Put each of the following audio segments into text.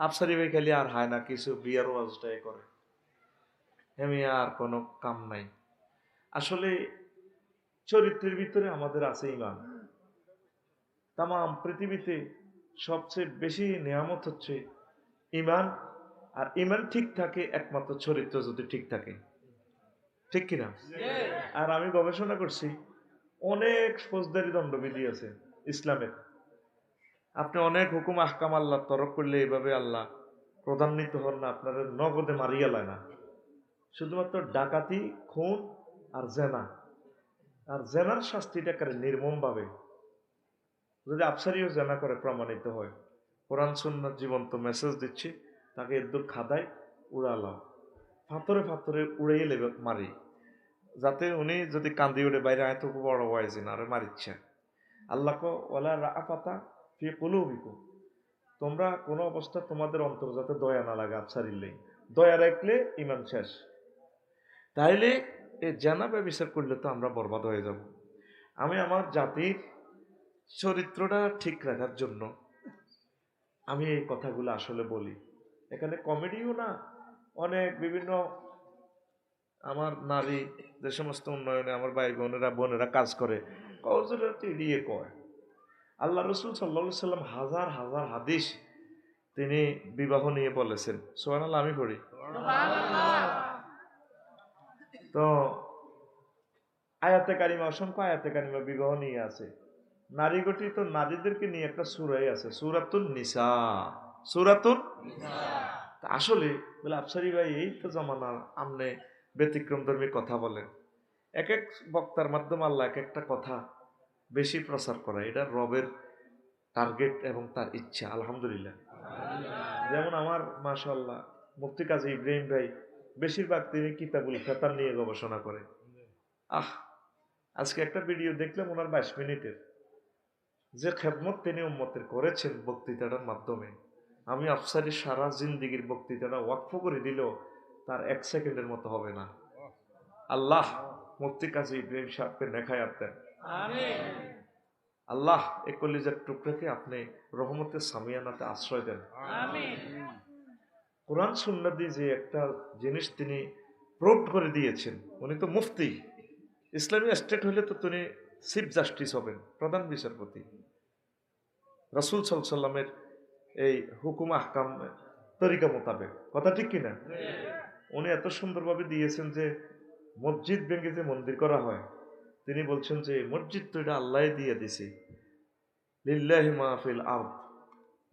আফসারি ভাই খালি আর হায় না কিছু বিয়ার ওয়াজটাই করে, এমনি আর কোনো কাম নাই। আসলে চরিত্রের ভিতরে আমাদের আছে ইমান। তাম পৃথিবীতে সবচেয়ে বেশি নেয়ামত হচ্ছে ইমান। আর ইমান ঠিক থাকে একমাত্র চরিত্র যদি ঠিক থাকে, ঠিক কিনা? আর আমি গবেষণা করছি, অনেক ফৌজদারি দণ্ডবিধি আছে ইসলামের। আপনি অনেক হুকুম আহকাম আল্লাহ তরক করলে এইভাবে আল্লাহ প্রধান্বিত হন না, আপনারা নগদে মারিয়া লয় না। শুধুমাত্র ডাকাতি, খুন আর জেনা। আর জেনার শাস্তিটা করে নির্মম ভাবে। যদি আফসারিও জেনা করে প্রমাণিত হয়, কোরআন সুন্নাহ জীবন্ত মেসেজ দিচ্ছি, তাকে এদুর খাদায় উড়ালাম, ফাতরে ফাতরে উড়াইয়ে লেবে মারি, যাতে উনি যদি কান্দি উঠে বাইরে আয় তো বড় ওয়াইজ না আরে মারিচ্ছে। আল্লাহ কো ওয়ালা রাআফাতা ফি কুলুবিকুম, তোমরা কোনো অবস্থা তোমাদের অন্তর যাতে দয়া না লাগে আফসারিল্লেই, দয়া রাখলে ইমান শেষ। তাইলে এই জানা ব্যবচার করলে তো আমরা বরবাদ হয়ে যাব। আমি আমার জাতির চরিত্রটা ঠিক রাখার জন্য আমি এই কথাগুলো আসলে বলি। এখানে কমেডিও না, অনেক বিভিন্ন আমার নারী যে সমস্ত উন্নয়নে আমার ভাই বোনেরা কাজ করে, এড়িয়ে কয়। আল্লাহ রসুল সাল্লা সাল্লাম হাজার হাজার হাদিস তিনি বিবাহ নিয়ে বলেছেন। সুবহানাল্লাহ, আমি পড়ি তো আয়াতে কারিমা, অসংখ্য আয়াতে কারিমা বিবাহ নিয়ে আছে। নারী গঠিত নারীদেরকে নিয়ে একটা সূরাই আছে, সূরাতুন নিসা। সূরাতুন আসলে বলে আফসারি ভাই এই তো জমানা আমনে ব্যতিক্রম ধর্মী কথা বলেন। এক এক বক্তার মাধ্যমে আল্লাহ এক একটা কথা বেশি প্রচার করা, এটা রবের টার্গেট এবং তার ইচ্ছা। আলহামদুলিল্লাহ। যেমন আমার মাশাআল্লাহ মুফতি কাজী ইব্রাহিম ভাই বেশিরভাগ তিনি কিতাবুল ফেতান নিয়ে গবেষণা করে। আজকে একটা ভিডিও দেখলাম ওনার 22 মিনিটের, যে খেদমত তিনি উম্মতের করেছেন বক্তৃতাটার মাধ্যমে, আমি আফসারি সারা জিন্দিগির বক্তৃতাটা ওয়াকফ করে দিলেও তার 1 সেকেন্ডের মতো হবে না। আল্লাহ মুফতি কাজী ইব্রাহিম সাহেবকে নেখায়াত দেন। আল্লাহ এই কলিজার টুকরাকে আপনি রহমতের সামিয়ানাতে আশ্রয় দেন। কোরআন সুন্নাহ দিয়ে যে একটা জিনিস তিনি প্রুভ করে দিয়েছেন, উনি তো মুফতি, ইসলামী স্টেট হলে তো তিনি চিফ জাস্টিস হবেন, প্রধান বিচারপতি। রাসূল সাল্লাল্লাহু আলাইহি সাল্লামের এই হুকুম আহকাম তরিকা মোতাবেক, কথা ঠিক কিনা? উনি এত সুন্দরভাবে দিয়েছেন যে মসজিদ ভেঙে যে মন্দির করা হয়, তিনি বলছেন যে মসজিদ তো এটা আল্লাহ দিয়ে দিছে, লিল্লাহি মা ফিল আরদ,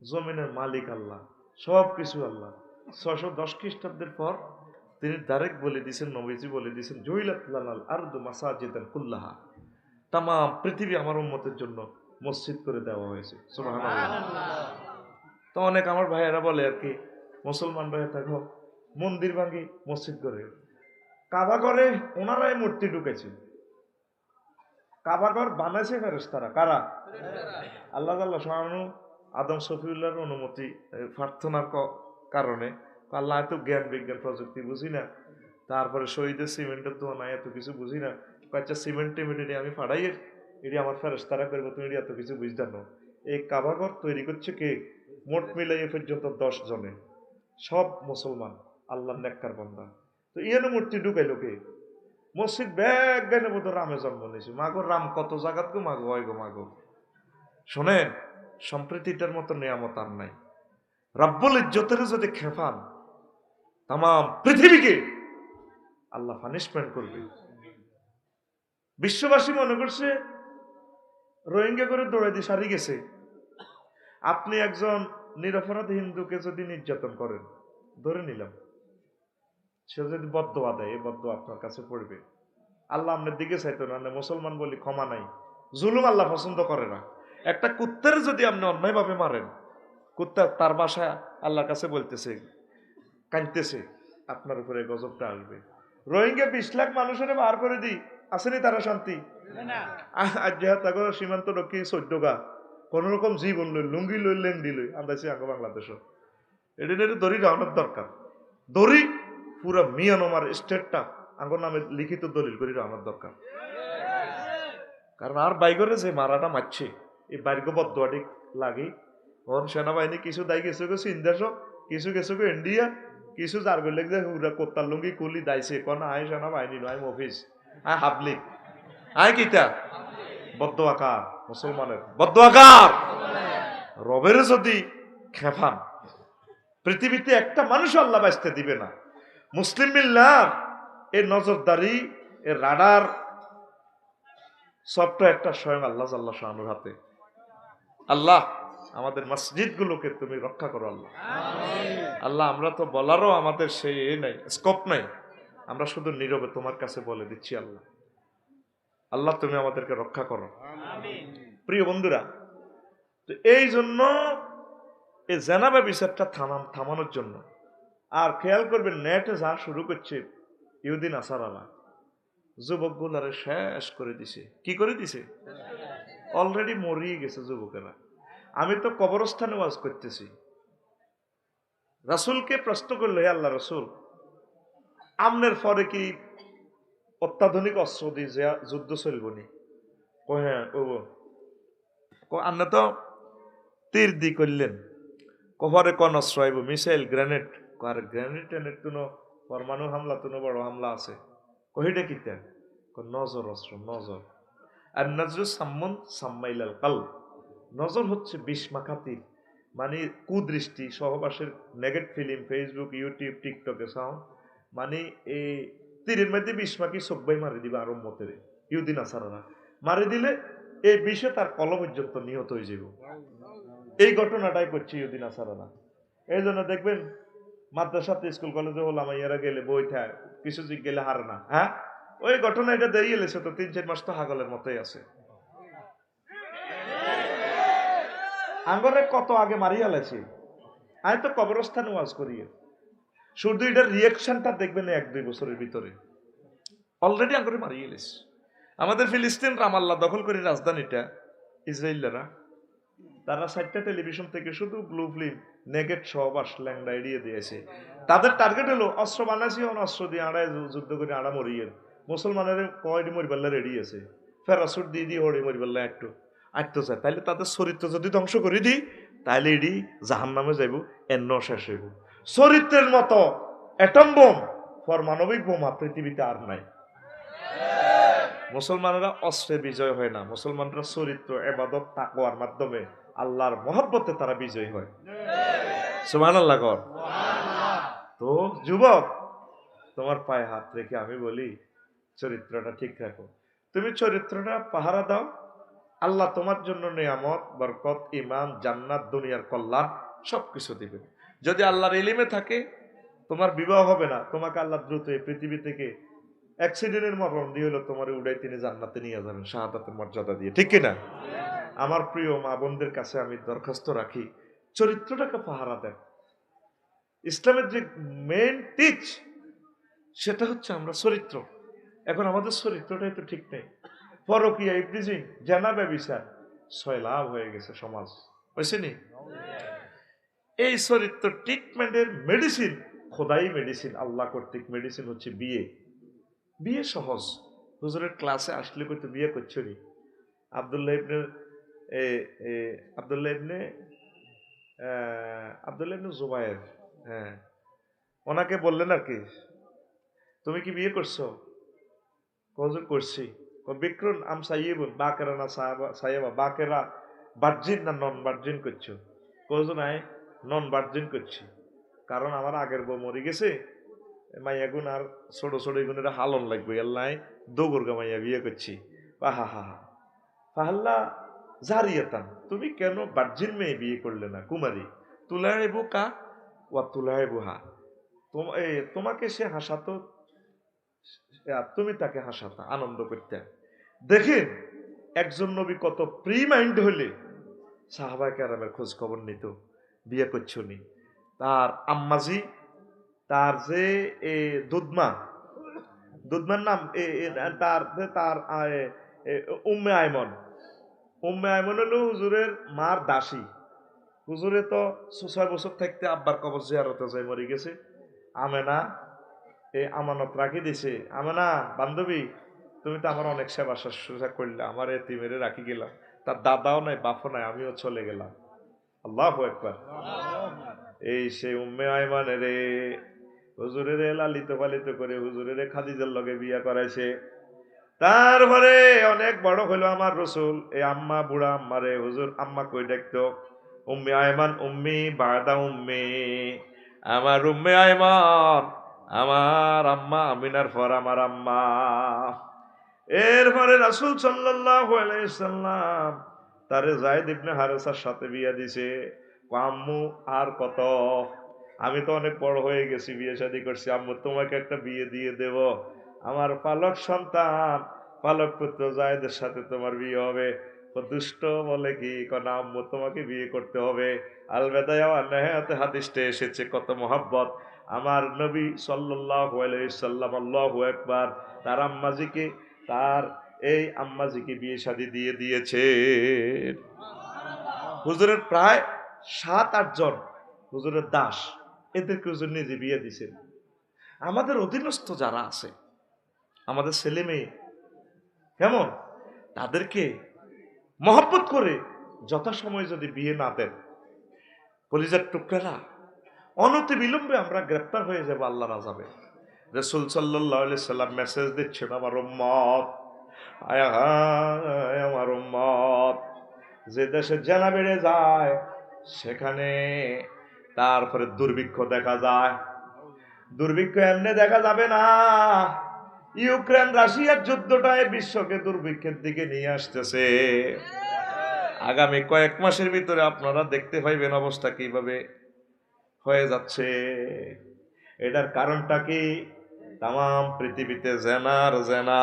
জমিনের মালিক আল্লাহ, সব কিছু আল্লাহ। 610 খ্রিস্টাব্দের পর তিনি ডাইরেক্ট বলে দিয়েছেন, নবীজি বলে দিয়েছেন, জুইলাত লানাল আরদু মাসাজিদান কুল্লাহা, তাম পৃথিবী আমার উম্মতের জন্য মসজিদ করে দেওয়া হয়েছে। সুবহানাল্লাহ। তো অনেক আমার ভাইয়েরা বলে আর কি, মুসলমান ভাইয়া থাকো মন্দির ভাঙি মসজিদ করে, কাবা ঘরে ওনারাই মূর্তি ঢুকেছে। কাবা ঘর বানাইছে ফেরেশতারা, কারা? আল্লাহ তাআলা সুবহানাহু আদম শফিউল্লাহর অনুমতি প্রার্থনার কারণে, আল্লাহ এত জ্ঞান বিজ্ঞান প্রযুক্তি বুঝি না, তারপরে শহীদের সিমেন্টের দোয়া নাই, এত কিছু বুঝি না, আচ্ছা সিমেন্ট টিমেন্ট আমি ফাড়াই, এটি আমার ফেরেশতারা করবো, তুমি এত কিছু বুঝতে না। এই কাবা ঘর তৈরি করছে কে? মোট মিলাই পর্যন্ত 10 জনে, সব মুসলমান, আল্লাহর নেককার বান্দা। তো ইয়ানো মূর্তি ঢুকাইলো কে? মসজিদ ব্যাগ গানে বোধ রামে জন্ম নিয়েছে। মাগো রাম কত জায়গাত গো মাগো, হয় গো মাগো। শোনেন, সম্প্রীতিটার মতো নিয়ামত আর নাই। রাব্বুল ইজ্জতের যদি খেফান, তাম পৃথিবীকে আল্লাহ পানিশমেন্ট করবে। বিশ্ববাসী মনে করছে রোহিঙ্গা করে দৌড়াই দিয়ে সারি গেছে। আপনি একজন নিরপরাধ হিন্দুকে যদি নির্যাতন করেন, ধরে নিলাম, সে যদি বদদোয়া দেয়, এই বদদোয়া আপনার কাছে পড়বে। আল্লাহ আপনার দিকে চাইতো না, মুসলমান বলি ক্ষমা নাই, জুলুম আল্লাহ পছন্দ করে না। একটা কুত্তার যদি আপনি অন্যায়ভাবে মারেন, কুত্তা তার বাসায় আল্লাহর কাছে বলতেছে, কাঁদতেছে, আপনার উপরে গজবটা আসবে। রোহিঙ্গা 20 লাখ মানুষের বার করে দিই, আসেনি তারা শান্তি? আজ সীমান্ত রক্ষী 14 গা কোন রকম জীবন লই, লুঙ্গি লই, লেংডি লই, আন্দাজে আগে বাংলাদেশ এটা দড়ি রাওয়ানোর দরকার। দড়ি পুরা মিয়ানমার স্টেটটা আঙ্গর নামে লিখিত দলিল করে রাওয়ানোর দরকার। কারণ আর বাইগরে যে মারাটা মারছে, এই বাইরগ বদুয়াটি লাগি ওর সেনাবাহিনী কিছু দায় গেছে গেছে ইন্দেশ, কিছু কিছু ইন্ডিয়া, কিছু যার গেলে যে হুরা কোত্তার লুঙ্গি কুলি দাইছে কোন আয় সেনা বাহিনী নয় অফিস আয় হাবলিক আয় কিতা বদ্দোয়াকার মুসলমানের বদ্দোয়াকার রবের যদি খেফান পৃথিবীতে একটা মানুষ আল্লাহ বাঁচতে দিবে না। মুসলিম মিল্লাহ এর নজরদারি এর রাডার সবটা একটা স্বয়ং আল্লাহ জাল্লাহ শানুর হাতে। আল্লাহ আমাদের মসজিদ গুলোকে তুমি রক্ষা করো আল্লাহ। আল্লাহ আমরা তো বলারও আমাদের সেই নাই, স্কোপ নাই, আমরা শুধু নীরবে তোমার কাছে বলে দিচ্ছি আল্লাহ। আল্লাহ তুমি আমাদেরকে রক্ষা করো। প্রিয় বন্ধুরা, তো এই জন্য এই জেনাবা বিচারটা থামানোর জন্য আর খেয়াল করবেন নেটে যা শুরু করছে ইহুদিন আসারারা যুবকগুলারে শেষ করে দিছে। কি করে দিছে? অলরেডি মরিয়ে গেছে যুবকেরা। আমি তো কবরস্থানে ওয়াজ করতেছি, রাসূলকে প্রশ্ন করলো, হে আল্লাহ রাসূল, আমনের পরে কি অত্যাধুনিক অস্ত্র দিয়ে যুদ্ধ চলবো নি? হ্যাঁ ও আপনি তো তীর দি করলেন, কভারে কোন অস্ত্র আইব? Missile, grenade. আর গ্রেনেড টেনেড তুনো পরমাণু হামলা তুনো বড় হামলা আছে। কহিটা কিতা? নজর অস্ত্র, নজর। আর নজর সাম্মন সাম্মাইলাল কাল, নজর হচ্ছে বিষ মাখা তীর, মানে কুদৃষ্টি, সহবাসের নেগেট ফিল্ম, ফেসবুক, ইউটিউব, টিকটকে সাউন্ড, মানে এই তীরের মধ্যে বিষ মাখি সব্বাই মারি দিবে আর উম্মতের ইহুদিন আসারারা মারি দিলে এই বিষে তার কল পর্যন্ত নিহত হয়ে যাব। এই ঘটনাটাই করছে ইহুদিন আসারারা। এই জন্য দেখবেন মাদ্রাসাতে, স্কুল কলেজে ওলামাইয়ারা গেলে বই থায়, কিছু জিগ গেলে হার না। হ্যাঁ, ওই ঘটনা এটা দেরিয়ে এলেছে তো 3-4 মাস তো হাগলের মতোই আছে। আঙ্গরে কত আগে মারিয়া লেছি, আমি তো কবরস্থানে ওয়াজ করি। শুধু এটার রিয়াকশনটা দেখবেন 1-2 বছরের ভিতরে অলরেডি আঙ্গরে মারিয়ে এলেছে। আমাদের ফিলিস্তিন রামাল্লাহ দখল করে রাজধানীটা ইসরায়েলরা, তারা 4টা টেলিভিশন থেকে শুধু ব্লু ফিল্ম, নেগেট সহবাস ল্যাংডা এড়িয়ে দিয়েছে। তাদের টার্গেট হলো অস্ত্র বানাইছি, অস্ত্র দিয়ে আড়ায় যুদ্ধ করে আড়া মরিয়ে মুসলমানের কয়টি মরিবাল্লা রেডি আছে, ফেরাসুট দিয়ে দিয়ে হরি মরিবাল্লা একটু আটতে চায়। তাইলে তাদের চরিত্র যদি ধ্বংস করে দিই, তাইলে এডি জাহান নামে যাইব, এন্ন শেষ হইব। চরিত্রের মতো অ্যাটম বোম, পরমাণবিক বোমা পৃথিবীতে আর নাই। মুসলমানেরা অস্ত্রে বিজয় হয় না, মুসলমানরা চরিত্র, ইবাদত, তাকওয়ার মাধ্যমে আল্লাহর মহব্বতে তারা বিজয়ী হয়। সুবহানাল্লাহ কর। তো যুবক, তোমার পায়ে হাত রেখে আমি বলি, চরিত্রটা ঠিক রাখো। তুমি চরিত্রটা পাহারা দাও, আল্লাহ তোমার জন্য নিয়ামত, বরকত, ঈমান, জান্নাত, দুনিয়ার কল্যাণ সবকিছু দিবে। যদি আল্লাহর ইলমে থাকে, তোমার বিবাহ হবে না, তোমাকে আল্লাহ দ্রুত এই পৃথিবী থেকে অ্যাক্সিডেন্টের মরণ দিয়ে হলো তোমার উড়াই তিনি জান্নাতে নিয়ে যাবেন শাহাদাতের মর্যাদা দিয়ে, ঠিক কিনা? আমার প্রিয় মা বোনদের কাছে আমি দরখাস্ত রাখি, চরিত্রটাকে পাহারা দেন। ইসলামের যে মেইন টিচ সেটা হচ্ছে আমরা চরিত্র। এখন আমাদের চরিত্রটাই তো ঠিক নেই। পরকীয়া, ইফটিজিং, জেনা, ব্যভিচার সয়লাভ হয়ে গেছে সমাজ, বুঝছেনি? এই চরিত্র ট্রিটমেন্টের মেডিসিন, খোদাই মেডিসিন, আল্লাহ কর্তৃক মেডিসিন হচ্ছে বিয়ে। বিয়ে সহজ, হুজুরের ক্লাসে আসলে কইতো বিয়ে করছো নি। আব্দুল্লাহ ইবনে আব্দুল্লাহ ইবনে জুবায়ের, হ্যাঁ, ওনাকে বললেন আর কি, তুমি কি বিয়ে করছো? হুজুর করছি। বিক্রুন আম সাইয়িবুন, বাকেরা না সাইয়্যিবা, বাকেরা ভার্জিন না নন ভার্জিন করছো? হুজুর নাই, নন ভার্জিন করছি, কারণ আমার আগের বউ মরে গেছে, মাইয়া গুণ আর ছোট ছোট এগুনের হালন লাগবে, আল্লাহ দোগরগা মাইয়া বিয়ে করছি। হা হা হা ফাহাল্লা জারিয়াতান, তুমি কেন ভার্জিন মেয়ে বিয়ে করলে না, কুমারী? তুলাইবু কা ওয়া তুলাইবু হা, তোমাকে সে হাসাতো, তুমি তাকে হাসাতা, আনন্দ করতে। দেখেন একজন নবী কত প্রি মাইন্ড হলে সাহাবায়ে কেরামের খোঁজ খবর নিত, বিয়ে করছো নি। তার আম্মাজি, তার যে দুধমার নাম তার তার উম্মে আইমন, উম্মে আইমন হলো হুজুরের মার দাসী। হুজুরে তো 6 বছর থাকতে আব্বার কবর জিয়ারতে যায়, মরে গেছে। আমেনা আমানত রাখি দিছে, আমেনা বান্ধবী, তুমি তো আমার অনেক সেবা শুশ্রূষা করলে, আমার এতিমেরে রাখি গেলাম, তার দাদাও নাই, বাপও নাই, আমিও চলে গেলাম। আল্লাহু আকবার। এই সে উম্মে আয়মানের হুজুরের লালিত পালিত করে হুজুরের খাদিজার লগে বিয়া করাইছে। তারপরে অনেক বড় হলো আমার রসুল, এই আম্মা বুড়া আম্মারে হুজুর আম্মা কই ডাকতো, উম্মে আয়মান উম্মি বাদা উম্মি, আমার উম্মে আয়মান আমার আম্মা, আমিনার পর আমার আম্মা। এরপরে রাসূল সাল্লাল্লাহু আলাইহি সাল্লাম তারে যায়েদ ইবনে হারেসার সাথে বিয়া দিছে। আম্মু আর কত, আমি তো অনেক বড় হয়ে গেছি, বিয়ে শাদী করছি, আম্মু তোমাকে একটা বিয়ে দিয়ে দেব, আমার পালক সন্তান পালক পুত্র জায়েদের সাথে তোমার বিয়ে হবে। তো দুষ্ট বলে কি না আম্মু তোমাকে বিয়ে করতে হবে। আলবেদায় নেহাতে হাদিসটা এসেছে, কত মহাব্বত আমার নবী সাল্লাল্লাহু আলাইহি সাল্লাম, আল্লাহু আকবার, তার আম্মাজিকে, তার এই আম্মাজিকে বিয়ে শাদী দিয়ে দিয়েছে। হুজুরের প্রায় 7-8 জন হুজুরের দাস, এদেরকে হুজুর নিজে বিয়ে দিছেন। আমাদের অধীনস্থ যারা আছে, আমাদের ছেলে মেয়ে কেমন, তাদেরকে মহব্বত করে যথাসময় যদি বিয়ে না দেন, কলিজার টুকরারা, অনতি বিলম্বে আমরা গ্রেপ্তার হয়ে যাব আল্লাহর আযাবে। রাসূল সাল্লাল্লাহু আলাইহি সাল্লাম মেসেজ দিচ্ছেন, আমার উম্মত, আয় হায় আমার উম্মত, যে দেশে জেনা বেড়ে যায় সেখানে তারপরে দুর্ভিক্ষ দেখা যায়। দুর্ভিক্ষ এমনি দেখা যাবে না, ইউক্রেন রাশিয়ার যুদ্ধটাই বিশ্বকে দুর্ভিক্ষের দিকে নিয়ে আসতেছে। আগামী কয়েক মাসের ভিতরে আপনারা দেখতে পাইবেন অবস্থা কিভাবে হয়ে যাচ্ছে। এটার কারণটা কি? তাম পৃথিবীতে জেনার জেনা,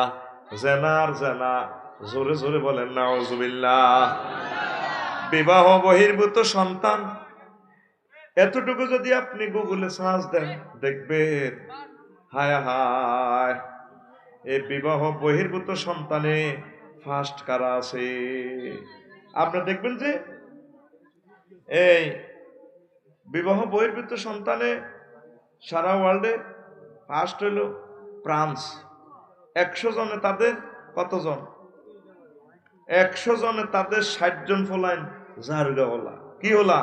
জেনার জেনা, জোরে জোরে বলেন নাউজুবিল্লাহ। বিবাহ বহির্ভূত সন্তান, এতটুকু যদি আপনি গুগলে সার্চ দেন দেখবেন, হায় হায়, এই বিবাহ বহির্ভূত সন্তানে ফার্স্ট কারা আছে। আপনি দেখবেন যে এই বিবাহ বহির্ভূত সন্তানে সারা ওয়ার্ল্ডে ফার্স্ট হইল ফ্রান্স। 100 জনে তাদের কতজন? 100 জনে তাদের 60 জন ফলাইন জারগাওয়ালা। কি হলা?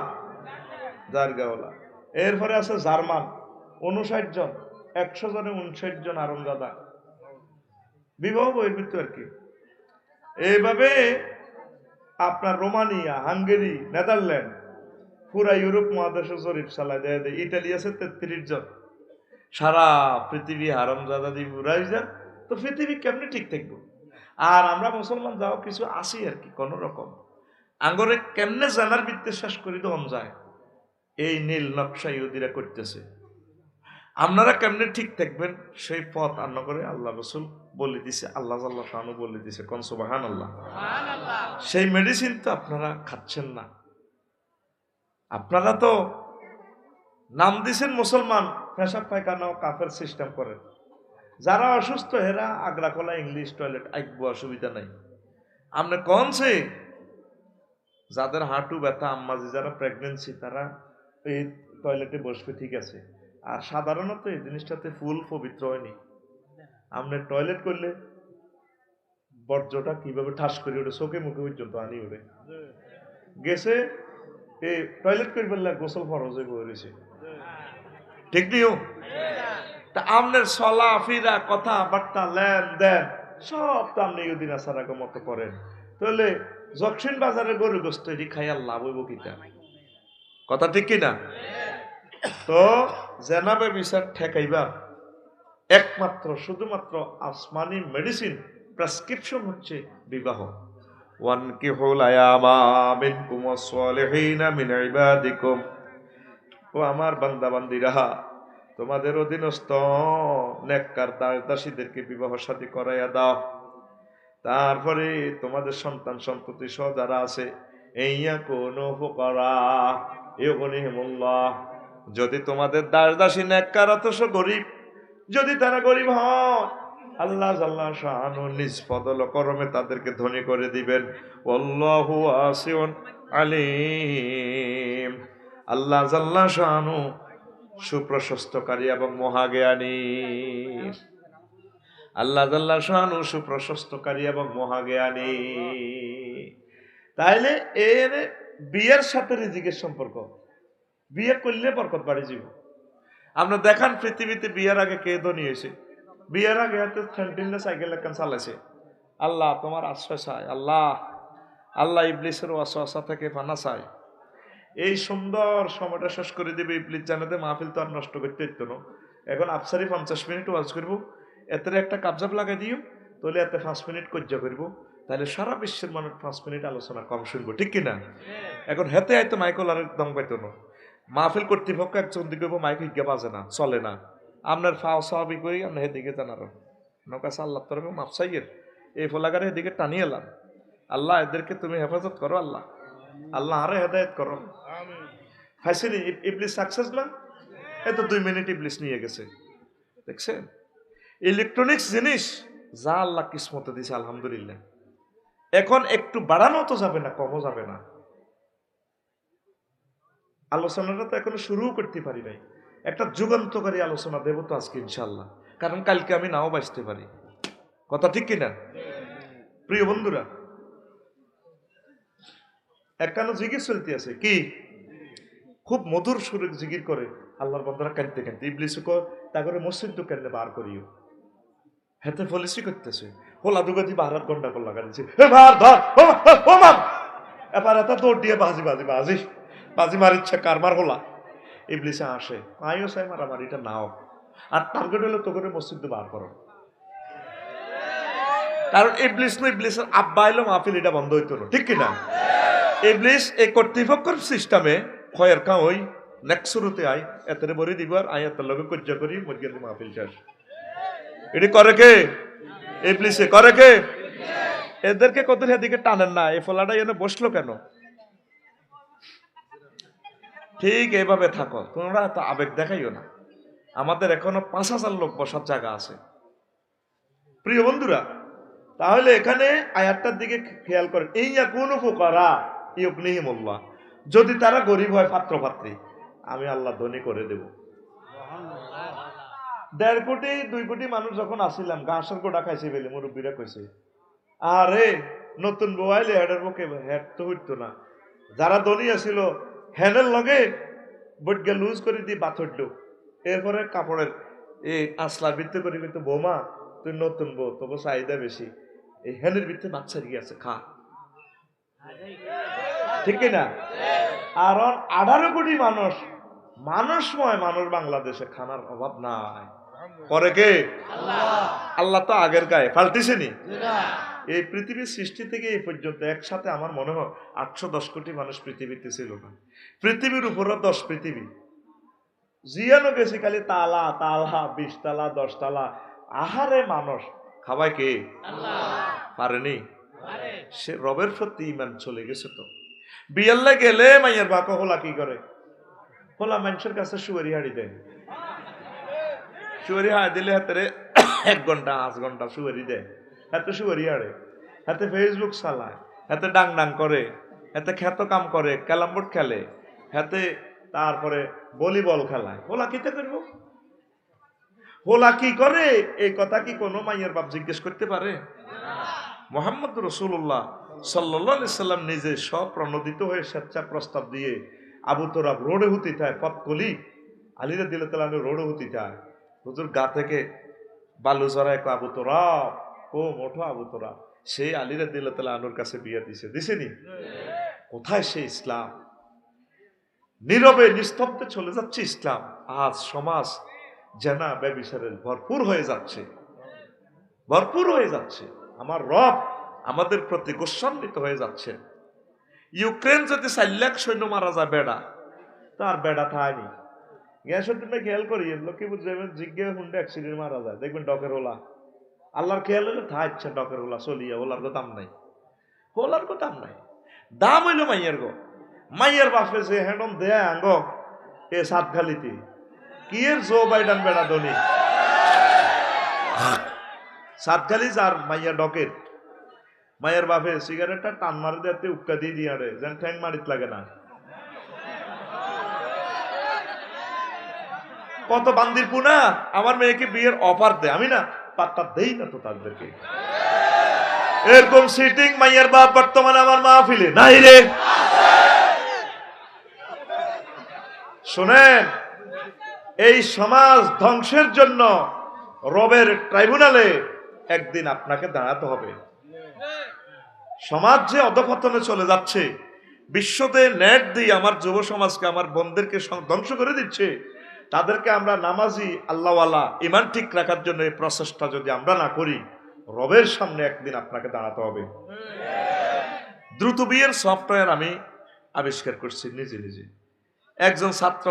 জারগাওয়ালা। এরপরে আছে জার্মান 59 জন, 100 জনে 59 জন আরামজাদা, বিবাহ বহির্ভূত আর কি। এইভাবে আপনার রোমানিয়া, হাঙ্গেরি, নেদারল্যান্ড, পুরা ইউরোপ মহাদেশে জরিপ চালায় দেয়। ইটালি আছে 33 জন। সারা পৃথিবী হারামজাদা দিয়ে উড়াই যান, তো পৃথিবী কেমনি ঠিক থাকবো? আর আমরা মুসলমান যাও কিছু আসি আর কি, কোন রকম আঙ্গরে কেমনে জানার বৃত্তে শেষ করি দন যায়, এই নীল নকশা ইহুদিরা করতেছে। আপনারা কেমনে ঠিক থাকবেন সেই পথ আন্ন করে আল্লাহ রসুল বলে দিছে, আল্লাহ আল্লাহ শানু বলে দিছে, কোন সুবহানাল্লাহ। সেই মেডিসিন তো আপনারা খাচ্ছেন না। আপনারা তো নাম দিছেন মুসলমান, পেশাব পায়খানা কাফের সিস্টেম করেন। যারা অসুস্থ হেরা আগ্রাকলা ইংলিশ টয়লেট আইকবো, অসুবিধা নাই। আপনি কনছে যাদের হাঁটু ব্যথা, আম্মাজি যারা প্রেগনেন্সি, তারা এই টয়লেটে বসবে, ঠিক আছে। আর সাধারণত এই জিনিসটাতে ফুল পবিত্র হয়নি। আপনি টয়লেট করলে বর্জ্যটা কিভাবে ঠাস করে ওঠে, চোখে মুখে পর্যন্ত আনি ওঠে গেছে। এই টয়লেট করে ফেললে গোসল ফরজ হয়ে বয়ে রয়েছে, ঠিক নিও। তা আপনার চলা ফিরা কথাবার্তা লেন দেন সব তো আপনি ইহুদিন আসারাগো মতো করেন, তাহলে জকশিন বাজারে গরু গোস্ত এটি খাইয়া লাভ হইব কিটা? কথা ঠিক কিনা? তো জেনাবে বিচার ঠেকাইবা একমাত্র শুধুমাত্র আসমানি মেডিসিন, প্রেসক্রিপশন হচ্ছে বিবাহ। ওয়ানকিহুল আয়ামা মিনকুম ওয়াস-সালিহিনা মিন ইবাদিকুম, ও আমার বান্দা বান্দিরা, তোমাদের অধীনস্থ নেককার দাস দাসীদেরকে বিবাহ শাদী করাইয়া দাও। তারপরে তোমাদের সন্তান সন্ততি সহ যারা আছে, এইয়া কোন ফুকারা ইউগনিহিমুল্লাহ, যদি তোমাদের দাস দাসী নেককার অথচ গরিব, যদি তারা গরিব হয়, আল্লাহ জাল্লা শাআনু নিজ ফদল করমে তাদেরকে ধনী করে দিবেন। আল্লাহু ওয়াসিউন আলিম, আল্লাহ জাল্লা শাআনু সুপ্রশস্তকারী এবং মহাজ্ঞানী। আল্লাহ জাল্লা শাআনু সুপ্রশস্তকারী এবং মহাজ্ঞানী। তাইলে এর বিয়ের সাথে রিজিকের সম্পর্ক। বিয়ে করলে বরকত বাড়ি যাব। আপনি দেখান পৃথিবীতে বিয়ের আগে কে ধনী হয়েছে? বিয়ের আগে হাতে সেন্টিনে সাইকেল একখান চালাইছে। আল্লাহ তোমার আশ্রয় চাই, আল্লাহ আল্লাহ ইবলিসের ওয়াসওয়াসা থেকে পানা চাই। এই সুন্দর সময়টা শেষ করে দিবে ইবলিস, জানাতে মাহফিল তো আর নষ্ট করতে হইতো না। এখন আফসারি 50 মিনিট ওয়াজ করবো, এতে একটা কাবজাব লাগাই দিও, তাহলে এতে 5 মিনিট কজ্জা করবো, তাহলে সারা বিশ্বের মানুষ 5 মিনিট আলোচনা কম শুনবো, ঠিক কিনা? এখন হেতে আইতো মাইকল আর দম পাইতো না। মাহফিল কর্তৃপক্ষ একজন দিকে মাইক হিগে বাজে না, চলে না। আপনার ফাও স্বাভাবিক করি আমরা হেদিকে জানারো নৌকাছে আল্লাহ তরফে মাপসাইয়ের এই ফলাগারে এদিকে টানিয়ে এলাম। আল্লাহ এদেরকে তুমি হেফাজত করো, আল্লাহ আল্লাহ আরে হেদায়ত করো। হাসিনি ইবলিস সাকসেস না? এত 2 মিনিট ইবলিস নিয়ে গেছে, দেখছেন? ইলেকট্রনিক্স জিনিস যা আল্লাহ কিসমতে দিছে, আলহামদুলিল্লাহ। এখন একটু বাড়ানো তো যাবে না, কমও যাবে না। আলোচনাটা তো এখনো শুরু করতে পারি নাই। একটা যুগান্তকারী আলোচনা দেব তো আজকে ইনশাল্লাহ, কারণ কালকে আমি নাও বাঁচতে পারি। কথা ঠিক কিনা? প্রিয় বন্ধুরা, একখানো জিকির চলতে আছে, কি খুব মধুর সুরে জিকির করে আল্লাহর বান্দারা কাঁদতে কাঁদতে। ইবলিস তা করে মসজিদ তো কেন বার করিও, হেতে পলিসি করতেছে হোলা দুগাতি বাহারাত গন্ডা কল লাগা দিচ্ছে, হে ভার ধর ও মাম, এবার এটা দৌড় দিয়ে বাজি বাজি বাজি বাজি মারিচ্ছে কারমার হোলা। ইবলিসে আসে, আইও সাই মারামারিটা নাও, আর টার্গেট হলো তো করে মসজিদ বার করো। কারণ ইবলিস না, ইবলিসের আব্বা এলো মাহফিল এটা বন্ধ হইতো না, ঠিক কিনা? ইবলিস এই কর্তৃপক্ষের সিস্টেমে খয়ের কা ওই নেক্সট শুরুতে আই এতে বলে দিব আর আই এত লগে কজ্জা করি মসজিদ মাহফিল শেষ। এটি করে কে? ইবলিসে করে কে? এদেরকে কত এদিকে টানেন না, এই ফলাটা এনে বসলো কেন? ঠিক এইভাবে থাকো, তোমরা এত আবেগ দেখাইও না। আমাদের এখনো 5000 লোক বসার জায়গা আছে। প্রিয় বন্ধুরা, তাহলে এখানে আয়াতটার দিকে খেয়াল করেন, এই ইয়াকুনু ফুকারা ইউগনিহিমুল্লাহ, যদি তারা গরিব হয় পাত্রপাত্রী, আমি আল্লাহ ধনী করে দেব। 1.5 কোটি 2 কোটি মানুষ যখন আসিলাম ঘাসের গোড়া খাইছে বলে মুরব্বীরা কইছে, আরে নতুন বউয়াইলে হেডের বুকে হেড তো হইতো না। যারা ধনী আছিল হ্যান্ডেল লগে বটকে লুজ করে দিয়ে বাথর ডুব, এরপরে কাপড়ের এই আসলার ভিত্তি করে কিন্তু বৌমা তুই নতুন বউ, তবু চাহিদা বেশি, এই হ্যান্ডের ভিত্তি বাচ্চা গিয়েছে খা, ঠিক না? আর 18 কোটি মানুষ, মানুষময় মানুষ বাংলাদেশে, খানার অভাব নাই। করে কে? আল্লাহ তো আগের গায়ে পাল্টিছেনি। এই পৃথিবীর সৃষ্টি থেকে এই পর্যন্ত একসাথে আমার মনে হয় 810 কোটি মানুষ পৃথিবীতে ছিল না। পৃথিবীর উপরে 10 পৃথিবী জিয়ানো গেছে খালি তালা তালা 20 তালা 10 তালা। আহারে মানুষ খাবাই কে? পারেনি। সে রবের প্রতি ইমান চলে গেছে। তো বিয়াল্লা গেলে মাইয়ের বাঁকা হোলা কি করে? হোলা মানুষের কাছে শুয়ারি হাড়ি দেয়, শুয়ারি হাড়ি দিলে হাতে 1 ঘন্টা 5 ঘন্টা শুয়ারি দেয়, হাতে শুয়ারি হাড়ে, হাতে ফেসবুক চালায়, হাতে ডাং ডাং করে, হাতে খ্যাত কাম করে, ক্যালাম বোর্ড খেলে, হাতে তারপরে ভলিবল খেলায়। হোলা কিতে করবো? হোলা কি করে? এই কথা কি কোনো মাইয়ের বাপ জিজ্ঞেস করতে পারে? মুহাম্মদ রাসূলুল্লাহ সাল্লাল্লাহু আলাইহি সাল্লাম নিজে স্বপ্রণোদিত হয়ে স্বেচ্ছা প্রস্তাব দিয়ে আবু তোরাব রোডে হুতি থাকে, পথকলি আলী রাদিয়াল্লাহু তাআলা রোডে হুতি থাকে, হুজুর গা থেকে বালু জড়ায় আবু তোরাব, ও মোটো আবু তোরাব, সেই আলী রাদিয়াল্লাহু তাআলা আনুর কাছে বিয়ে দিছেনি? কোথায় সেই ইসলাম? নীরবে নিস্তব্ধে চলে যাচ্ছে ইসলাম। আজ সমাজ জেনা ব্যভিচারে ভরপুর হয়ে যাচ্ছে, ভরপুর হয়ে যাচ্ছে। আমার রব আমাদের প্রতি গোস্বান্বিত হয়ে যাচ্ছে। ইউক্রেন যদি 4 লাখ সৈন্য মারা যায় বেড়া, তার বেড়া থায়নি। গ্যাসের তুমি খেয়াল করি লোকে বুঝবেন জিজ্ঞে হুন্ডে অ্যাক্সিডেন্ট মারা যায়, দেখবেন ডকের ওলা। আল্লাহর খেয়াল হলে থাকছে ডকের ওলা চলিয়া, ওলার গো দাম নাই, ওলার গো দাম নাই। দাম হইল মাইয়ের গো, মাইয়ের বাপে যে হ্যান্ডম দেয়া আঙ্গ এ সাতখালিতে কি এর জো বাইডান বেড়া ধনী সাতখালি যার মাইয়া ডকের, মায়ের বাপে সিগারেটটা টান মারি দিতে উক্কা দিয়ে দিয়া রে যেন ঠ্যাং মারিত লাগে না। কত বান্দির পুনা আমার মেয়েকে বিয়ের অফার দেয়, আমি না পাত্তা দেই না তো তাদেরকে। এরকম সিটিং মাইয়ের বাপ বর্তমানে আমার মাহফিলে নাই রে। শোনেন, এই সমাজ ধ্বংসের জন্য রবের ট্রাইব্যুনালে একদিন আপনাকে দাঁড়াতে হবে। সমাজ যে অধঃপতনে চলে যাচ্ছে, বিশ্বতে নেট দিয়ে আমার যুব সমাজকে, আমার বোনদেরকে ধ্বংস করে দিচ্ছে, তাদেরকে আমরা নামাজি, আল্লাহওয়ালা, ইমান ঠিক রাখার জন্য এই প্রচেষ্টা যদি আমরা না করি, রবের সামনে একদিন আপনাকে দাঁড়াতে হবে। দ্রুত বিয়ের সফটওয়্যার আমি আবিষ্কার করছি নিজে নিজে। একজন ছাত্র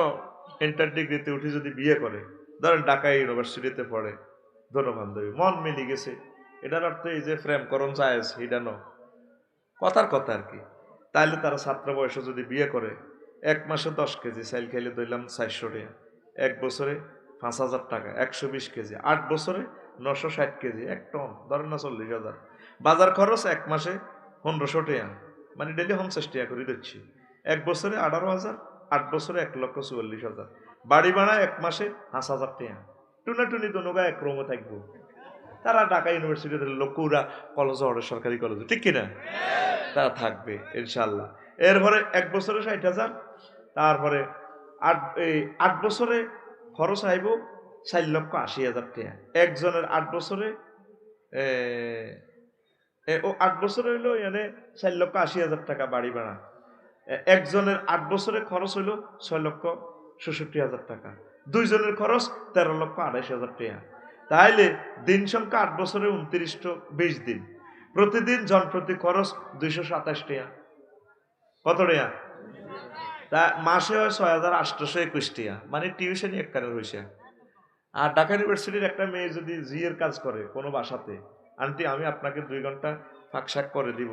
ইন্টার ডিগ্রিতে উঠে যদি বিয়ে করে, ধরেন ঢাকা ইউনিভার্সিটিতে পড়ে, ধনবান্ধবী, মন মিলে গেছে, এটার অর্থ এই যে প্রেম করণ চায়স হিডানো কথার কথা আর কি। তাইলে তারা ছাত্র বয়সে যদি বিয়ে করে, 1 মাসে 10 কেজি চাইল খাইলে ধরলাম 400 টাকা, 1 বছরে 5,000 টাকা, 120 কেজি, 8 বছরে 960 কেজি, 1 টন, ধরেন না 40,000। বাজার খরচ 1 মাসে 1500 টাকা, মানে ডেলি 50 টাকা করে দিচ্ছি। 1 বছরে 18,000, 8 বছরে 1,44,000। বাড়ি ভাড়া 1 মাসে 5,000 টাকা। টুনাটুনি দোনোগা এক রুমে থাকবো। তারা ঢাকা ইউনিভার্সিটিতে লক্ষ্যরা কলেজ হবে, সরকারি কলেজে, ঠিক কিনা? তারা থাকবে ইনশাল্লাহ। এরপরে 1 বছরে 60,000, তারপরে 8 বছরে খরচ আইব 4,80,000 টাকা। একজনের 8 বছরে 8 বছরে হইলো এনে 4,80,000 টাকা বাড়ি ভাড়া। একজনের 8 বছরে খরচ হইল 6,66,000 টাকা। দুইজনের খরচ 13,28,000 টাকা। তাইলে দিন সংখ্যা 8 বছরে 29 দিন, প্রতিদিন জনপ্রতি খরচ 227 টাকা। কত টাকা? তা মাসে হয় 6,821 টাকা, মানে টিউশনই একখানে হয়েছে। আর ঢাকা ইউনিভার্সিটির একটা মেয়ে যদি জিএর কাজ করে কোনো বাসাতে, আন্টি আমি আপনাকে 2 ঘন্টা ফাঁকশাক করে দিব,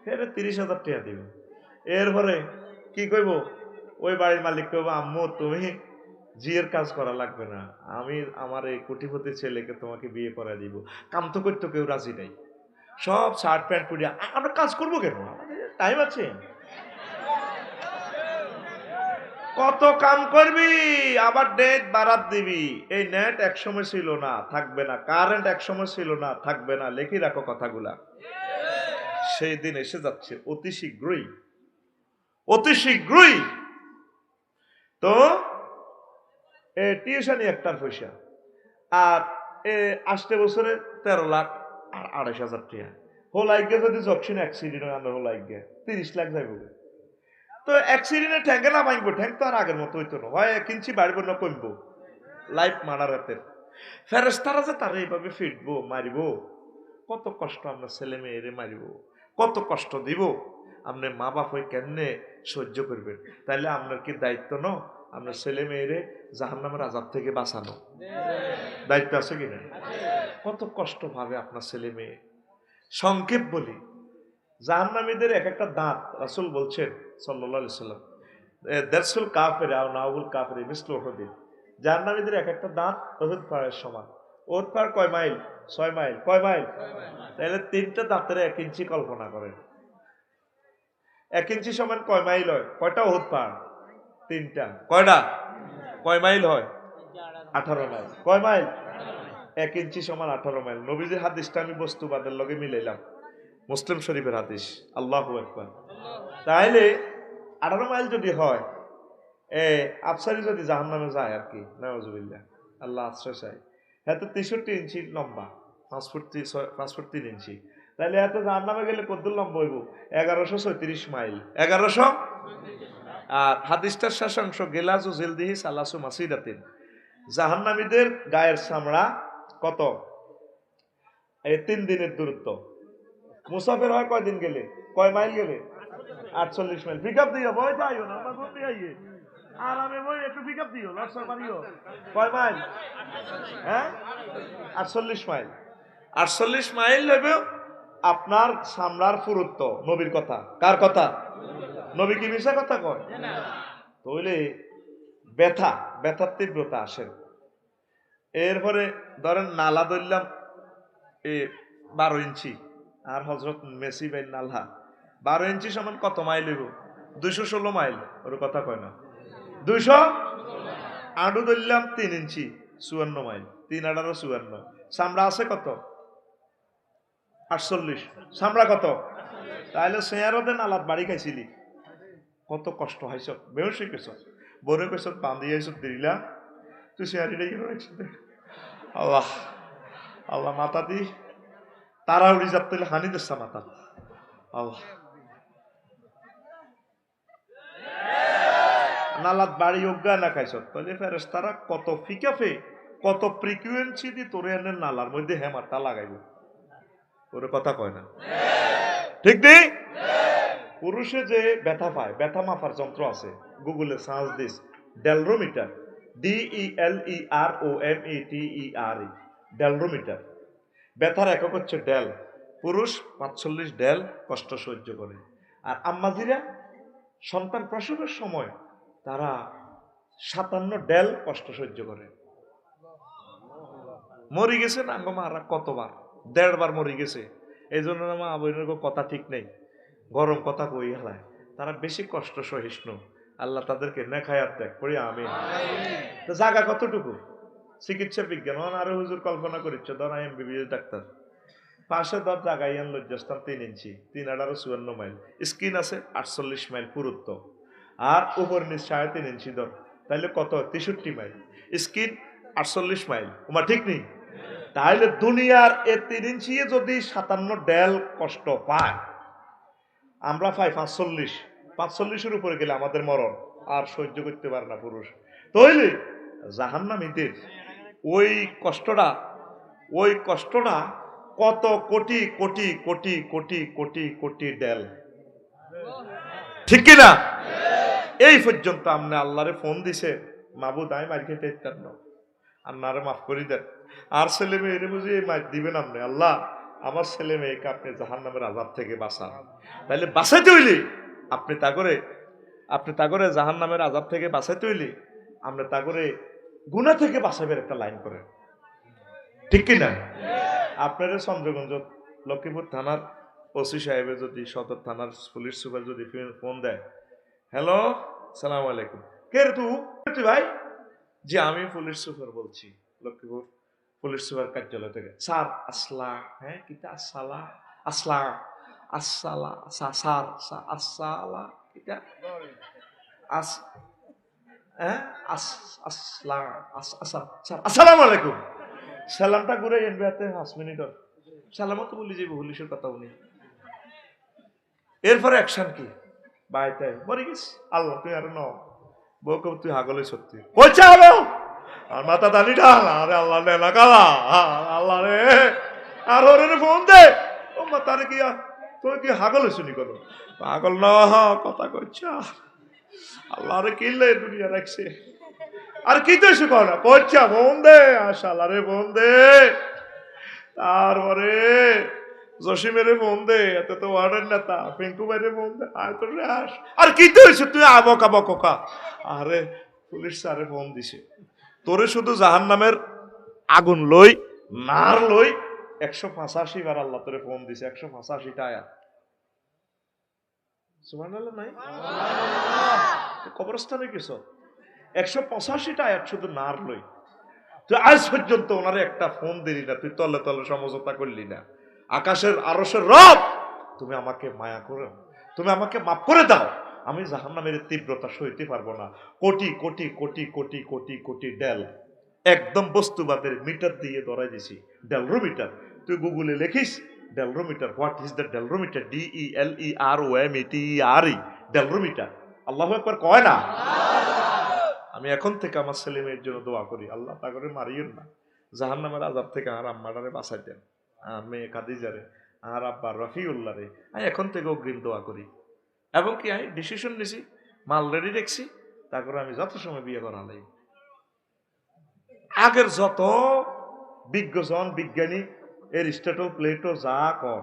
ফের 30,000 টাকা দিব। এরপরে কি কইব, ওই বাড়ির মালিক কইব, আম্মু তুমি জিএর কাজ করা লাগবে না, আমি আমার এই কোটিপতি ছেলেকে তোমাকে বিয়ে করে দিব। কাম তো করতে কেউ রাজি নাই, সব শার্ট প্যান্ট পরিয়া আমরা কাজ করবো কেন, আমাদের টাইম আছে। কত কাম করবি, আবার নেট বাড়াত দিবি। এই নেট একসময় ছিল না, থাকবে না। কারেন্ট একসময় ছিল না, থাকবে না। লিখে রাখো কথাগুলা, সেই দিন এসে যাচ্ছে অতি শীঘ্রই, অতি শীঘ্রই। তো টিউশনই একটার পয়সা, আর 8 বছরে 13,28,000 টাকা। হোল আইগে যদি জকশন অ্যাক্সিডেন্ট হয়, আমরা হোল আইগে 30 লাখ যাইব। তো অ্যাক্সিডেন্টে ঠ্যাঙ্গে না ভাঙবো, ঠ্যাং তো আর আগের মতো হইতো না, হয় 1 ইঞ্চি বাড়িব না কমবো। লাইফ মার্ডার হাতের ফেরেশতারা যে তারা এইভাবে ফিরবো, মারিব, কত কষ্ট আমরা ছেলে মেয়েরে মারিব, কত কষ্ট দিব, আপনি মা বাপ হয়ে কেমনে সহ্য করবেন? তাইলে আপনার কি দায়িত্ব ন আপনার ছেলে মেয়েরে জাহান্নামের আযাব থেকে বাঁচানো? দায়িত্ব আছে কিনা? কত কষ্ট ভাবে আপনার ছেলে মেয়ে। সংক্ষেপ বলি, জাহান্নামীদের এক একটা দাঁত, রাসূল বলছেন সাল্লাল্লাহু আলাইহি সাল্লাম, দারসুল কাফির আও নাউল কাফির মিসলু উহুদ। জাহান্নামীদের এক একটা দাঁত উহুদ পাহাড়ের সমান। উহুদ পাহাড় কয় মাইল? 6 মাইল। কয় মাইল? তাহলে 3টা দাঁতের 1 ইঞ্চি কল্পনা করেন। 1 ইঞ্চি সমান কয় মাইল হয়? কয়টা উহুদ পাহাড়? 3টা। কয়টা? কয় মাইল হয়? 18 মাইল। কয় মাইল? 1 ইঞ্চি সমান 18 মাইল। নবীজির হাদিসটা আমি বস্তুবাদের লগে মিলাইলাম, মুসলিম শরীফের হাদিস। আল্লাহু আকবার। তাইলে 18 মাইল যদি হয়, আফসারি যদি জাহান্নামে যায় আর কি, নাউজুবিল্লাহ, আল্লাহ আশ্রয় চাই, এত 63 ইঞ্চি লম্বা, 5 ফুট 3 ইঞ্চি। তাইলে এত জাহান্নামে গেলে কত লম্বা হইব? 1136 মাইল। 1100। আর হাদিসটার শেষাংশ, গেলাজু জিলদিহি সালাসু মাসিরাতিন, জাহান্নামীদের গায়ের চামড়া কত? 3 দিনের দূরত্ব। মুসাফির হয় কয় দিন গেলে? কয় মাইল গেলে? 48 মাইল। পিক আপ দিও, ভয় যাইও না, আমরা ঘুরতে আইয়ে আরামে বই, একটু পিক আপ দিও, লসর মারিও। কয় মাইল? হ্যাঁ, 48 মাইল। 48 মাইল হবে আপনার সামলার পুরুত্ব। নবীর কথা। কার কথা? নবী কি মিশা কথা কয়? তাহলে ব্যথার তীব্রতা আসেন। এরপরে ধরেন নালা ধরলাম 12 ইঞ্চি, আর হজরত মেসি ভাই নালা 12 ইঞ্চি সমান কত মাইল হইব? 216 মাইল। ওর কথা কয় না? 200। আডু ধরলাম 3 ইঞ্চি, 54 মাইল। 3 18 54। চামড়া আছে কত? 48। চামড়া কত? তাহলে সেয়ারতে নালাত বাড়ি খাইছিলি, কত কষ্ট হয়েছ, বেহুশ হয়ে গেছ। বরে কইছ বান্ধি আইসব দিলা তুই শেয়ারিটাই কেন একসাথে আল্লাহ আল্লাহ মাথা দি তারা উড়ি যাতে হানি দিচ্ছা মাথা আল্লাহ নালাত বাড়ি অজ্ঞা না খাইছ তাহলে ফেরেশতারা কত ফিকাফে কত ফ্রিকুয়েন্সি দি তোরে এনে নালার মধ্যে হেমারটা লাগাইব ওর কথা কয় না ঠিক নেই পুরুষে যে ব্যথা পায় ব্যথা মাপার যন্ত্র আছে গুগলে সার্চ দিস ডেলরোমিটার DELEROMETER ডেলরোমিটার ব্যথার একক হচ্ছে ডেল পুরুষ 45 ডেল কষ্ট সহ্য করে আর আম্মাজিরা সন্তান প্রসবের সময় তারা 57 ডেল কষ্ট সহ্য করে মরি গেছে না মারা কতবার 1.5 বার মরি গেছে এই জন্য মা বোনের কথা ঠিক নেই গরম কথা কই হেলায় তারা বেশি কষ্ট সহিষ্ণু আল্লাহ তাদেরকে নেখায়াত দেখ পড়ি আমি তো জায়গা কতটুকু চিকিৎসা বিজ্ঞান আরো হুজুর কল্পনা করিচ্ছে ধর MBBS ডাক্তার পাশে ধর জায়গায় লজ্জাস্থান 3 ইঞ্চি 3/54 মাইল স্কিন আছে 48 মাইল পুরুত্ব আর উপর নিচ 3.5 ইঞ্চি ধর তাইলে কত 63 মাইল স্কিন 48 মাইল ওমা ঠিক নেই তাইলে দুনিয়ার এই 3 ইঞ্চি যদি 57 ডেল কষ্ট পায় আমরা পাই 45 উপরে গেলে আমাদের মরণ আর সহ্য করতে পারে না পুরুষ তাইলে জাহান্নামীদের ওই কষ্টটা কত কোটি কোটি কোটি কোটি কোটি কোটি ডেল ঠিক কিনা এই পর্যন্ত আপনি আল্লাহরে ফোন দিছে মাবুদ আমি মার খেতে ইত্যার না আল্লাহরে মাফ করি দেন আর ছেলে মেয়েরে বুঝি মার দিবেন আপনি আল্লাহ আমার ছেলে মেয়েকে আপনি জাহান্নামের আযাব থেকে বাঁচান তাইলে বাঁচাইতে হইলে আপনি তা করে জাহান্নামের আযাব থেকে বাঁচাইতে হইলে আপনি তা করে গুনাহ থেকে বাঁচাবের একটা লাইন করেন ঠিক কিনা আপনার চন্দ্রগঞ্জ লক্ষ্মীপুর থানার ওসি সাহেবের যদি সদর থানার পুলিশ সুপার যদি ফোন দেয় হ্যালো সালাম আলাইকুম কে রে তুই ভাই জি আমি পুলিশ সুপার বলছি লক্ষ্মীপুর পুলিশ সুপার কার্যালয় থেকে স্যার আসলা হ্যাঁ কিটা আসসালা আসলা আসসালা স্যার আসসালা কিটা আস হ্যাঁ আসলা স্যার আসসালামু আলাইকুম সালামটা ঘুরে এনবিআতে 5 মিনিট সালামও তো বলি যাবো পুলিশের কথা বলি এরপরে অ্যাকশন কি বাইতে মরে গেছি আল্লাহ তুই আর ন বউকে তুই হাগলে সত্যি বলছে হলো আর মাথা দানি ঢাল আরে আল্লাহ নে লাগালা আল্লাহ রে আর ওরে ফোন দে ও মাতারে কি তুই কি হাগলে শুনি করো পাগল না কথা কইছা আল্লাহ রে কিনলে দুনিয়া রাখছে আর কি তো এসে কর না কইছা ফোন দে আশালা রে ফোন দে তারপরে জসিমেরে ফোন দে এত তো ওয়ার্ডের নেতা পিঙ্কু ভাইরে ফোন দে আয় তো আস আর কি তো হয়েছে তুই আবকা বকা আরে পুলিশ স্যারে ফোন দিছে তোরে শুধু জাহান্নামের আগুন লই নার লই 185 বার আল্লাহ তোরে ফোন দিছে 185টা আয়াত সুবহানাল্লাহ নাই কবরস্থানে গেছো 185টা আয়াত শুধু নার লই তুই আজ পর্যন্ত ওনারে একটা ফোন দিলি না তুই তলে তলে সমঝোতা করলি না আকাশের আরশের রব তুমি আমাকে মায়া করো তুমি আমাকে মাফ করে দাও আমি জাহান্নামের তীব্রতা সইতে পারবো না কোটি কোটি কোটি কোটি কোটি কোটি ডেল একদম বস্তুবাদের মিটার দিয়ে ধরাই দিছি ডেলরোমিটার তুই গুগলে লিখিস ডেলরোমিটার হোয়াট ইজ দ্য ডেলরোমিটার DELEROMETER ডেলরোমিটার আল্লাহু আকবার কয় না আমি এখন থেকে আমার ছেলে মেয়ের জন্য দোয়া করি আল্লাহ তা করে মারিয়েন না জাহান্নামের আযাব থেকে আর আম্মাটারে বাঁচাই দেন আর মেয়ে খাদিজারে আর আব্বা রফিউল্লাহ রে আমি এখন থেকে অগ্রিম দোয়া করি এবং কি আমি ডিসিশন নিছি মাল রেডি রেখছি তারপরে আমি যত সময় বিয়ে করা লাই আগের যত বিজ্ঞজন বিজ্ঞানী এরিস্টটল প্লেটো যা কর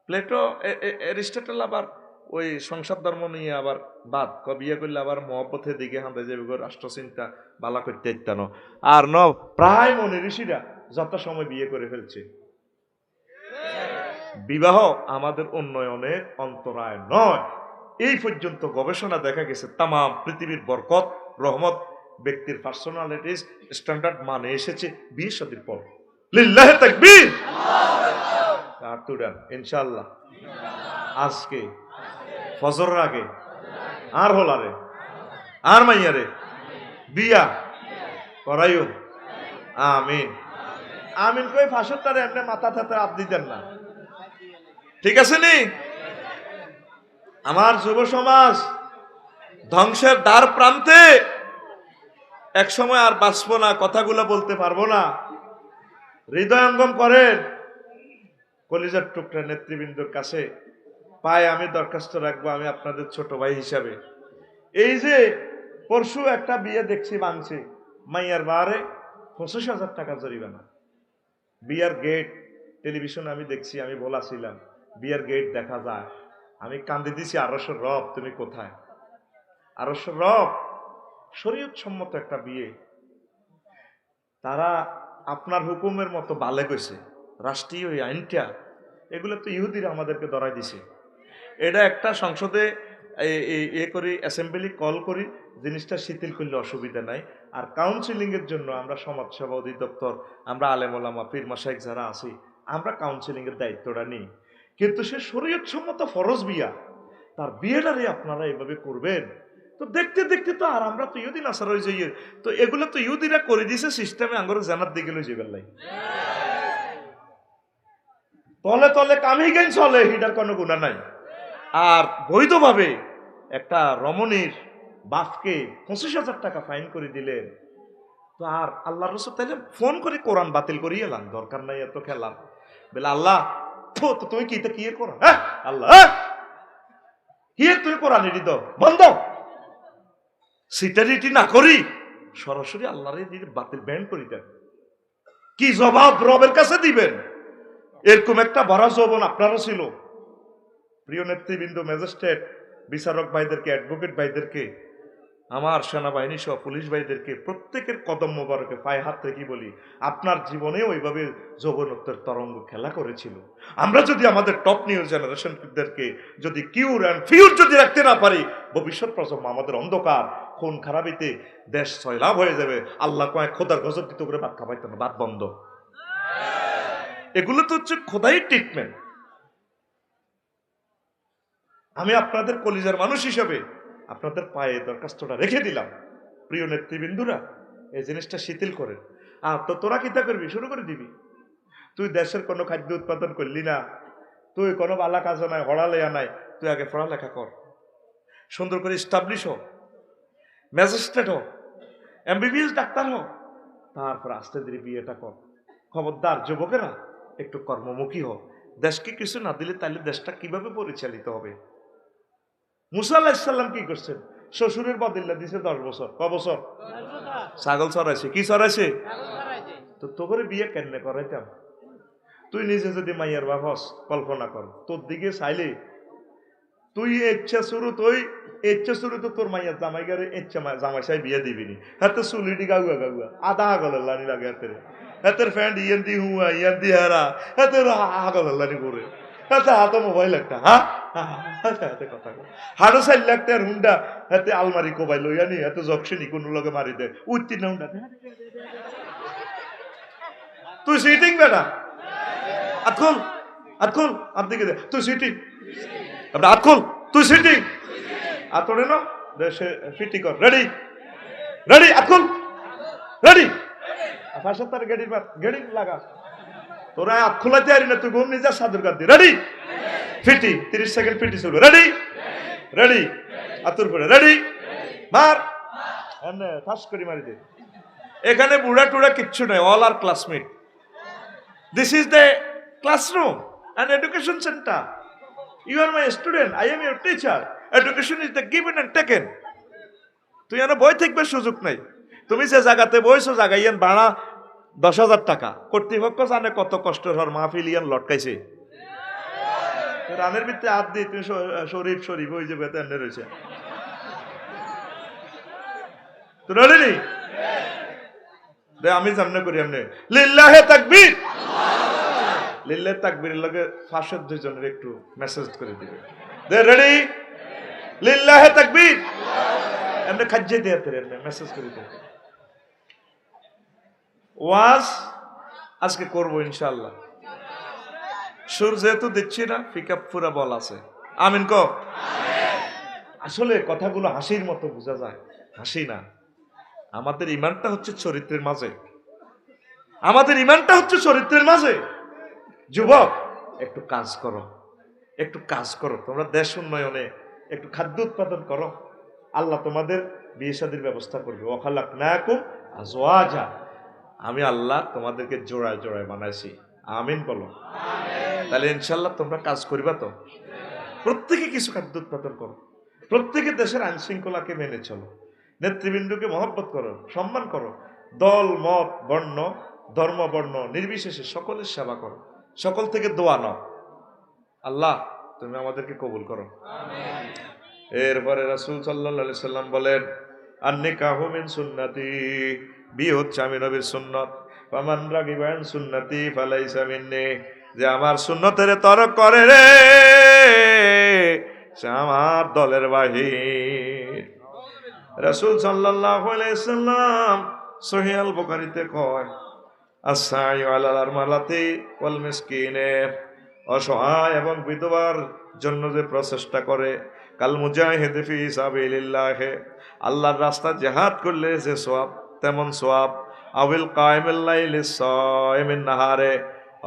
প্লেটো এরিস্টটল আবার ওই সংসার ধর্ম নিয়ে আবার বাদ বিয়ে করলে আবার মহব্বতের দিকে হাঁটে যাবে রাষ্ট্রচিন্তা বালা করতে ইত্যানো আর প্রায় মনে ঋষিরা যত সময় বিয়ে করে ফেলছে বিবাহ আমাদের উন্নয়নের অন্তরায় নয় এই পর্যন্ত গবেষণা দেখা গেছে তাম পৃথিবীর বরকত রহমত ব্যক্তির পার্সোনালিটিস স্ট্যান্ডার্ড মানে এসেছে বিয়ে শাদীর পর লিল্লাহি তাকবীর আর তুডান ইনশাআল্লাহ আজকে ফজরের আগে আর হলারে আর মাইয়ারে বিয়া করাইও। আমিন আমিন কই ফাঁসের তারে এমনি মাথা থাতে আপ দিতেন না, ঠিক আছে নি? আমার যুব সমাজ ধ্বংসের দ্বার প্রান্তে, এক সময় আর বাঁচবো না, কথাগুলো বলতে পারবো না। হৃদয়ঙ্গম করেন, কলিজার টুকরা নেতৃবৃন্দর কাছে পায়ে আমি দরখাস্ত রাখবো, আমি আপনাদের ছোট ভাই হিসাবে। এই যে পরশু একটা বিয়ে দেখছি ভাঙছে, মাইয়ার বারে 25,000 টাকা জরিমানা। বিয়ার গেট টেলিভিশনে আমি দেখছি, আমি বলাছিলাম বিয়ার গেট দেখা যায়, আমি কান্দে দিছি, আরশের রব তুমি কোথায়? আরশের রব, শরীয়ত সম্মত একটা বিয়ে, তারা আপনার হুকুমের মতো বালে গেছে, রাষ্ট্রীয় আইনটা এগুলো তো ইহুদিরা আমাদেরকে ধরাই দিছে। এটা একটা সংসদে করি, অ্যাসেম্বলি কল করি, জিনিসটা শিথিল করলে অসুবিধা নাই। আর কাউন্সিলিং এর জন্য আমরা সমাজসেবা অধিদপ্তর, আমরা আলেম ওলামা পীর মাশায়েখ যারা আছি, আমরা কাউন্সিলিং এর দায়িত্বটা নিই। কিন্তু সে শরীয়ত সম্মত ফরজ বিয়া, তার বিয়েটারে আপনারা এভাবে করবেন, তো দেখতে দেখতে তো আর আমরা তো ইহুদি নাসার হয়ে যাই, তো এগুলো তো ইহুদিরা করে দিছে সিস্টেমে, আঙ্গর জানার দিকে লই যাবেন লাই, তলে তলে কামি গেন চলে, এটার কোনো গুণা নাই। আর বৈধভাবে একটা রমণীর বাপকে 25,000 টাকা ফাইন করে দিলেন, তো আর আল্লাহ রসুল তাইলে ফোন করে কোরআন বাতিল করিয়ে এলাম, দরকার নাই এত খেলাম। বলে আল্লাহ তো তুমি কি কি কোরআন, আল্লাহ কি তুমি কোরআন এটি দাও বন্ধ, সিটারিটি না করি সরাসরি আল্লাহরে বাতিল ব্যান করি দেন। কি জবাব রবের কাছে দিবেন? এরকম একটা ভরা যৌবন আপনারও ছিল। প্রিয় নেতৃবৃন্দ, ম্যাজিস্ট্রেট, বিচারক ভাইদেরকে, অ্যাডভোকেট ভাইদেরকে, আমার সেনাবাহিনী সহ পুলিশ ভাইদেরকে প্রত্যেকের কদম মোবারকে পায়ে হাত রেখে বলি, আপনার জীবনে ওইভাবে যৌবনত্বের তরঙ্গ খেলা করেছিল। আমরা যদি আমাদের টপ নিউ জেনারেশনদেরকে যদি কিউর অ্যান্ড ফিউর যদি রাখতে না পারি, ভবিষ্যৎ প্রজন্ম আমাদের অন্ধকার খুন খারাপিতে দেশ সয়লাভ হয়ে যাবে। আল্লাহ কয়েক খোদার গজব দিতে করে ভাত খাবাইতে না, ভাত বন্ধ। এগুলো তো হচ্ছে খোদাই ট্রিটমেন্ট। আমি আপনাদের কলিজার মানুষ হিসেবে আপনাদের পায়ে দরখাস্তটা রেখে দিলাম। প্রিয় নেতৃবৃন্দুরা, এই জিনিসটা শিথিল করেন। আর তো তোরা কিতা করবি, শুরু করে দিবি। তুই দেশের কোনো খাদ্য উৎপাদন করলি না, তুই কোনো বালা কাজে নাই, হড়ালেয়া নাই, তুই আগে পড়ালেখা কর, সুন্দর করে স্টাবলিশ হ, ম্যাজিস্ট্রেট হ, এমবিবিএস ডাক্তার হ, তারপর আস্তে ধীরে বিয়েটা কর। খবরদার যুবকেরা, একটু কর্মমুখী হ। দেশকে কিছু না দিলে তাহলে দেশটা কিভাবে পরিচালিত হবে? মুসা আলাইহিস সালাম কি করছেন? শ্বশুরের বদলা দিছে 10 বছর। ক বছর? ছাগল চড়াইছে। কি চড়াইছে? তো তোকে বিয়ে কেন করাইতাম? তুই নিজে যদি মাইয়ার বাপ হস, কল্পনা কর, তোর দিকে চাইলে তুই ইচ্ছা শুরু তো তোর মাইয়ার জামাই গারে ইচ্ছা জামাই সাই বিয়ে দিবিনি। হাতে চুলিটি গাগুয়া গাগুয়া আধা আগলের লানি লাগে হাতের, হাতের ফ্যান্ড ইয়ান দি হুয়া ইয়ান দি হারা, হাতের আগলের লানি করে, হাতে হাতে মোবাইল একটা, হাতে কথা হাড়ো 4 লাখ টাকার হুন্ডা, হাতে আলমারি কোবাই লইয়া নি, হাতে জকশনি কোন লগে মারি দেয় উঠতি না হুন্ডা। তুই সিটিং বেটা, আতকুল আতকুল আপনি কে তুই সিটিং, আমরা আতকুল তুই সিটিং আতরে না দেশে ফিটি কর, রেডি রেডি আতকুল রেডি, ফাঁসের তার গেড়ি লাগা, তোরা আত খোলাতে পারি না, তুই ঘুম নিজে সাদুর কাঁদি, রেডি ফিটি 30 সেকেন্ড ফিটি চলবে, রেডি রেডি আতুর পরে রেডি মার, এমনি ফাঁস করি মারি দে। এখানে বুড়া টুড়া কিচ্ছু নাই, all are classmate. This is the classroom and education centre. You are my student, I am your teacher. Education is the given and taken. তুই এনে বই থাকবে সুযোগ নাই। তুমি যে জায়গাতে বইছো জায়গা ইয়ান ভাড়া 10,000 টাকা, কর্তৃপক্ষ জানে কত কষ্ট হর মাহফিল ইয়ান লটকাইছে। রানের ভিতরে হাত দিয়ে তুমি শরীফ শরীফ ওই যে বেতন রয়েছে, তো রেডি? আমি সামনে করি এমনি লিল্লাহে তাকবীর, লিল্লাহে তাকবীরের লগে ফাঁসের 2 জনের একটু মেসেজ করে দিবে, দে রেডি লিল্লাহে তাকবীর, এমনি খাজ্জে দিয়ে এমনি মেসেজ করে দিবে। ওয়াজ আজকে করবো ইনশাআল্লাহ। সুর যেহেতু দিচ্ছি না, পিকআপ পুরা বল আছে। আমিন কো। আসলে কথাগুলো হাসির মতো বোঝা যায়, হাসি না, আমাদের ইমানটা হচ্ছে চরিত্রের মাঝে, আমাদের ইমানটা হচ্ছে চরিত্রের মাঝে। যুবক, একটু কাজ করো, একটু কাজ করো, তোমরা দেশ উন্নয়নে একটু খাদ্য উৎপাদন করো, আল্লাহ তোমাদের বিয়ে শাদীর ব্যবস্থা করবে। ওয়াখালাকনাকুম আজওয়াজা, আমি আল্লাহ তোমাদেরকে জোড়ায় জোড়ায় বানাইছি। আমিন বলো। তাহলে ইনশাল্লাহ তোমরা কাজ করিবা তো। প্রত্যেকে কিছু খাদ্য উৎপাদন করো, প্রত্যেকে দেশের আইন শৃঙ্খলাকে মেনে চলো, নেতৃবৃন্দকে মহব্বত করো, সম্মান করো, দল মত বর্ণ ধর্ম বর্ণ নির্বিশেষে সকলের সেবা করো, সকল থেকে দোয়া নাও। আল্লাহ তুমি আমাদেরকে কবুল করো। এরপরে রাসূল সাল্লাল্লাহু আলাইহি সাল্লাম বলেন, আন-নিকাহু মিন সুন্নতি, বিয়ে হচ্ছে আমি নবীর সুন্নত। ফামান রাগিবা আন সুন্নতি ফালাইসা মিন্নি, যে আমার সুন্নতের তরক করে রে, সে আমার দলের বাহির। রাসূল সাল্লাল্লাহু আলাইহি সাল্লাম সহিহ আল বুখারীতে কয়, আস-সাই আলাল আরমালাতি ওয়াল মিসকিনে, অসহায় এবং বিধবার জন্য যে প্রচেষ্টা করে, কাল মুজাহিদ ফি সাবিলিল্লাহ, আল্লাহর রাস্তায় জিহাদ করলে যে সওয়াব তেমন সওয়াব, আবিল কায়মিল লাইলি সায়মিন নাহারে,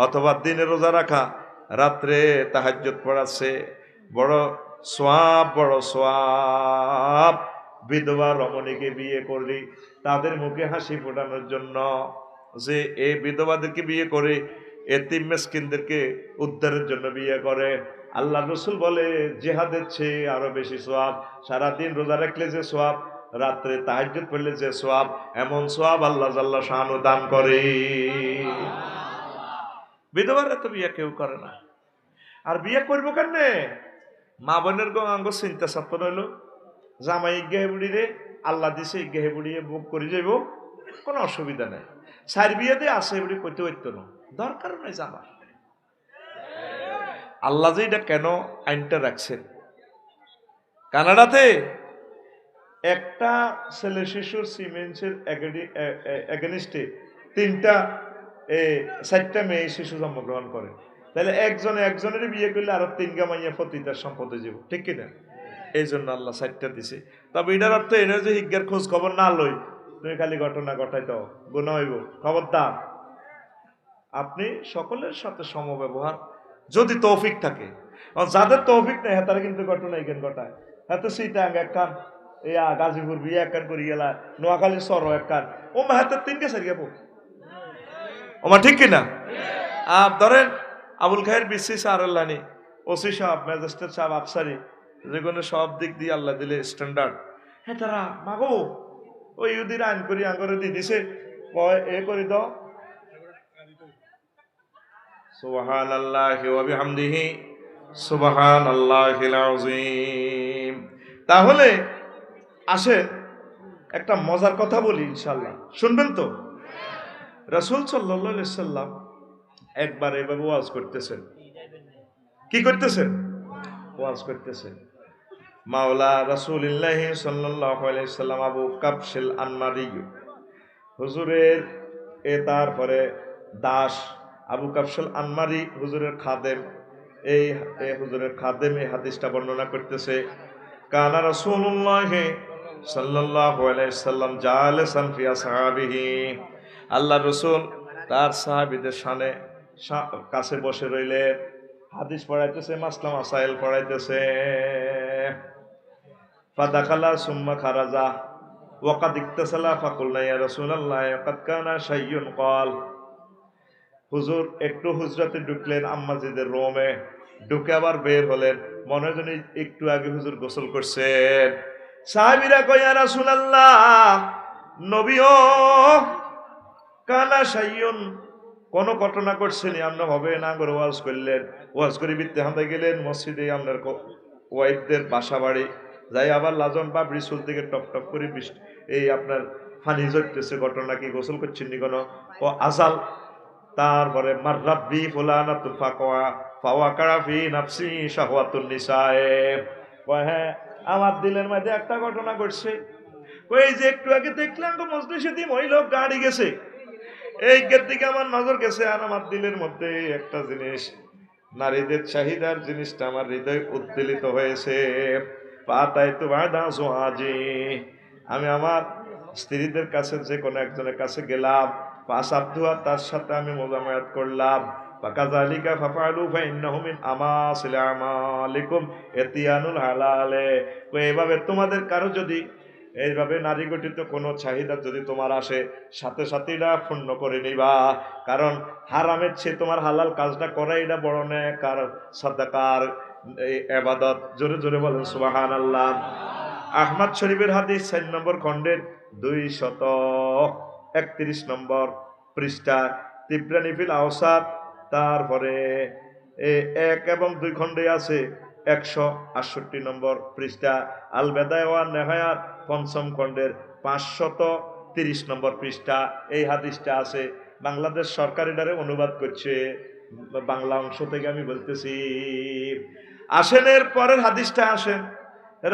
অথবা দিনে রোজা রাখা রাত্রে তাহাজ্জুদ পড়াচ্ছে, বড় সওয়াব, বড় সওয়াব। বিধবা রমণীকে বিয়ে করলি তাদের মুখে হাসি ফোটানোর জন্য, যে এই বিধবাদেরকে বিয়ে করে এতিম মিসকিনদেরকে উদ্ধারের জন্য বিয়ে করে, আল্লাহ রসুল বলে জিহাদের চেয়ে আরো বেশি সওয়াব। সারাদিন রোজা রাখলে যে সওয়াব, রাত্রে তাহাজ্জুদ পড়লে যে সওয়াব, এমন সওয়াব আল্লাহ জাল্লা শানু দান করে। বিধবারা তো বিয়ে কেউ করে না, আর বিয়ে করবো কেন? মা বোনের অঙ্গ চিন্তা সাপন হইল, জামাই ইজ্ঞাহে বুড়ি রে আল্লাহ দিছে, ইজ্ঞাহে বুড়িয়ে বুক করে যাইব, কোনো অসুবিধা নেই। সার বিয়ে দিয়ে আসে বুড়ি করতে পারতো না, দরকার নাই জামা। আল্লাহ যে এটা কেন আইনটা রাখছেন, কানাডাতে একটা ছেলে শিশুর সিমেন্সের এগেনিস্টে 4টা মেয়ে শিশু জন্মগ্রহণ করে, তাহলে একজনের বিয়ে করলে আরো 3 গামাইয়া ফতিতার সম্পদে যাব, ঠিক কিনা? এই জন্য আল্লাহ 4টা দিছে। তবে এটার অর্থ এনে যে হিজ্ঞার খোঁজ খবর না লই, তুমি খালি ঘটনা ঘটাই দাও, গুনাহ হইব। খবরদার, আপনি সকলের সাথে সমব্যবহার যদি তৌফিক থাকে। যাদের তৌফিক নেই তারা কিন্তু ঘটনা এখান ঘটায়, হাতে সিটাং একখান, গাজীপুর বিয়ে একখান করি গেলা, নোয়াখালী সর একখান, ও মা হাতে 3 গেছে গেবো, ওমা ঠিক কিনা? ধরেন আবুল খায়ের বিসি স্যার আল্লানি, ওসি সাহেব, ম্যাজিস্ট্রেট সাহেব, আফসারি, যেগুলো সব দিক দিয়ে আল্লাহ দিলে স্ট্যান্ডার্ড, হ্যাঁ তারা মাগো ওই ইহুদির আইন করি আঙ্গরে দিয়ে দিছে, এ করে দাও। সুবহানাল্লাহি ওয়া বিহামদিহি সুবহানাল্লাহিল আযীম। তাহলে আসেন একটা মজার কথা বলি, ইনশাআল্লাহ শুনবেন তো। রাসূল সাল্লাল্লাহু আলাইহি সাল্লাম একবার এভাবে ওয়াজ করতেছেন। কি করতেছেন? ওয়াজ করতেছেন। মাওলা রাসূলুল্লাহ সাল্লাল্লাহু আলাইহি সাল্লাম আবু কাবশিল আনমারি, হুজুরের তারপরে দাস আবু কাবশিল আনমারি হুজুরের খাদেম, এই হুজুরের খাদেম এই হাদিসটা বর্ণনা করতেছে। কানা রাসূলুল্লাহ সাল্লাল্লাহু আলাইহি সাল্লাম জালিসান ফি আসহাবিহি, আল্লাহ রাসূল তার সাহাবীদের সামনে কাছে বসে রইলেন, হাদিস পড়াইতেছে, মাসলা মাসাইল পড়াইতেছে। ফাদাখালা সুম্মা খারাজা ওয়াকাদ ইকতাসালা ফাকুলনা ইয়া রাসূলুল্লাহ ওয়াকাদ কানা শাইয়ুন ক্বাল, হুজুর একটু হুজরাতে ঢুকলেন আম্মাজিদের রুমে, ঢুকে আবার বের হলেন, মনে হয় একটু আগে হুজুর গোসল করছেন। সাহাবীরা কয় ইয়া রাসূলুল্লাহ, নবীও কানা শাইয়ুন, কোন ঘটনা করছেন আমরা হবে না করে ওয়াজ করলেন, ওয়াজ করে বিতে হাতে গেলেন মসজিদে, আপনার ওয়াইফদের বাসা বাড়ি যাই, আবার লাজন পাবড়ি চুল থেকে টপ টপ করে বৃষ্টি এই আপনার ফানি ঝরতেছে, ঘটনা কি গোসল করছেন নি কোনো? ও আজাল। তারপরে মাররাব্বি ফুলানাতুল ফাকওয়া ফাওয়াকা ফি নাফসি শাহওয়াতুন নিসায়ে, কয় হ্যাঁ আমার দিলের মধ্যে একটা ঘটনা ঘটছে, ওই যে একটু আগে দেখলাম তো মজলিসে দিয়ে মহিলা গাড়ি গেছে, এই গেট দিকে আমার নজর গেছে, আর আমার দিলের মধ্যে একটা জিনিস, নারীদের চাহিদার জিনিসটা আমার হৃদয় উদ্বেলিত হয়েছে। পাতায় তো বাদা সোহাজি, আমি আমার স্ত্রীদের কাছে যে কোনো একজনের কাছে গেলাম, ফাসাবতুহা, তার সাথে আমি মুজামায়াত করলাম, ফাকাযালিকা ফাফআলু ফাইন্নাহু মিন আমাসিল আমালিকুম ইতিয়ানুল হালালে। এভাবে তোমাদের কারো যদি এইভাবে নারী গঠিত কোনো চাহিদা যদি তোমার আসে, সাথে সাথে এটা পূর্ণ করে নিবা, কারণ হারামের চেয়ে তোমার হালাল কাজটা করা এটা বড় নেক আর সাদাকার ইবাদত। জোরে জোরে বলেন সুবহানাল্লাহ। আহমদ শরীফের হাদিস 4 নম্বর খণ্ডের 231 নম্বর পৃষ্ঠা, তিবরানী ফিল আওসাত, তারপরে 1 এবং 2 খণ্ডে আছে 168 নম্বর পৃষ্ঠা, আল বেদায়া ওয়ান নেহায়া 5ম খণ্ডের 530 নম্বর পৃষ্ঠা এই হাদিসটা আছে। বাংলাদেশ সরকার এটারে অনুবাদ করছে, বাংলা অংশ থেকে আমি বলতেছি। আসেন এর পরের হাদিসটা আসেন।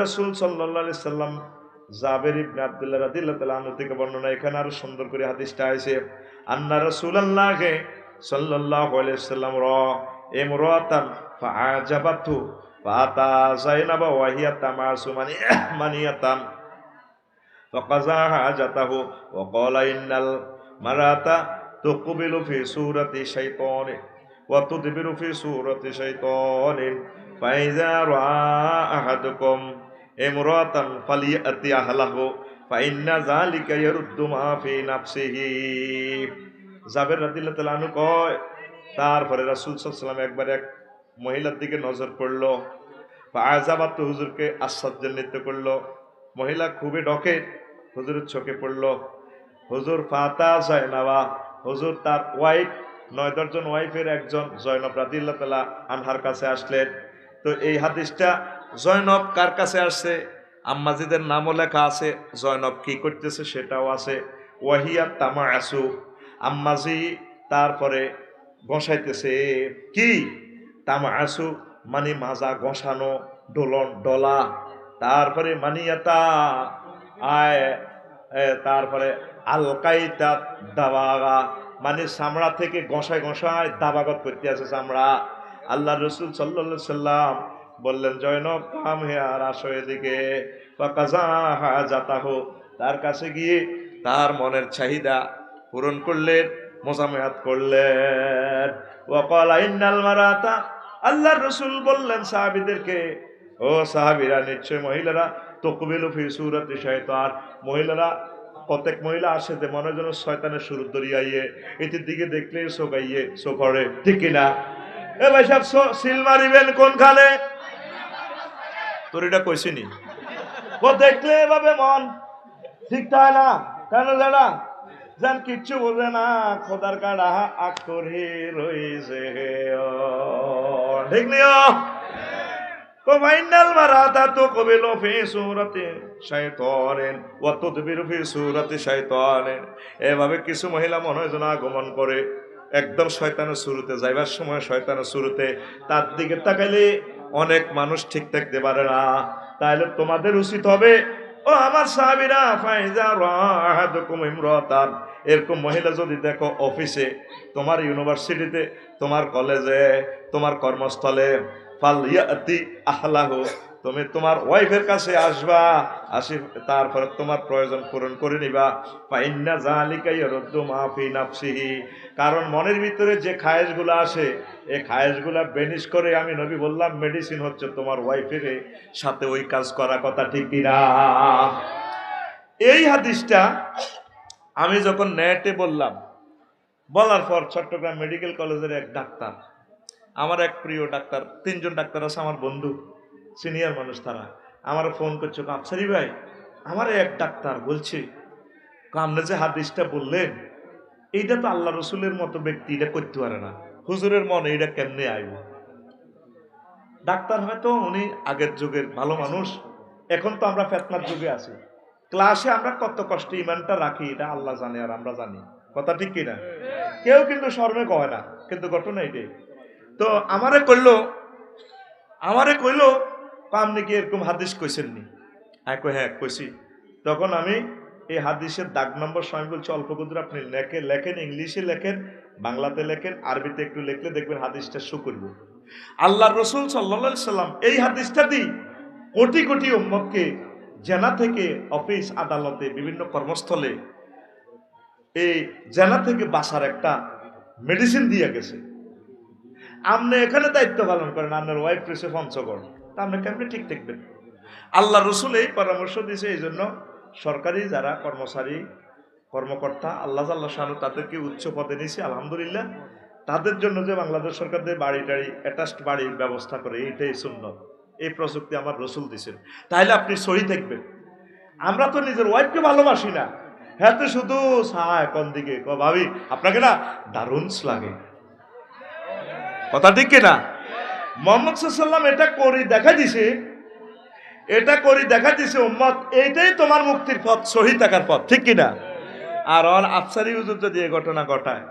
রাসূল সাল্লাল্লাহু আলাইহি সাল্লাম জাবের ইবনে আব্দুল্লাহ রাদিয়াল্লাহু তাআলা আনহু থেকে বর্ণনা, এখানে আরো সুন্দর করে হাদিসটা আছে। আন্না রাসূলুল্লাহ সাল্লাল্লাহু আলাইহি সাল্লাম ইমরাতান ফাআজাবাতু ফাতা যায়নাব ওয়া হিয়া তামাসু মানিয়াতান ফাকাযা হাজাতাহু ওয়া ক্বালা ইন্নাল মারাতা তুকবিলু ফি সূরাতি শাইতানিন ওয়া তুদবিরু ফি সূরাতি শাইতানিন ফাইযা রাআ আহাদুকুম ইমরাতান ফালিয়াতি আহলাহু ফাইন্না যালিকা ইয়ারুদ্দু মা ফি নাফসিহি। জাবের রাদিয়াল্লাহু তাআলা আনহু কয়, তারপরে রাসূল সাল্লাল্লাহু আলাইহি ওয়াসাল্লাম একবার এক মহিলার দিকে নজর পড়লো, ফাআযাবাতু, হুজুরকে আশ্চর্যান্বিত করলো। মহিলা খুবই ডকে, হুজুরের চোখে পড়লো। হুজুর ফাতা যায়নাবা, হুজুর তার ওয়াইফ 9-10 জন ওয়াইফের একজন জয়নব রাদিয়াল্লাহু তাআলা আনহার কাছে আসলেন। তো এই হাদিসটা জয়নব কার কাছে আসছে, আম্মাজিদের নামও লেখা আছে, জয়নব কি করতেছে সেটাও আছে। ওয়াহিয়া তামাসু, আম্মাজি তারপরে ঘষাইতেছে কি, তামাসু মানে মাজা ঘষানো, ডোলন ডলা, তারপরে মানিয়াতা তারপরে আলকাইতা দাবাগা মানে চামড়া থেকে ঘষায় ঘষায় দাবাগত করতে আছে চামড়া। আল্লাহ রসুল সাল্লাল্লাহু আলাইহি সাল্লাম বললেন, জয়নব কাম হে, আর আসো এদিকে। ফাকাযাহু, তার কাছে গিয়ে তার মনের চাহিদা পূরণ করলেন, মোজামেয়াত করলেন। ওয়া ক্বালা ইন্নাল মারাতা, আল্লাহর রাসূল বললেন সাহাবীদেরকে, ও সাহাবীরা, নিশ্চয় মহিলারা তুকবিলু ফি সূরাতি শাইতান, মহিলারা প্রত্যেক মহিলা আসে যে মনে যেন শয়তানের শুরু দরিয়াইয়ে, এটির দিকে দেখলে চোখাইয়ে চোখরে, ঠিক কিনা? এ ভাই সাহেব সিল মারিবেন কোনখানে? তোর এটা কইছিনি, ও দেখলে এভাবে মন ঠিক থাকে না, কেন জানা যান কিচ্ছু বলবে না, খোদার কাড়া আক করে রইছে, ঠিক নিও। ফাইনাল মারাতা তুকবিলু ফি সূরাতি শাইতানিন ওয়া তুদবিরু ফি সূরাতি শাইতানিন। এভাবে কিছু মহিলা মনে হয় যেন আগমন করে একদম শয়তানের শুরুতে, যাইবার সময় শয়তানের শুরুতে, তার দিকে তাকাইলে অনেক মানুষ ঠিক থাকতে পারে না। তাইলে তোমাদের উচিত হবে, ও আমার সাহাবীরা, ফাইজা রাআহাদুকুম ইমরাতান, এরকম মহিলা যদি দেখো অফিসে, তোমার ইউনিভার্সিটিতে, তোমার কলেজে, তোমার কর্মস্থলে, ফালিয়াতি আহলাহু, তুমি তোমার ওয়াইফের কাছে আসবা, আসি তারপরে তোমার প্রয়োজন পূরণ করে নিবা। ফাইন্না যালিকা ইয়ারুদ্দু মা ফি নাফসিহি, কারণ মনের ভিতরে যে খায়েশগুলো আসে, এই খায়েশগুলো বেনিশ করে, আমি নবী বললাম মেডিসিন হচ্ছে তোমার ওয়াইফের সাথে ওই কাজ করা, কথা ঠিক কিনা? এই হাদিসটা আমি যখন নেটে বললাম, বলার পর চট্টগ্রাম মেডিকেল কলেজের এক ডাক্তার, আমার এক প্রিয় ডাক্তার, 3 জন ডাক্তার আছে আমার বন্ধু, সিনিয়র মানুষ, তারা আমার ফোন করছে, আফসারি ভাই, আমার এক ডাক্তার বলছে, আপনি যে হাদিসটা বললেন, এইটা তো আল্লাহ রসুলের মতো ব্যক্তি এটা করতে পারে না, হুজুরের মনে এটা কেমনে আইব? ডাক্তার হয়তো উনি আগের যুগের ভালো মানুষ, এখন তো আমরা ফেতনার যুগে আছি, ক্লাসে আমরা কত কষ্টে ইমানটা রাখি এটা আল্লাহ জানে আর আমরা জানি, কথা ঠিক কিনা? কেউ কিন্তু শর্মে কয় না, কিন্তু ঘটনা এটাই। তো আমারে কইলো আপনি কি এরকম হাদিস কইছেন নি? হ্যাঁ কইছি। তখন আমি এই হাদিসের দাগ নম্বর সময় বলছি, অল্প কুদুর আপনি লেখেন, ইংলিশে লেখেন, বাংলাতে লেখেন, আরবিতে একটু লিখলে দেখবেন হাদিসটা শো করব। আল্লাহর রাসূল সাল্লাল্লাহু আলাইহি সাল্লাম এই হাদিসটা দিয়ে কোটি কোটি উম্মতকে জেনা থেকে অফিস আদালতে বিভিন্ন কর্মস্থলে এই জেনা থেকে বাঁচার একটা মেডিসিন দিয়ে গেছে। আপনি এখানে দায়িত্ব পালন করেন, আপনার ওয়াইফ রয়েছে পঞ্চগড়, তা আপনি কেমনি ঠিক দেখবেন? আল্লাহ রসুল এই পরামর্শ দিয়েছে। এই জন্য সরকারি যারা কর্মচারী কর্মকর্তা আল্লাহ শানু তাদেরকে উচ্চ পদে নিয়েছে, আলহামদুলিল্লাহ। তাদের জন্য যে বাংলাদেশ সরকার দিয়ে বাড়ি টাড়ি অ্যাটাচড বাড়ির ব্যবস্থা করে, এইটাই সুন্নত। এই প্রযুক্তি আমার রসুল দিয়েছেন, তাহলে আপনি সহি থাকবেন। আমরা তো নিজের ওয়াইফকে ভালোবাসি না, হ্যাঁ তো শুধু সায় কোন দিকে ভাবি আপনাকে না দারুণ লাগে, কথা ঠিক কিনা? মোহাম্মদ সাল্লাম এটা করি দেখা দিছে, এটা করি দেখা দিছে উম্মত, এইটাই তোমার মুক্তির পথ, সহি থাকার পথ, ঠিক কিনা? আর অন আফসারি হুজুর যদি এই ঘটনা ঘটায়,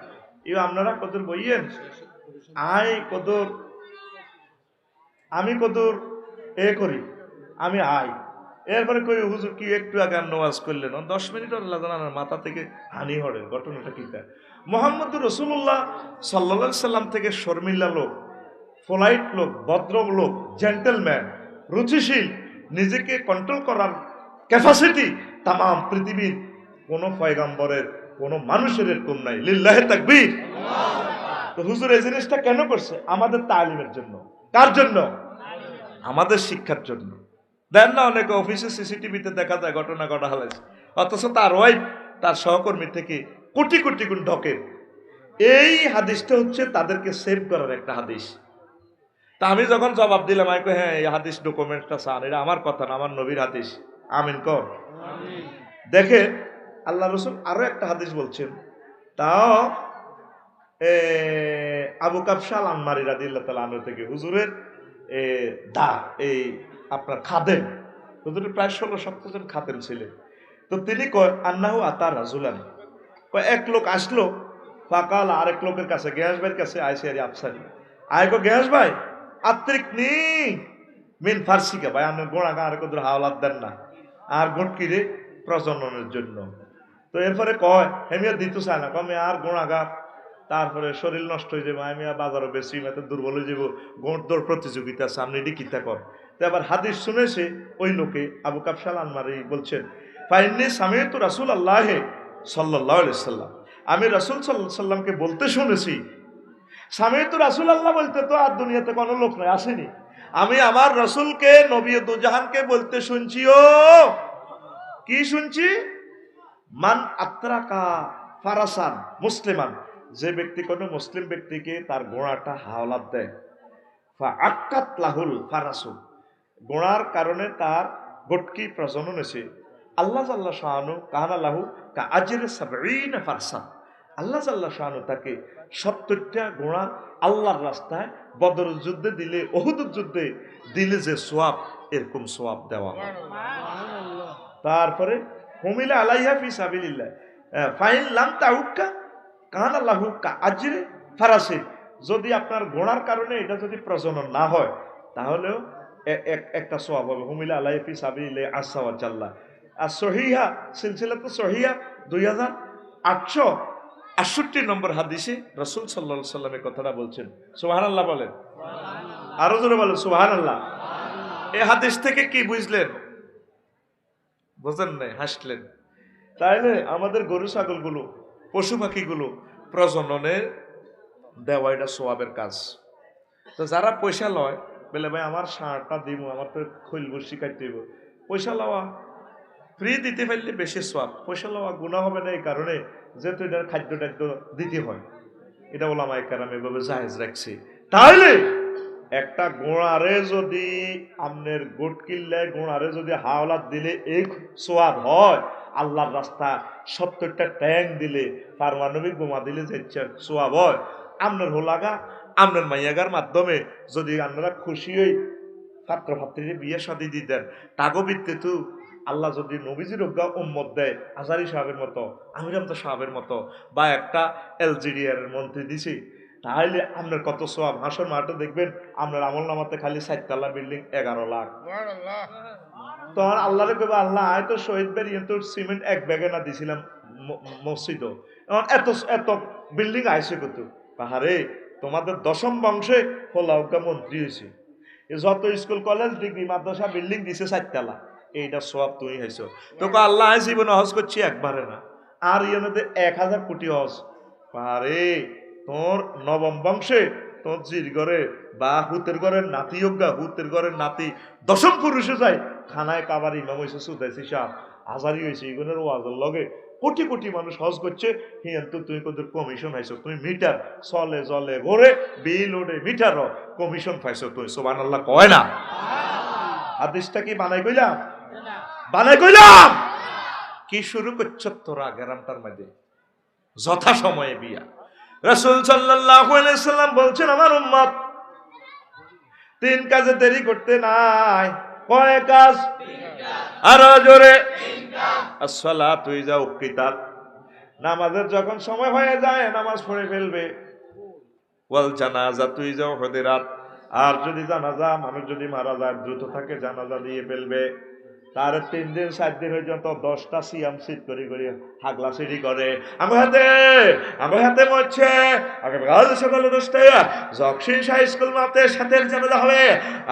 ইউ আপনারা কদর বইয়েন কদর আমি কদর এ করি, আমি এরপরে কই হুজুর কি একটু আগে নওয়াজ করলেন, 10 মিনিট আল্লাহ জানার মাথা থেকে হানি হড়ে, ঘটনাটা কি? মোহাম্মদ রসুল্লাহ সাল্লা সাল্লাম থেকে শর্মিল্লা লোক, ফোলাইট লোক, ভদ্র লোক, জেন্টেলম্যান, রুচিশীল, নিজেকে কন্ট্রোল করার ক্যাপাসিটি তাম পৃথিবীর কোন পয়গম্বরের কোন মানুষের এরকম নাই। লিল্লাহে তাকবীর। তো হুজুর এই জিনিসটা কেন করছে? আমাদের তালিমের জন্য। কার জন্য? আমাদের শিক্ষার জন্য। দেন না অনেক অফিসে সিসিটিভিতে দেখা যায় ঘটনা ঘটা হয়েছে, অথচ তার ওয়াইফ তার সহকর্মী থেকে কোটি কোটি গুণ ঢকে। এই হাদিসটা হচ্ছে তাদেরকে সেভ করার একটা হাদিস। তা আমি যখন জবাব দিলাম, আমি হ্যাঁ এই হাদিস ডকুমেন্টটা চান, এটা আমার কথা না, আমার নবীর হাদিস, আমিন কর। দেখে আল্লাহ রসুল আরো একটা হাদিস বলছেন, তাও আবু কাবশা আল আনমারি রাদিয়াল্লাহু তাআলা আনহু থেকে, হুজুরের এই আপনার খাদেম, হুজুরের প্রায় 16-17 জন খাদেম ছিলেন। তো তিনি কয় আন্নাহু আতা রাজুলান, কয় এক লোক আসলো, ফাকাল আরেক লোকের কাছে, গেয়াস ভাইয়ের কাছে আইসে আরে আফসারি আয় কো গেয়াস ভাই আত্রিক নি মিন ফার্সিকা, ভাই আপনি গোড়া গা আর কদর হাওলাত দেন না আর গটকি রে প্রজননের জন্য। তো এরপরে কয় হেমিয়া দিতে চায় না, কমে আর গোড়াগা, তারপরে শরীর নষ্ট হয়ে যাবে, আমি বাজারও বেশি এত দুর্বল হয়ে যাবো, গোড় দৌড় প্রতিযোগিতা সামনে ডিকিতা কর। তো আবার হাদিস শুনেছে ওই লোকে, আবু কাবশাল আনমারি বলছেন, ফাইন্নি সামিয়তু রাসূল আল্লাহ সাল্লাল্লাহু আলাইহি সাল্লাম, আমি রাসূল সাল্লাল্লাহু আলাইহি সাল্লামকে বলতে শুনেছি। সামিয়তু রাসূল আল্লাহ বলতে তো আর দুনিয়াতে কোনো লোক নাই, আসেনি। আমি আমার রাসূলকে নবী দুজাহানকে বলতে শুনছি। ও কি শুনছি? মান আত্রাকা ফারাসান মুসলিমান, যে ব্যক্তি কোনো মুসলিম ব্যক্তিকে তার ঘোড়াটা হাওলাত দেয়, ফা আক্কাত লাহুল ফারাসু, ঘোড়ার কারণে তার গটকি প্রজনন হয়েছে, আল্লাহ জাল্লা শাহানু কাহানা লাহু কা আজরে সাবঈনা ফারসা, আল্লাহ জাল্লা শাহানু তাকে 70টা ঘোড়া আল্লাহর রাস্তায় বদর যুদ্ধে দিলে, উহুদ যুদ্ধে দিলে যে সোয়াব, এরকম সোয়াব দেওয়া হয়। তারপরে হুমিলা আলাইহা ফি সাবিলিল্লাহ ফাইন লাম তাউক্কা কাহানা লাহু কা আজরে ফারাসি, যদি আপনার ঘোড়ার কারণে এটা যদি প্রজনন না হয়, তাহলেও একটা সোয়াব হবে। হুমিলা আলাইহা ফি সাবিলিল্লাহ আসা ওয়া জাল্লা। আর সহিহা সিলসিলাতু সহিহা 2868 নম্বর হাদিসে রাসূল সাল্লাল্লাহু আলাইহি সাল্লাম এই কথাটা বলছেন। সুবহানাল্লাহ বলেন, আরো জোরে বলেন সুবহানাল্লাহ। এই হাদিস থেকে কি বুঝলেন? বোঝেন নাই, হাসলেন। তাইলে আমাদের গরু ছাগলগুলো, পশু পাখিগুলো প্রজননে দেওয়া এটা সোয়াবের কাজ। তো যারা পয়সা লয়, বলে ভাই আমার সারটা দিব, আমার তো খৈল বসি কাটতে দিব, পয়সা লওয়া ফ্রি দিতে পারলে বেশি সোয়াব, পয়সা লওয়া গুনাহ হবে না, এই কারণে যেহেতু এটার খাদ্য টাদ্য দিতে হয়, এটা ওলামায়ে কেরাম এভাবে জায়েজ রাখছে। তাহলে একটা গোড়ারে যদি আমনের গোট কিল্লায় গোড়ারে যদি হাওলাত দিলে এই সোয়াব হয়, আল্লাহর রাস্তা 70টা ট্যাঙ্ক দিলে, পারমাণবিক বোমা দিলে যে সোয়াব হয়, আমনের হোলাগা আমনের মাইয়াগার মাধ্যমে যদি আপনারা খুশি হই ছাত্র ছাত্রীর বিয়ে শাদী দিতেন, টাগো বিত্তে তো আল্লাহ যদি নবীজির অজ্ঞা উম্মত দেয়, আজারি সাহেবের মতো, আমির আমতা সাহেবের মতো, বা একটা এলজিডিআর মন্ত্রী দিছি, তাহলে আপনার কত সোয়াব। হাসর মাঠে দেখবেন আপনার আমল নামাতে খালি 4 তলা বিল্ডিং 11 লাখ। তখন আল্লাহরে কইবা, আল্লাহ আয় তো শহীদ বাড়ি তো সিমেন্ট এক ব্যাগে না দিছিলাম মসজিদও, এখন এত এত বিল্ডিং আইসে কত। পাহাড়ে তোমাদের 10ম বংশে হোলাউকা মন্ত্রী হয়েছে, যত স্কুল কলেজ ডিগ্রি মাদ্রাসা বিল্ডিং দিছে 4 তলা, এইটা সওয়াব তুমি হইছো। তোকে আল্লাহ জীবনে হজ করছি একবারে না, আর ইয়ানতে 1000 কোটি হজ। আরে তোর নবম বংশে তোর জির ঘরে বা হুতের ঘরের নাতি হোগা, হুতের ঘরের নাতি দশম পুরুষে যায় খানায় কাবার ইমাম হয়েছে সুদাইছি সাহ হাজারি হয়েছে এগুলোর ওয়াজের লগে কোটি কোটি মানুষ হজ করছে। হিয়ান্ত তুই কোদের কমিশন হাইছো, তুমি মিটার চলে জলে ঘরে বিল ওড়ে মিটার কমিশন পাইছো তুই। সুবহানাল্লাহ কয় না? হাদিসটা কি বানাই কইলাম? বানাই কইলাম? কি শুরু করছ তোরা গ্রামটার মধ্যে যথা সময়ে বিয়া। রাসূল সাল্লাল্লাহু আলাইহি সাল্লাম বলছেন আমার উম্মত 3 কাজে দেরি করতে নাই। কয় কাজ? 3 কাজ। আরো জোরে 3 কাজ। আসসালাতু ইযা উকিতাত, নামাজের যখন সময় হয়ে যায় নামাজ পড়ে ফেলবে। ওয়াল জানাজাতু ইযা হুদিরাত, আর যদি জানাজা মানুষ যদি মারা যায় দ্রুত থাকে জানাজা দিয়ে ফেলবে। তার 3 দিন 4 দিন পর্যন্ত 10টা সিয়াম শীত করে করে হাগলা সিঁড়ি করে আমার হাতে মরছে আগামীকাল সকালে 10টায় জকশিন শাহ স্কুল মাতে সাথে জানাজা হবে,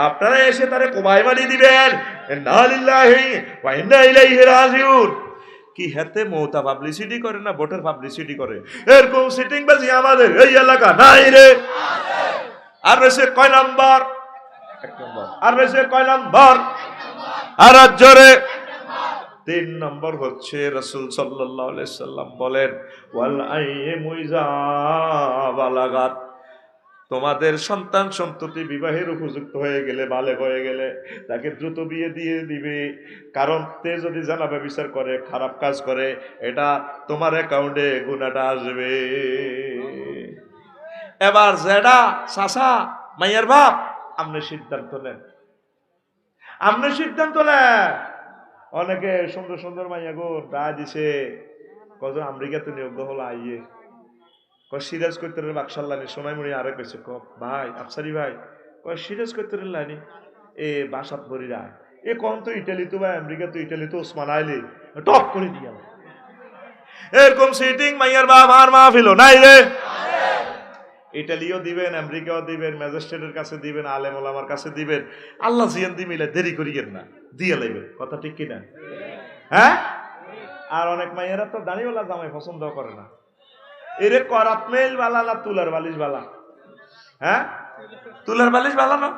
আপনারা এসে তারে কোবাই মারি দিবেন। ইন্না লিল্লাহি ওয়া ইন্না ইলাইহি রাজিউন। কি হাতে মৌতা পাবলিসিটি করে না ভোটের পাবলিসিটি করে? এরকম সিটিং বাজি আমাদের এই এলাকা নাই রে। আর রয়েছে কয় নাম্বার? 1 নম্বর। আর রয়েছে কয় নাম্বার? আর জোরে 3 নম্বর হচ্ছে রাসূল সাল্লাল্লাহু আলাইহি সাল্লাম বলেন ওয়াল আইয়িমু ইযা বালাগাত, তোমাদের সন্তান সন্ততি বিবাহের উপযুক্ত হয়ে গেলে বালেগ হয়ে গেলে তাকে দ্রুত বিয়ে দিয়ে দিবে। কারণ তে যদি জানাবে বিচার করে খারাপ কাজ করে এটা তোমার অ্যাকাউন্টে গুনাহটা আসবে। এবার যেটা চাচা মাইয়ার বাপ আপনি সিদ্ধান্ত নেন, আপনি সিদ্ধান্ত নেন। অনেকে সুন্দর সুন্দর মাইয়া গো রায় দিছে কজন আমেরিকাতে নিয়োগ হলো আইয়ে কয় সিরাজ করতে বাকশাল্লানি সোনাইমুড়ি আরে কইছে ক ভাই আফসারি ভাই কয় সিরাজ করতে লাইনি এ বাসাত ভরিরা এ কোন তো ইটালি তো বা আমেরিকা তো ইটালি তো ওসমান আইলি টপ করে দিয়া এরকম সিটিং মাইয়ার বাপ আর মাহফিল নাই রে। ইটালিও দিবেন, আমেরিকাও দিবেন, ম্যাজিস্ট্রেটের কাছে দিবেন, আলেম ওলামার কাছে দিবেন। আল্লাহ জিয়ান দি মিলে দেরি করিয়েন না, দিয়ে লাইবেন। কথা ঠিক কিনা? হ্যাঁ। আর অনেক মাইয়ারা তো দাঁড়িয়েওয়ালা জামাই পছন্দ করে না। এরে করাত মেল বালা না তুলার বালিশ বালা? হ্যাঁ, তুলার বালিশ বালা না?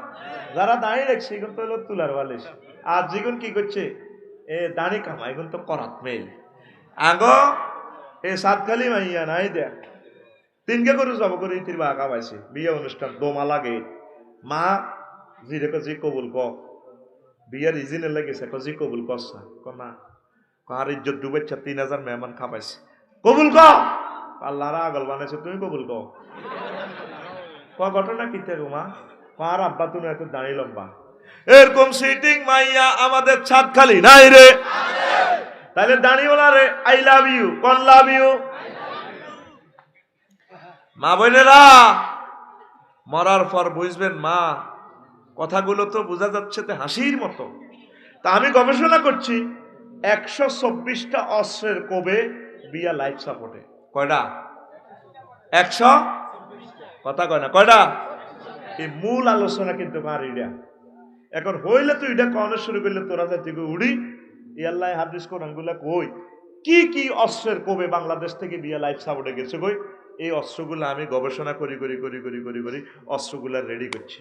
যারা দাঁড়িয়ে রাখছে এখন তো হলো তুলার বালিশ। আর যেগুন কি করছে এ দাঁড়ি কামা এখন তো করাত মেল। আগো এ সাতখালি মাইয়া নাই দেখ 3কে করে জব করে ইতির বাঁকা পাইছে বিয়ে অনুষ্ঠান দোমা লাগে মা জিরে জি কবুল ক বিয়ের ইজিনে লেগেছে জি কবুল করছা ক না কার ইজ্জত ডুবেছে 3000 মেহমান খাবাইছে কবুল ক আল্লাহরা আগল বানাইছে তুমি কবুল ক ঘটনা কি থেকে মা কার আব্বা তুমি এত দাঁড়িয়ে লম্বা। এরকম সিটিং মাইয়া আমাদের ছাদ খালি নাই রে। তাহলে দাঁড়িয়েওয়ালা রে আই লাভ ইউ কোন লাভ ইউ। মা বোনেরা মরার পর বুঝবেন মা কথাগুলো তো বোঝা যাচ্ছে তো হাসির মতো। তা আমি গবেষণা করছি 124টা অস্ত্রের কবে বিয়া লাইফ সাপোর্টে কয়টা? 100 কথা কয় না কয়টা? এই মূল আলোচনা কিন্তু পারিটা এখন হইলে তুই এটা কনে শুরু করলে তোরা যাতে উড়ি ইয়াল্লাহ হাদিস কোরআন গুলা কই কি কি অস্ত্রের কবে বাংলাদেশ থেকে বিয়া লাইফ সাপোর্টে গেছে কই। এই অস্ত্রগুলো আমি গবেষণা করি অস্ত্রগুলা রেডি করছি।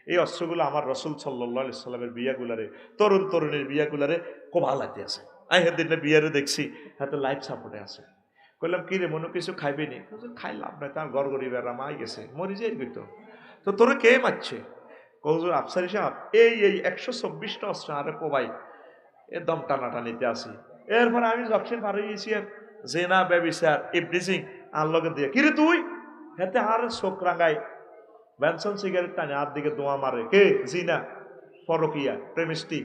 এই অস্ত্রগুলো আমার রাসূল সাল্লাল্লাহু আলাইহি সাল্লামের বিয়াগুলারে তরুণ তরুণীর বিয়াগুলারে খুব ভালাতে আছে। আমি হেদিন বিয়ারে দেখছি হাতে লাইফ সাপোর্টে আছে। কইলাম কি রে মনে কিছু খাইবে নি? খাইলাম না তার গড়গড়ি বেড়া মাই গেছে মরি যাই তো তো তোরে কে মারছে? কৌজুর আফসারি সাহেব এই 124টা অস্ত্র আরে কোবাই এ দম টানাটানিতে আসি। এরপর আমি জকশন পার হয়েছি আর জেনা ব্যবিচার ইবলিজিং আর লগে দিয়ে কিরে তুই হেতে আর চোখ রাঙাই বেনসন সিগারেট টানে আর দিকে দোয়া মারে কে জিনা পরকিয়া প্রেমিস্টিক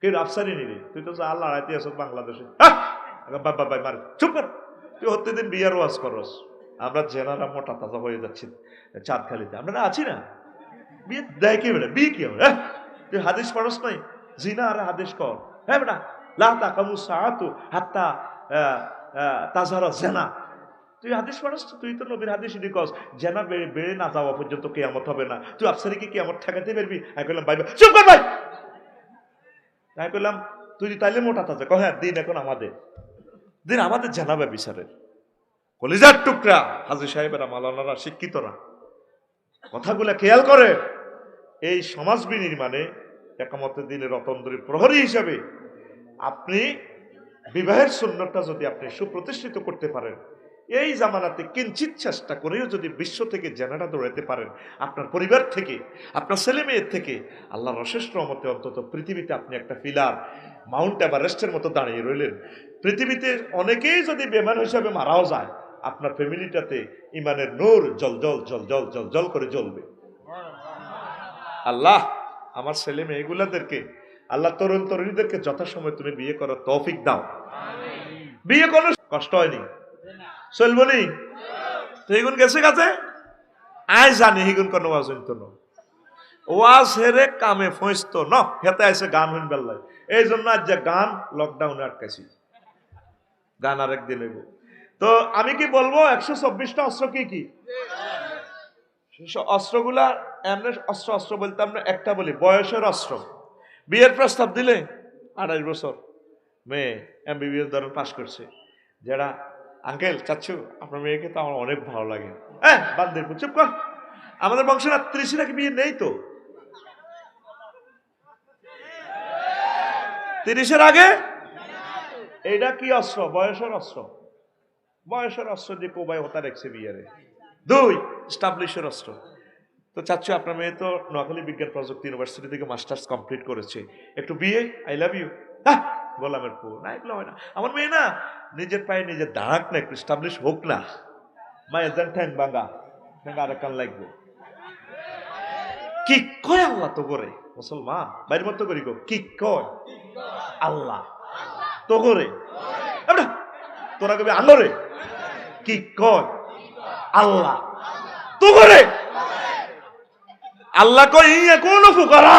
কে আফসারি নিরে তুই তো যা লড়াইতে আস বাংলাদেশে বাবা ভাই মারে চুপ কর তুই হতে দিন বিয়ার ওয়াজ করস আমরা জেনারা মোটা তাজা হয়ে যাচ্ছি চাঁদখালিতে আমরা আছি না বিয়ে দেয় কে বেটা বিয়ে কি হবে তুই হাদিস পড়স নাই জিনা আর হাদিস কর হ্যাঁ বেটা লা তাকামু সাআতু হাত্তা তাজহারা জিনা তুই হাদিস পড়স তুই তো নবীর হাদিস কস জেনা বেড়ে না যাওয়া পর্যন্ত কিয়ামত হবে না তুই আফসারিকে কিয়ামত ঠেকাতে পারবি আমি কইলাম ভাই চুপ কর ভাই তাই বললাম তুই তাইলে মোটা তাজা, হ্যাঁ দিন এখন আমাদের দিন, আমাদের জানাবে বিচারের। কলিজার টুকরা হাজী সাহেবেরা, মাওলানারা, শিক্ষিতরা কথাগুলা খেয়াল করে। এই সমাজ বিনির্মাণে একামতে দিনের রতনদরী প্রহরী হিসাবে আপনি বিবাহের সুন্নতটা যদি আপনি সুপ্রতিষ্ঠিত করতে পারেন, এই জামানাতে কিঞ্চিত চেষ্টা করেও যদি বিশ্ব থেকে জেনাটা দৌড়াতে পারেন, আপনার পরিবার থেকে, আপনার ছেলে মেয়ের থেকে, আল্লাহর অশেষ রহমতে অন্তত পৃথিবীতে আপনি একটা পিলার, মাউন্ট এভারেস্টের মতো দাঁড়িয়ে রইলেন। পৃথিবীতে অনেকেই যদি বেমান হিসাবে মারাও যায়, আপনার ফ্যামিলিটাতে ইমানের নূর জল জল জল জল জল জল করে জ্বলবে। আল্লাহ আমার ছেলে মেয়েগুলাদেরকে, আল্লাহ তরুণ তরুণীদেরকে যথাসময় তুমি বিয়ে করার তৌফিক দাও। বিয়ে কোনো কষ্ট হয়নি, চলবনি তো হিগুন গেছে কাছে আয় জানি হিগুন কোনো ওয়াজ হইতো না, ওয়াজ হেরে কামে ফইস্ত ন হেতে আইসে গান হইন বেল্লাই। এই জন্য আজ যে গান লকডাউনে আটকাইছি, গান আরেকদিন হইব। তো আমি কি বলবো 124টা অস্ত্র কি কি অস্ত্রগুলা এমনি অস্ত্র অস্ত্র বলতে আমরা একটা বলি বয়সের অস্ত্র। বিয়ের প্রস্তাব দিলে 28 বছর মেয়ে MBBS ধরুন পাশ করছে, যারা আঙ্কেল চাচ্ছু আপনার মেয়েকে তো আমার অনেক ভালো লাগে, হ্যাঁ বান্ধব চুপ কর, আমাদের বংশের 30 নাকি বিয়ে নেই তো, 30-এর আগে। এইটা কি অস্ত্র? বয়সের অস্ত্র। বয়সের অস্ত্র যে কোবাই হতা রেখছে বিয়ারে। 2 স্টাবলিশের অস্ত্র। তো চাচ্ছু আপনার মেয়ে তো নোয়াখালী বিজ্ঞান প্রযুক্তি ইউনিভার্সিটি থেকে মাস্টার্স কমপ্লিট করেছে, একটু বিয়ে, আই লাভ ইউ। গোলামের পো না, এগুলো হয় না। আমার মেয়ে না নিজের পায়ে নিজে দাঁড়াক না, একটু স্টাবলিশ হোক না। মায়ের যান ঠ্যাং ভাঙা, ঠ্যাং আরেক কান লাগবে। কি কয় আল্লাহ তো করে মুসলমান বাইরের মতো করি গো, কি কয় আল্লাহ তো করে, তোরা কবি আল্লাহরে কি কয় আল্লাহ তো করে। আল্লাহ কই কোন ফুকারা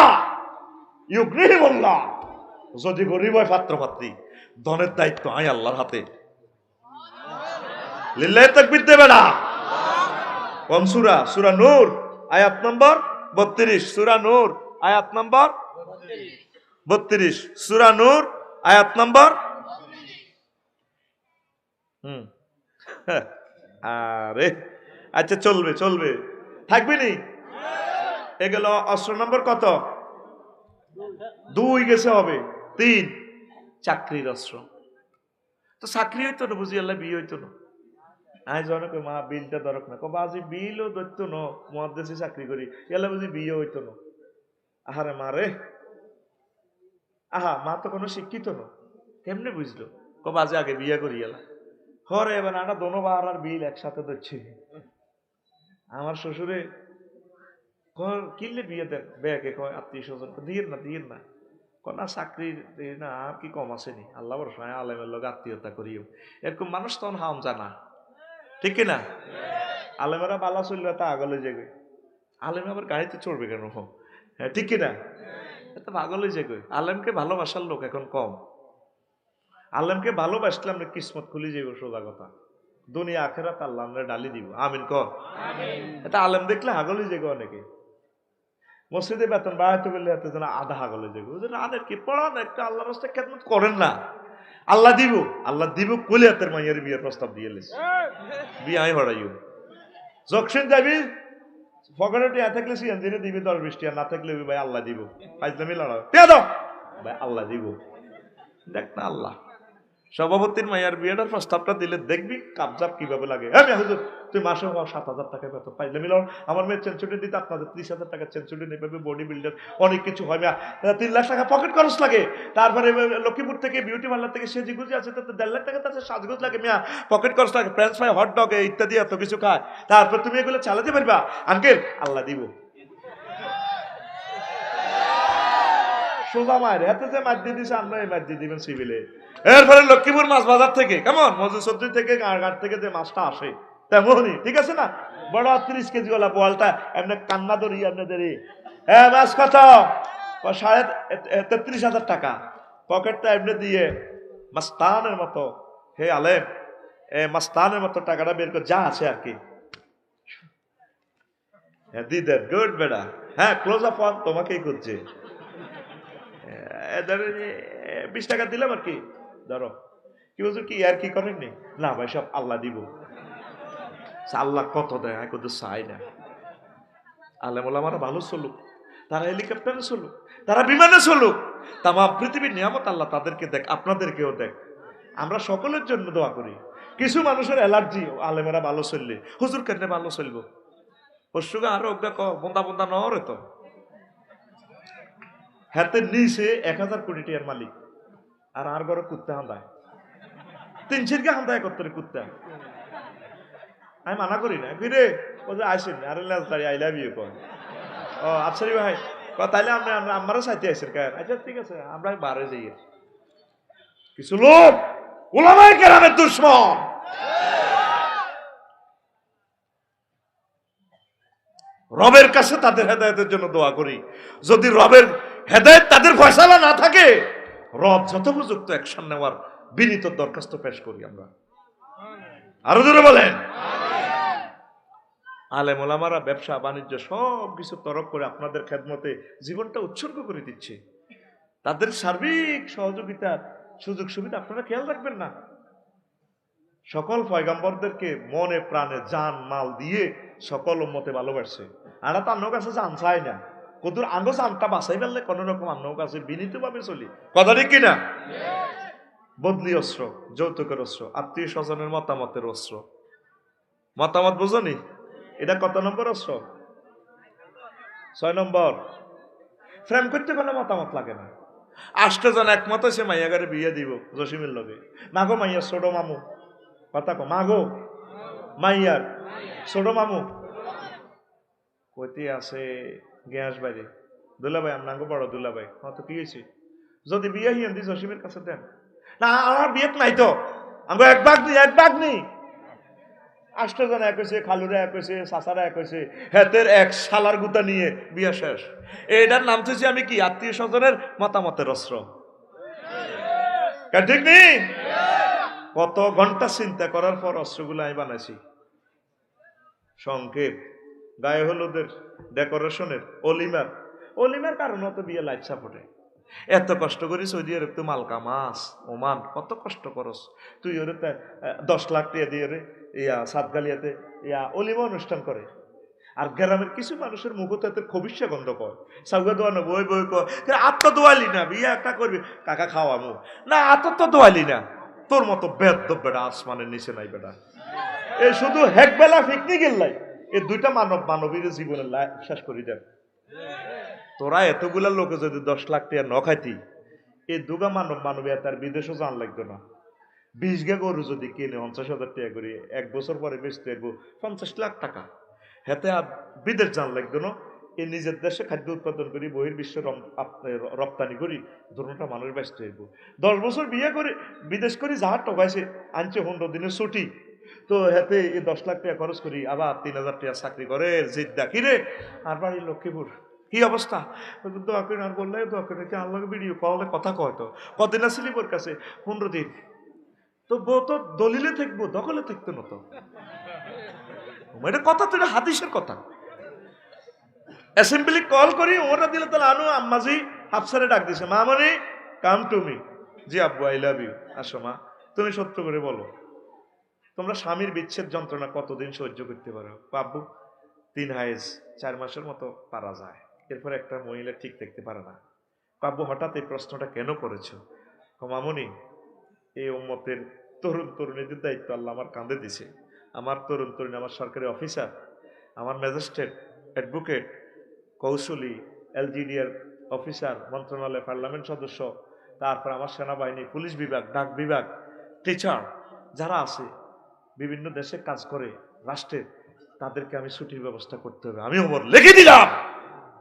ইউগরিহিমুল্লাহ, যদি গরিব হয় পাত্র পাত্রী, ধনের দায়িত্ব আই আল্লাহর হাতে। লিল্লাহি তাকবীর দেবে না। কোন সূরা? সূরা নূর আয়াত নম্বর 32। সূরা নূর আয়াত নম্বর 32। সূরা নূর আয়াত নম্বর আরে আচ্ছা চলবে চলবে, থাকবে নি। এগুলো অস্ত্র নম্বর কত? 2 গেছে, হবে 3। চাকরির অস্ত্র। তো চাকরি হইতো না বুঝি আল্লাহ বিয়ে হইতো না। আজ অনেক মা বিলটা দরক না, বাজি বিলও ধরতো না, মহাদেশে চাকরি করি এলা বুঝি বিয়ে হইতো না। আহারে মা রে, আহা মা তো কোনো শিক্ষিত না, কেমনে বুঝলো? বাজে আগে বিয়ে করি এলা হরে এবার আটা দোনো বার আর বিল একসাথে ধরছে। আমার শ্বশুরে কিনলে বিয়ে দেন বেয়াকে কয় আত্মীয় স্বজন দিয়েন না দিয়েন না, না চাকরির না আর কি কম আসেনি, আল্লাহ ভরসা আলেমের লোক আত্মীয়তা করিও। এরকম মানুষ তখন হাম জানা, ঠিক কিনা? আলেমেরা বালা চললে তা আগলে যাবে, আলেম আবার গাড়িতে চড়বে কেন? হ্যাঁ ঠিক কিনা? এত পাগল হয়ে যাবে। আলেমকে ভালোবাসার লোক এখন কম। আলেমকে ভালোবাসলে আমরা কিসমত খুলে যাইব, সোজা কথা। দুনিয়া আখেরাত আল্লাহ আমরা ডালি দিব, আমিন কর। এটা আলেম দেখলে হাগল হয়ে যাবে অনেকে। মসজিদে বেতন বাড়াইতে বললে এত যেন আধা হাগল হয়ে যাবে, আদের কি পড়ান একটা আল্লাহ রাস্তায় খেদমত করেন না, আল্লাহ দিব আল্লাহ দিব কলে হাতের মাইয়ের বিয়ের প্রস্তাব দিয়ে লেছে, বিয়ে আমি হরাইও। যখন যাবি ফকরে টিয়া থাকলে সিএনজিনে দিবি 10-20 টিয়া, না থাকলে ভাই আল্লাহ দিব, ফাইজলামি লড়াও টিয়া দাও ভাই আল্লাহ দিব। দেখ না আল্লাহ সভাপতির মাইয়ার বিয়েটার প্রস্তাবটা দিলে দেখবি কাবজাব কিভাবে লাগে। হ্যাঁ হুজুর তুই মাসে 7,000 টাকা বেতন পাইলে মিল, আমার মেয়ের চেঞ্চুরি দিতে আপনাদের 30,000 টাকা চেঞ্চুরি নেবে, বডি বিল্ডার অনেক কিছু হয়, 3 লাখ টাকা পকেট খরচ লাগে। তারপরে লক্ষ্মীপুর থেকে বিউটি পার্লার থেকে সেজি গুজি আছে, তাতে 1.5 লাখ টাকা তাতে সাজগোজ লাগে, মিয়া পকেট খরচ লাগে, ফ্রেঞ্চ ফ্রাই হট ডগ ইত্যাদি এত কিছু খায়। তারপর তুমি এগুলো চালাতে পারবা? আঙ্কেল আল্লাহ দিব সোজা মায়ের হাতে যে মার দিয়ে দিছে, আমরা এই মার দিয়ে দিবেন সিভিলে। এরপরে লক্ষ্মীপুর মাছ বাজার থেকে কেমন মজুসদ্দি থেকে ঘাট থেকে যে মাছটা আসে তেমনই, ঠিক আছে না? বড় 30 কেজি ওলা বোয়ালটা এমনি কান্না ধরি আপনাদের, হ্যাঁ মাছ কত? 33,000 টাকা। পকেটটা এমনি দিয়ে মাস্তানের মতো, হে আলেম মাস্তানের মতো টাকাটা বের করে যা আছে আর কি, হ্যাঁ দি দেন গুড বেড়া, হ্যাঁ ক্লোজ আপ তোমাকেই করছে। ধরেন 20 টাকা দিলাম আর কি, ধরো কি বলছো, কি আর কি করেননি? না ভাই সব আল্লাহ দিব। আল্লাহ কত দেয় আমি কত চাই না। আলেম ওলামারা ভালো চলুক, তারা হেলিকপ্টারে চলুক, তারা বিমানে চলুক, তাম পৃথিবীর নিয়ামত আল্লাহ তাদেরকে দেখ, আপনাদেরকেও দেখ। আমরা সকলের জন্য দোয়া করি। কিছু মানুষের অ্যালার্জি, আলেমেরা ভালো চললে হুজুর কেন ভালো চলবো, পশুকে আরো অজ্ঞা বন্দা বন্দা নরে তো হাতের নিচে 1000 কোটি টাকার মালিক, আর ঘরে কুত্তা হান্দায় 300 হান্দায় করতে কুত্তা। আমি মানা করি না, ফিরে ও যে আসেন আরে লাজ দাঁড়িয়ে আই লাভ ইউ কয়। ও আচ্ছা রে ভাই, তাইলে আমরা আমারও সাইতে আসেন কেন? আচ্ছা ঠিক আছে, আমরা বারে যাই। কিছু লোক ওলামায়ে কেরামের দুশমন, রবের কাছে তাদের হেদায়েতের জন্য দোয়া করি। যদি রবের হেদায়েত তাদের ফয়সালা না থাকে, রব যথোপযুক্ত অ্যাকশন নেওয়ার বিনীত দরখাস্ত পেশ করি আমরা। আরো জোরে বলেন। আলেম ওলামারা ব্যবসা বাণিজ্য সব কিছু তরক করে আপনাদের খেদমতে জীবনটা উৎসর্গ করে দিচ্ছে। তাদের সার্বিক সহযোগিতার সুযোগ সুবিধা আপনারা খেয়াল রাখবেন না? সকল পয়গাম্বরদেরকে মনে প্রাণে জান মাল দিয়ে সকল উম্মতে ভালোবাসছে। আমরা তো আন্নর কাছে জান চাই না, কদুর আঙ্গ জানটা বাঁচাই ফেললে কোন রকম আন্নর কাছে বিনীত ভাবে চলি। কথা ঠিক কিনা? বদলি অস্ত্র, যৌতুকের অস্ত্র, আত্মীয় স্বজনের মতামতের অস্ত্র। মতামত বুঝনি? এটা কত নম্বর অস্ত্র? 6 নম্বর। প্রেম করতে কোনো মতামত লাগে না। 8 জন একমত হয়েছে মাইয়াগারে বিয়ে দিব জসিমের লগে। মাগো মাইয়া ছোট মামু, কথা কো মাগো মাইয়ার ছোট মামু কইতে আছে গ্যাস বাইরে, দুলাভাই আপনাকে বড় দুলাভাই, তো কি হয়েছে? যদি বিয়ে হিয়ান দি জসিমের কাছে দেন। না আমার বিয়ে নাই তো, আমাকে এক ভাগ নেই। 8 জন এক হয়েছে, খালুরা এক হয়েছে, চাচারা এক হয়েছে, হেতের এক শালার গুতা নিয়ে বিয়ে শেষ। এটার নাম থুছি আমি কি? আত্মীয় স্বজনের মতামতের অস্ত্র। ঠিক নেই? কত ঘন্টা চিন্তা করার পর অস্ত্রগুলো আমি বানাইছি। সংক্ষেপ, গায়ে হলুদের ডেকোরেশনের, অলিমার কারণে তো বিয়ে লাইফ সাপোর্টে। এত কষ্ট করি সৌদি আরব, তুই মালকা মাছ ওমান কত কষ্ট করস তুই, ওরে 10 লাখ টাকা দিয়ে রে সাতগালিয়াতে অলিমা অনুষ্ঠান করে। আর গ্রামের কিছু মানুষের মুখতে খবিসা গন্ধ কয়, সাউগা দোয়ানো বই বই কয় আত্ম দোয়ালি না, বিয়ে একটা করবি কাকা খাওয়ামু না, আত্ম তো দোয়ালি না। তোর মতো বেদ বেটা আসমানের নিচে নাই বেটা। এই শুধু হেক বেলা পিকনিক এলাই এই দুইটা মানবীর জীবনের শেষ করি দেন। তোরা এতগুলা লোকে যদি 10 লাখ টাকা ন খাইতি, এই দুগা মানবী তার বিদেশও জান লাগতো না। 20 গা গরু যদি কিনে 50,000 টাকা করে 1 বছর পরে বেচতে আসবো 50 লাখ টাকা, হেতে আর বিদেশ জান লাগতো না। এই নিজের দেশে খাদ্য উৎপাদন করি, বহির্বিশ্ব রপ্তানি করি, দুটা মানুষ ব্যস্ত হইব। 10 বছর বিয়ে করে বিদেশ করি, যাহার টকাইছে আনছে 15 দিনের ছুটি, তো হেতে এই 10 লাখ টাকা খরচ করি, আবার 3000 টাকা চাকরি করে জিদ্দা কিরে আর বাড়ি লক্ষ্মীপুর। কি অবস্থা? দোয়া করেন আর বললে দোয়া করেন আল্লাহকে ভিডিও কলে কথা কয়, তো কদিন আসলি ওর কাছে 15 দিন, তো বউ তো দলিলে থাকবো, দখলে থাকতো না তো। এটা কথা তো, এটা হাদিসের কথা। অ্যাসেম্বলি কল করি, ওরা দিলে তাহলে আনু আম্মাজি হাফসারে ডাক দিছে, মামনি কাম টু মি। জি আব্বু আই লাভ ইউ। আসো মা, তুমি সত্য করে বলো তোমরা স্বামীর বিচ্ছেদ যন্ত্রণা কতদিন সহ্য করতে পারো? আব্বু 3 হাইজ 4 মাসের মতো পারা যায়, এরপর একটা মহিলা ঠিক দেখতে পারে না। আব্বু হঠাৎ এই প্রশ্নটা কেন করেছো? মামনি এই উম্মতের তরুণ তরুণীদের দায়িত্ব আল্লাহ আমার কাঁধে দিছে। আমার তরুণ তরুণী, আমার সরকারি অফিসার, আমার ম্যাজিস্ট্রেট, অ্যাডভোকেট, কৌশলী, এলজিডিআর অফিসার, মন্ত্রণালয়, পার্লামেন্ট সদস্য, তারপর আমার সেনাবাহিনী, পুলিশ বিভাগ, ডাক বিভাগ, টিচার যারা আছে, বিভিন্ন দেশে কাজ করে রাষ্ট্রের, তাদেরকে আমি ছুটির ব্যবস্থা করতে হবে। আমি ওমর লিখে দিলাম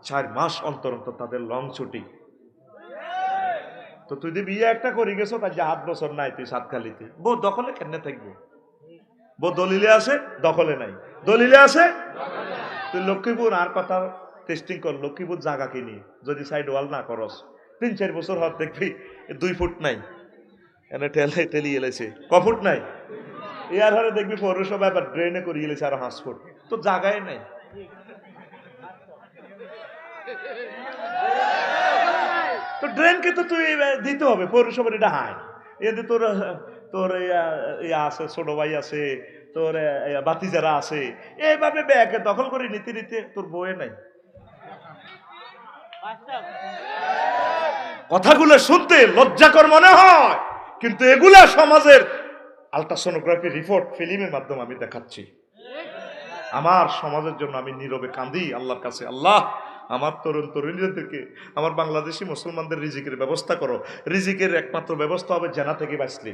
4 মাস অন্তর অন্তর তাদের লং ছুটি। তো তুই বিয়ে একটা করে গেছো, তার যে 8 বছর নাই তুই সাতখালিতে, বউ দখলে কেন থাকবো? বউ দলিলে আছে, দখলে নাই, দলিলে আছে। তুই লক্ষ্মীপুর আর কথা টেস্টিং কর, লক্ষ্মীপুর জায়গা কিনি যদি সাইড ওয়াল না করস, 3-4 বছর হওয়ার দেখবি 2 ফুট নাই, এনে ঠেলে ঠেলি এলেছে, ক ফুট নাই, এর হারে দেখবি পৌরসভা এবার ড্রেনে করে এলেছে আর 5 ফুট, তো জায়গায় নাই। তো ড্রেনকে তো তুই দিতে হবে, পৌরসভার এটা হায় এতে তোর তোর ইয়া আছে, ছোট ভাই আছে, তোর বাতিজারা আছে, এইভাবে ব্যাগ দখল করে নিতে নিতে তোর বউয়ে নাই। কথাগুলো শুনতে লজ্জাকর মনে হয়, কিন্তু এগুলা সমাজের আলট্রাসোনোগ্রাফি রিপোর্ট ফিল্মের মাধ্যমে আমি দেখাচ্ছি। আমার সমাজের জন্য আমি নীরবে কাঁদি আল্লাহর কাছে, আল্লাহ আমার তরুণ তরুণীদেরকে, আমার বাংলাদেশি মুসলমানদের রিজিকের ব্যবস্থা করো। রিজিকের একমাত্র ব্যবস্থা হবে জেনা থেকে বাঁচলে,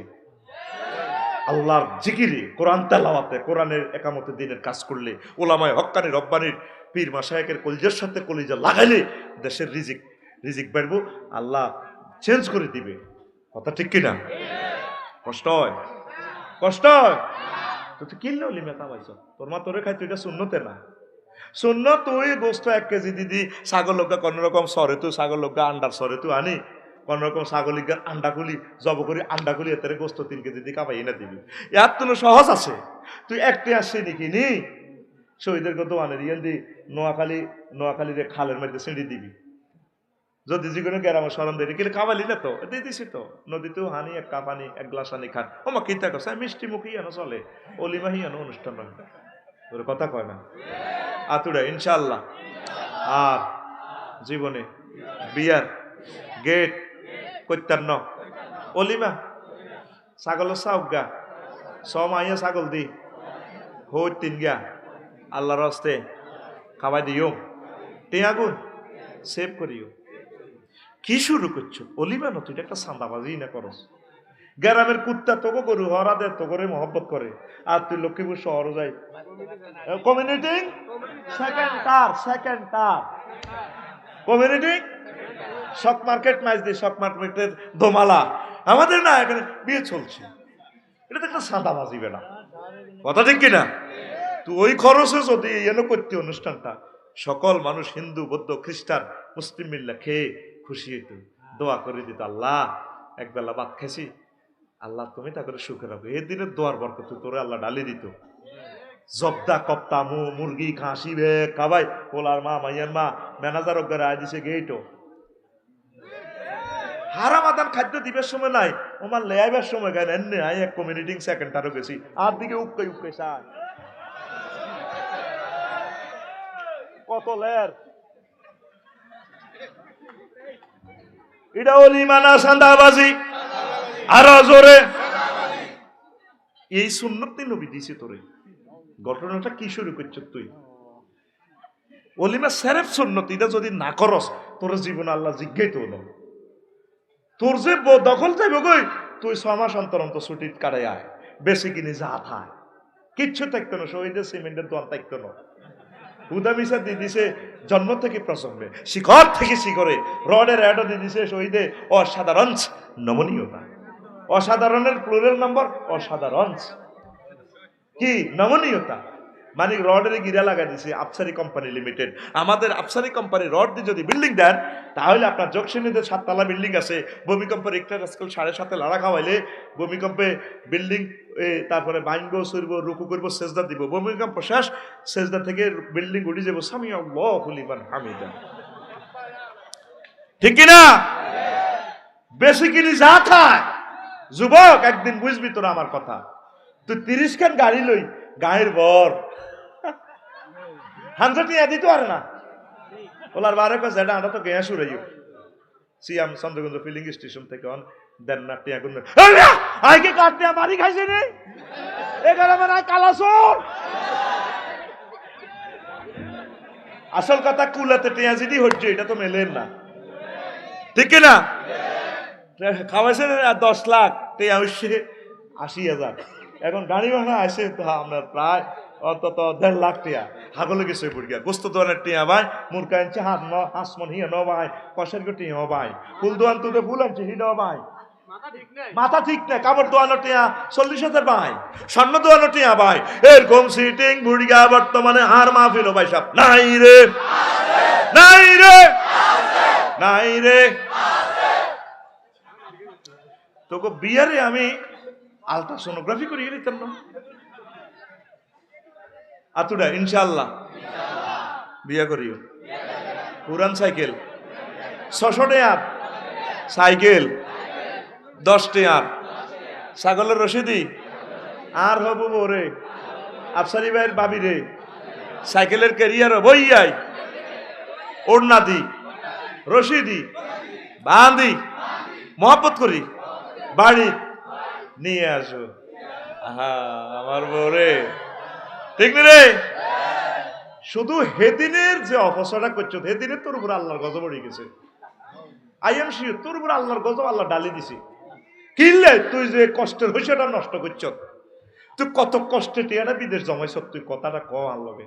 আল্লাহর জিকিরে, কোরআন তেলাওয়াতে, কোরআনের একামতে দিনের কাজ করলে, ওলামায়ে হক্কানি রব্বানির পীর মাশায়েখের কলিজার সাথে কলিজা লাগাইলে দেশের রিজিক বাড়বো, আল্লাহ চেঞ্জ করে দিবে। কথা ঠিক কিনা? কষ্ট হয়, কষ্ট হয়। তো তুই কিনলে অলিমা কামাইছ, তোর মা তোরে খাইতো, এটা শূন্যতে না। শূন্য তুই গোস্ত 1 কেজি দিদি, ছাগল লোকা কোন রকম সরে তুই, ছাগল লোকা আন্ডার সরে তুই আনি, কোন রকম ছাগলিকার আন্ডা খুলি জব করি, আন্ডা খুলি এতে গোস্ত 3 কেজি দিয়ে কামাই এনে দিবি। এর তো সহজ আছে। তুই একটি আসছে নাকি নি শহীদের কত আনের ইয়ে দি নোয়াখালীর খালের মধ্যে ছিঁড়ি দিবি, যদি যে কোনো গ্রামের সরম দেরি কিন্তু কামালি না তো দিয়ে দিছি তো, নদীতেও হানি 1 কাপ আনি 1 গ্লাস আনি খান। ও মা কিতা করছে, মিষ্টি মুখী আনো চলে, অলিমাহি আনো অনুষ্ঠান তোর কথা কয় না আতুরা ইনশাআল্লাহ। আর জীবনে বিয়ার গেট কৈত্যান্ন অলিমা ছাগল চাউগা মাইয়া ছাগল দি হই 3 গা আল্লাহর হস্তে খাওয়াই দিও, টিয়াগুন সেভ করিও। কি শুরু করছো অলিমা? না তুই একটা সান্দাবাজি না করস। গ্রামের কুত্তা তোকে গরু হরা দে তো করে মহব্বত করে, আর তুই লক্ষ্মীপুর শহর যাই কমিউনিটি সেকেন্ড টার কমিউনিটি শক মার্কেট মাইজ দিয়ে শক মার্কেটের দোমালা আমাদের না, এখানে বিয়ে চলছে, এটা তো একটা সাদাবাজি বেনা। কথা ঠিক কিনা? তুই ওই খরচে যদি এনে করতে অনুষ্ঠানটা, সকল মানুষ হিন্দু বৌদ্ধ খ্রিস্টান মুসলিম মিল্লা খেয়ে খুশি হইত, দোয়া করে দিত, আল্লাহ একবেলা ভাত খাইছি, আল্লাহ তুমি তা করে সুখে রাখো। এই দিনের দোয়ার বরকত তোরে আল্লাহ ডালি দিত। জব্দা কপ্তা মুরগি খাসি বে খাবাই, পোলার মা মাইয়ার মা ম্যানেজার ওকে রায় দিছে গেইটো হারামাদান খাদ্য দিবের সময় নাই, আমার লেয়াইবার সময় গায় এনে আই এক কমিউনিটি সেকেন্ডারও গেছি, আর দিকে উক্কাই সার কত লের এটা অলিমানা সান্দাবাজি। আরো জোরে এই সুন্নতি নবী দিছে তোরে। ঘটনাটা কি শুরু করছ তুই? অলিমা সেরেফ সুন্নত, এটা যদি না করস তোর জীবন আল্লাহ জিজ্ঞাই তো না। তোর যে দখল চাইব গই, তুই 6 মাস অন্তর অন্তর ছুটি কাটাই আয়, বেশি কিনে যা থায় কিচ্ছু থাকতো না। শহীদের সিমেন্টের দোয়ান থাকতো না, হুদা মিশা দিয়ে দিছে জন্ম থেকে প্রসঙ্গে, শিখর থেকে শিখরে রডের অ্যাডও দিয়ে দিছে শহীদে অসাধারণ নমনীয়তা। অসাধারণের প্লুরাল নম্বর অসাধারণ, কি নমনীয়তা মানে রডের গিরা লাগাই দিছে আফসারি কোম্পানি লিমিটেড। আমাদের আফসারি কোম্পানি রড দিয়ে যদি বিল্ডিং দেন, তাহলে আপনার জকশনীতে 7 তলা বিল্ডিং আছে, ভূমিকম্পে রিক্টার স্কেল 7.5 লাড়া খাওয়াইলে ভূমিকম্পে বিল্ডিং তারপরে ভাঙব চুরব রুকু করব সেজদা দিব, ভূমিকম্প শেষ সেজদা থেকে বিল্ডিং উঠে যাবো সামি আল্লাহু লিমান হামিদা। ঠিক কিনা? বেশি কিনি যা খায় যুবক, একদিন বুঝবি তোরা আমার কথা। তুই 30 খান গাড়ি লই গায়ের বর হানসাটি দিত আর না ওলার বারে কাছে এটা আটা তো গেয়া শুরাইও সিয়াম চন্দ্রগঞ্জ ফিলিং স্টেশন থেকে অন দেন না টিয়া গুন আইকে কাটতে মারি খাইছে রে এগারে মানে কালাসর। আসল কথা কুলাতে টিয়া জিডি হচ্ছে, এটা তো মেলেন না, ঠিক না? খাওয়াইছে 10 লাখ, টিয়া হচ্ছে 80,000। এখন গাড়ি ভাড়া আসে তো আমরা প্রায় অন্তত 1.5 লাখ টিয়া হাগলে গেছে বুড়িয়া। গোস্ত দোয়ানের টিয়া ভাই, মুরগা আনছে হাঁসমন হিয়া ন ভাই, কষের টিয়া ভাই, ফুল দোয়ান তুলে ফুল আনছে হিডা ভাই, মাথা ঠিক নাই, কাপড় দোয়ানো টিয়া 40,000 ভাই, স্বর্ণ দোয়ানো টিয়া ভাই। এরকম সিটিং বুড়িয়া বর্তমানে আর মাহফিল ভাই সব নাই রে, নাই রে, নাই রে। তোকে বিয়ারে আমি আলট্রাসোনোগ্রাফি করিয়ে দিতাম না আতুরা ইনশাআল্লাহ বিয়া করিও। পুরান সাইকেল 600 টাকা সাইকেল 10 টাকার, ছাগলের রশিদি আর হবু মোরে, আফসারি ভাইয়ের বাবি রে, সাইকেলের ক্যারিয়ার বইয়াই, ওড়না দি, রশিদি, বাঁধি, মহব্বত করি, বাড়ি নিয়ে আসো। আহা আমার বউরে, ঠিক না রে? শুধু হেদিনের যে অপচয়টা করছো, হেদিনের তোর উপর আল্লাহর গজব পড়ে গেছে। আই এম শিওর তোর উপর আল্লাহর গজব আল্লাহ ডালি দিছি। কিনলে তুই যে কষ্টের হইছেটা নষ্ট করছ, তুই কত কষ্টে টিয়াটা বিদেশ জমাইছ, তুই কথাটা ক আল্লাহকে।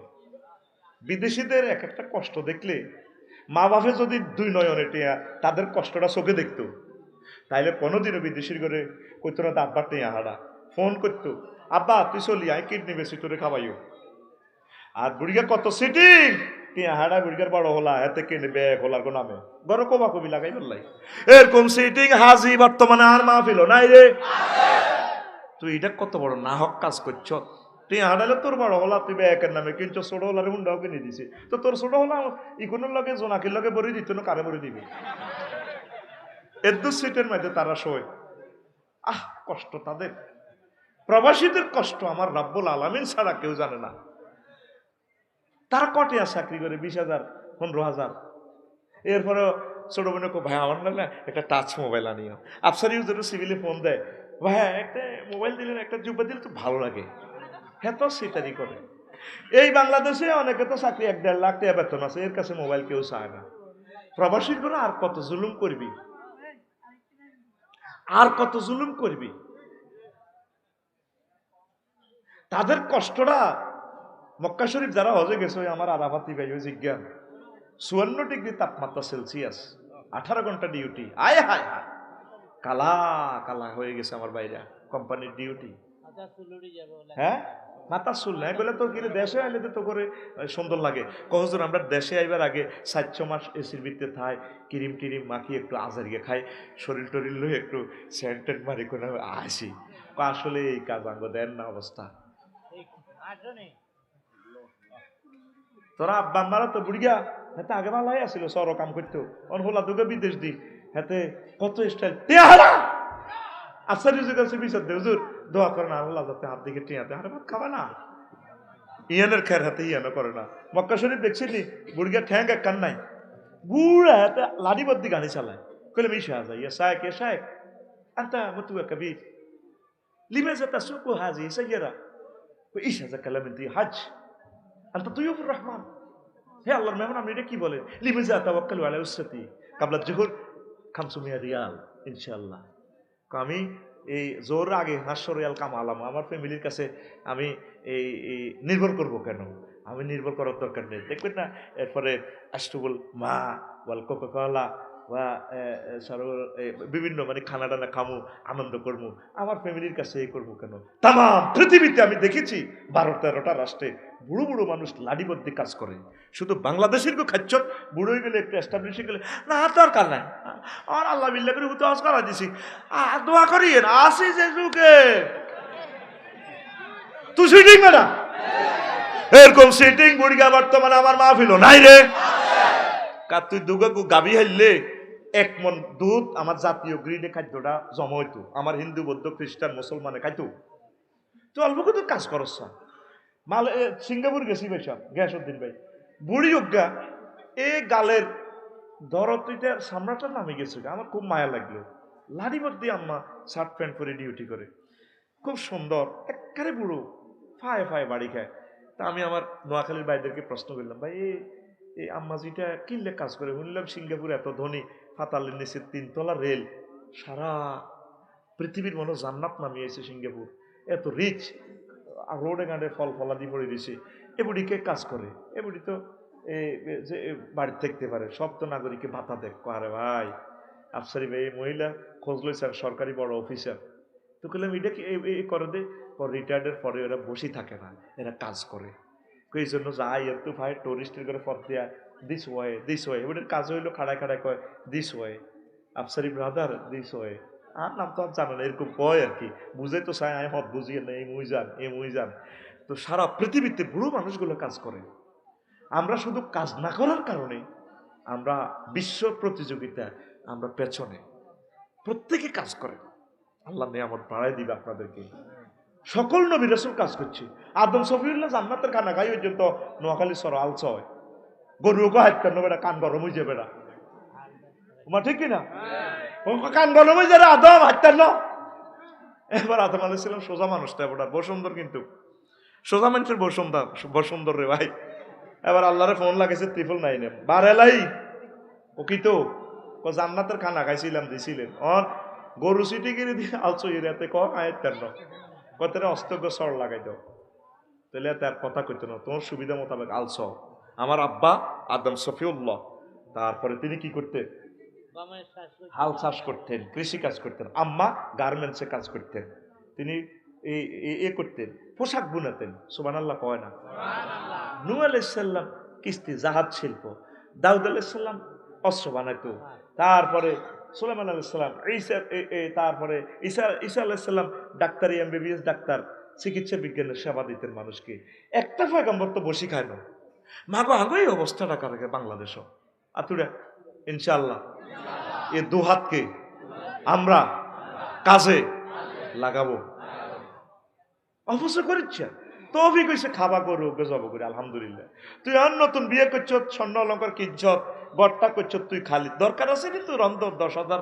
বিদেশিদের এক একটা কষ্ট দেখলে মা বাপে যদি 2 নয়নে টিয়া তাদের কষ্টটা চোখে দেখতো, তাইলে কোনোদিনও বিদেশির করে কইতো না আব্বার টিয়া হারা ফোন করতো, আব্বা তুই চলি আই কিডনি বেশি তোরে খাওয়াইও। আর বুড়িগা কত সিটিং টিয়া হারা বুড়িগার বড় হলা এতে কিনে ব্যাগ হলার গো নামে বড় কবা কবি লাগাই বললাই এরকম সিটিং হাজি বর্তমানে আর মাহফিল নাই রে। তুই এটা কত বড় নাহক কাজ করছ। তুই হাঁটালে তোর বড় হলা তুই ব্যাগের নামে কিন্তু ছোট হলার হুন্ডাও কিনে দিছে, তো তোর ছোট হলা ইকোনোর লগে জোনাকির লগে বড়ি দিত না, কারে বড়ি দিবি? এদ্দু সিটের মধ্যে তারা শোয়। আহ কষ্ট তাদের, প্রবাসীদের কষ্ট আমার রাব্বুল আলামিন ছাড়া কেউ জানে না। তারা কটিয়া চাকরি করে 20,000 15,000। এরপরে ছোট বোনে ভাই আমার না একটা টাচ মোবাইল আনিও। আফসার ইউজার সিভিলে ফোন দেয়, ভাই একটা মোবাইল দিলেন, একটা জুব্বা দিলে তো ভালো লাগে। হ্যাঁ তো সেটারই করে। এই বাংলাদেশে অনেকে তো চাকরি 1-1.5 লাখ টাকা বেতন আছে, এর কাছে মোবাইল কেউ চায় না। প্রবাসীর করে আর কত জুলুম করবি, আর কত জুলুম করবি? তাদের কষ্টটা মক্কা শরীফ যারা হজে গেছে, আমার আরাফাতি ভাই ওই জিজ্ঞান 54 ডিগ্রি তাপমাত্রা সেলসিয়াস, 18 ঘন্টা ডিউটি, আয় হায় হায় কালা কালা হয়ে গেছে আমার বাইরা কোম্পানির ডিউটি। হ্যাঁ মাথা চুল নাই বলে তো কিনে দেশে আইলে তো করে সুন্দর লাগে। কহজন আমরা দেশে আইবার আগে 4 মাস এসির ভিতরে থাই, ক্রিম টিরিম মাখি একটু আজারিয়ে খাই, শরীর টরিল লই একটু স্যান্টেড মারি করে আসি। আসলে এই কাজ আঙ্গ দেন না অবস্থা। তোরা আব্বা আম্মারা তো বুড়িয়া হাতে আগে ভালাই আসিল, সর কাম করতো অন হোলা দুগে বিদেশ দি হাতে কত স্টাইল টেহারা আচ্ছা রিজু কাছে বিচার দে হুজুর দোয়া করে না আল্লাহ যাতে হাত দিকে টিয়াতে হারে ভাত খাবা না। ইয়ানের খের হাতে ইয়ানো করে না। মক্কা শরীফ দেখছিলি বুড়িয়া ঠ্যাং এক কান নাই, বুড়া হাতে লাড়ি বদ্দি গাড়ি চালায়। কইলাম ইসা হাজা ইয়া শায়েক ইয়া শায়েক আন্তা মুতুয়া কবির লিমাজা তাসুকু হাজি সাইয়্যারা ইসা হাজা কালাম ইনতি হজ আন্তা তুইয়ুফুর রহমান। হে আল্লাহর মেহমান, আপনি এটা কি বলেন? লিমাজা তাওয়াক্কালু আলা উসরাতি কাবলা যুহুর 500 রিয়াল ইনশাআল্লাহ। আমি এই জোর আগে 500 রিয়াল কামালাম, আমার ফ্যামিলির কাছে আমি এই নির্ভর করব কেন? আমি নির্ভর করার দরকার নেই। দেখবেন না এরপরে আষ্টবল মা ওয়াল কোকা-কোলা বা বিভিন্ন মানে খানা টানা খামু, আনন্দ করবো, আমার ফ্যামিলির কাছে এই করবো কেন? তাম পৃথিবীতে আমি দেখেছি 12-13টা রাষ্ট্রে বুড়ো বুড়ো মানুষ লাডিবদ্ধি কাজ করে। শুধু বাংলাদেশের কেউ খাচ্ছ বুড়ো হয়ে গেলে একটু এস্টাবলিশে গেলে না দরকার নাই, আর আল্লাহ বিল্লাহ করে তো আজ করা দিছি, দোয়া করি আসি যে যুগে তুই সিটিং না এরকম সিটিং বুড়িগা বর্তমানে আমার মাহফিল নাই রে। কার তুই দুগা গাবি হাইলে 1 মন দুধ আমার জাতীয় গ্রিডে খাদ্যটা জমা হইতো, আমার হিন্দু বৌদ্ধ খ্রিস্টান মুসলমানে খাইতো। তুই অল্প কিন্তু কাজ করস মাল। সিঙ্গাপুর গেছি ভাই সব গ্যাসউদ্দিন ভাই বুড়ি উগা এ গালের দরতিটার সামনাটা নামে গেছে, আমার খুব মায়া লাগলো। লাড়ি মধ্যে আম্মা শার্ট প্যান্ট পরে ডিউটি করে, খুব সুন্দর একেবারে বুড়ো, ফায়ে ফায়ে বাড়ি খায়। তা আমি আমার নোয়াখালীর ভাইদেরকে প্রশ্ন করলাম, ভাই এই আম্মাজিটা কিনলে কাজ করে? শুনলাম সিঙ্গাপুর এত ধনী, পাতালের নিচে 3 তলা রেল, সারা পৃথিবীর মনে জান্নাত নামিয়েছে সিঙ্গাপুর, এত রিচ, রোডে গাঁডে ফল ফলাদি পড়ে দিছে। এ বুড়িকে কাজ করে, এ বুড়ি তো যে বাড়িতে থাকতে পারে, সব তো নাগরিককে ভাতা দেখ। আরে ভাই আফসারি ভাই এই মহিলা খোঁজ লইছে সরকারি বড় অফিসার। তো বললাম এটা কি এই করে দে, রিটায়ার্ডের পরে এরা বসে থাকে না, এরা কাজ করে। এই জন্য যাই একটু ভাই টুরিস্টের করে ফর দেয়া দিস ওয়ে এবার কাজ হইলো খাড়ায় খাড়ায় কয় this way Afsari brother this way. আর নাম তো আর জানো না, এরকম কয় আর কি, বুঝে তো চাই আমি হত বুঝিয়ে না, এই মুই যান। তো সারা পৃথিবীতে বুড়ো মানুষগুলো কাজ করে। আমরা শুধু কাজ না করার কারণে আমরা বিশ্ব প্রতিযোগিতা আমরা পেছনে। প্রত্যেকে কাজ করে, আল্লাহ নিয়ামত বাড়াই দিবে আপনাদেরকে। সকল নবী রাসূল কাজ করছে। আদম সফিউল্লাহ জান্নাতের খানা খাই ওই জন্য নোয়াখালী সর আলস হয়, গরুকে হাইতেন না, বেটা কান গরম হয়ে যাবে, বেটা তোমার ঠিক কিনা? কান গরম হয়ে যাবে, আদম হাইতেন না। এবার আদম আলাইহিস সালাম সোজা মানুষটা, এবার বসুন্দর, কিন্তু সোজা মানুষের বসুন্দর রে ভাই। এবার আল্লাহরে ফোন লাগাইছে 999 বারেলাই ও কি তো জান্নাতের খানা খাইছিলাম দিছিলেন অন গরু সিটি গিরি দিয়ে আলসো এরিয়াতে আয়ের ন কতটা অস্তজ্ঞ সর লাগাই দাও, তাহলে তার কথা কইতো না, তোমার সুবিধা মোতাবেক আলস। আমার আব্বা আদম সফিউল্লাহ, তারপরে তিনি কি করতেন? হাল চাষ করতেন, কৃষি কাজ করতেন। আম্মা গার্মেন্টসে কাজ করতেন, তিনি এ করতেন, পোশাক বুনাতেন। সুবহানাল্লাহ কয় না? নূহ আলাইহিস সালাম কিস্তি জাহাজ শিল্প, দাউদ আলাইহিস সালাম অস্ত্র বানাইতো, তারপরে সুলাইমান আলাইহিস সালাম, তারপরে ঈসা আলাইহিস সালাম ডাক্তারি এমবিবিএস ডাক্তার, চিকিৎসা বিজ্ঞানের সেবা দিতেন মানুষকে। একটা পয়গম্বর তো বসি খায় না। মাগো আগো এই অবস্থাটা কারকে বাংলাদেশও আতুরা ইনশাআল্লাহ এ দুহাতকে আমরা কাজে লাগাবো। অবশ্য করিচ্ছে তৌফিক হইছে খাবা করো গজব করে আলহামদুলিল্লাহ। তুই আর নতুন বিয়ে করছ, স্বর্ণ অলঙ্কার কিজ্জত গড়টা করছ, তুই খালি দরকার আছে নি তোর অন্ত 10,000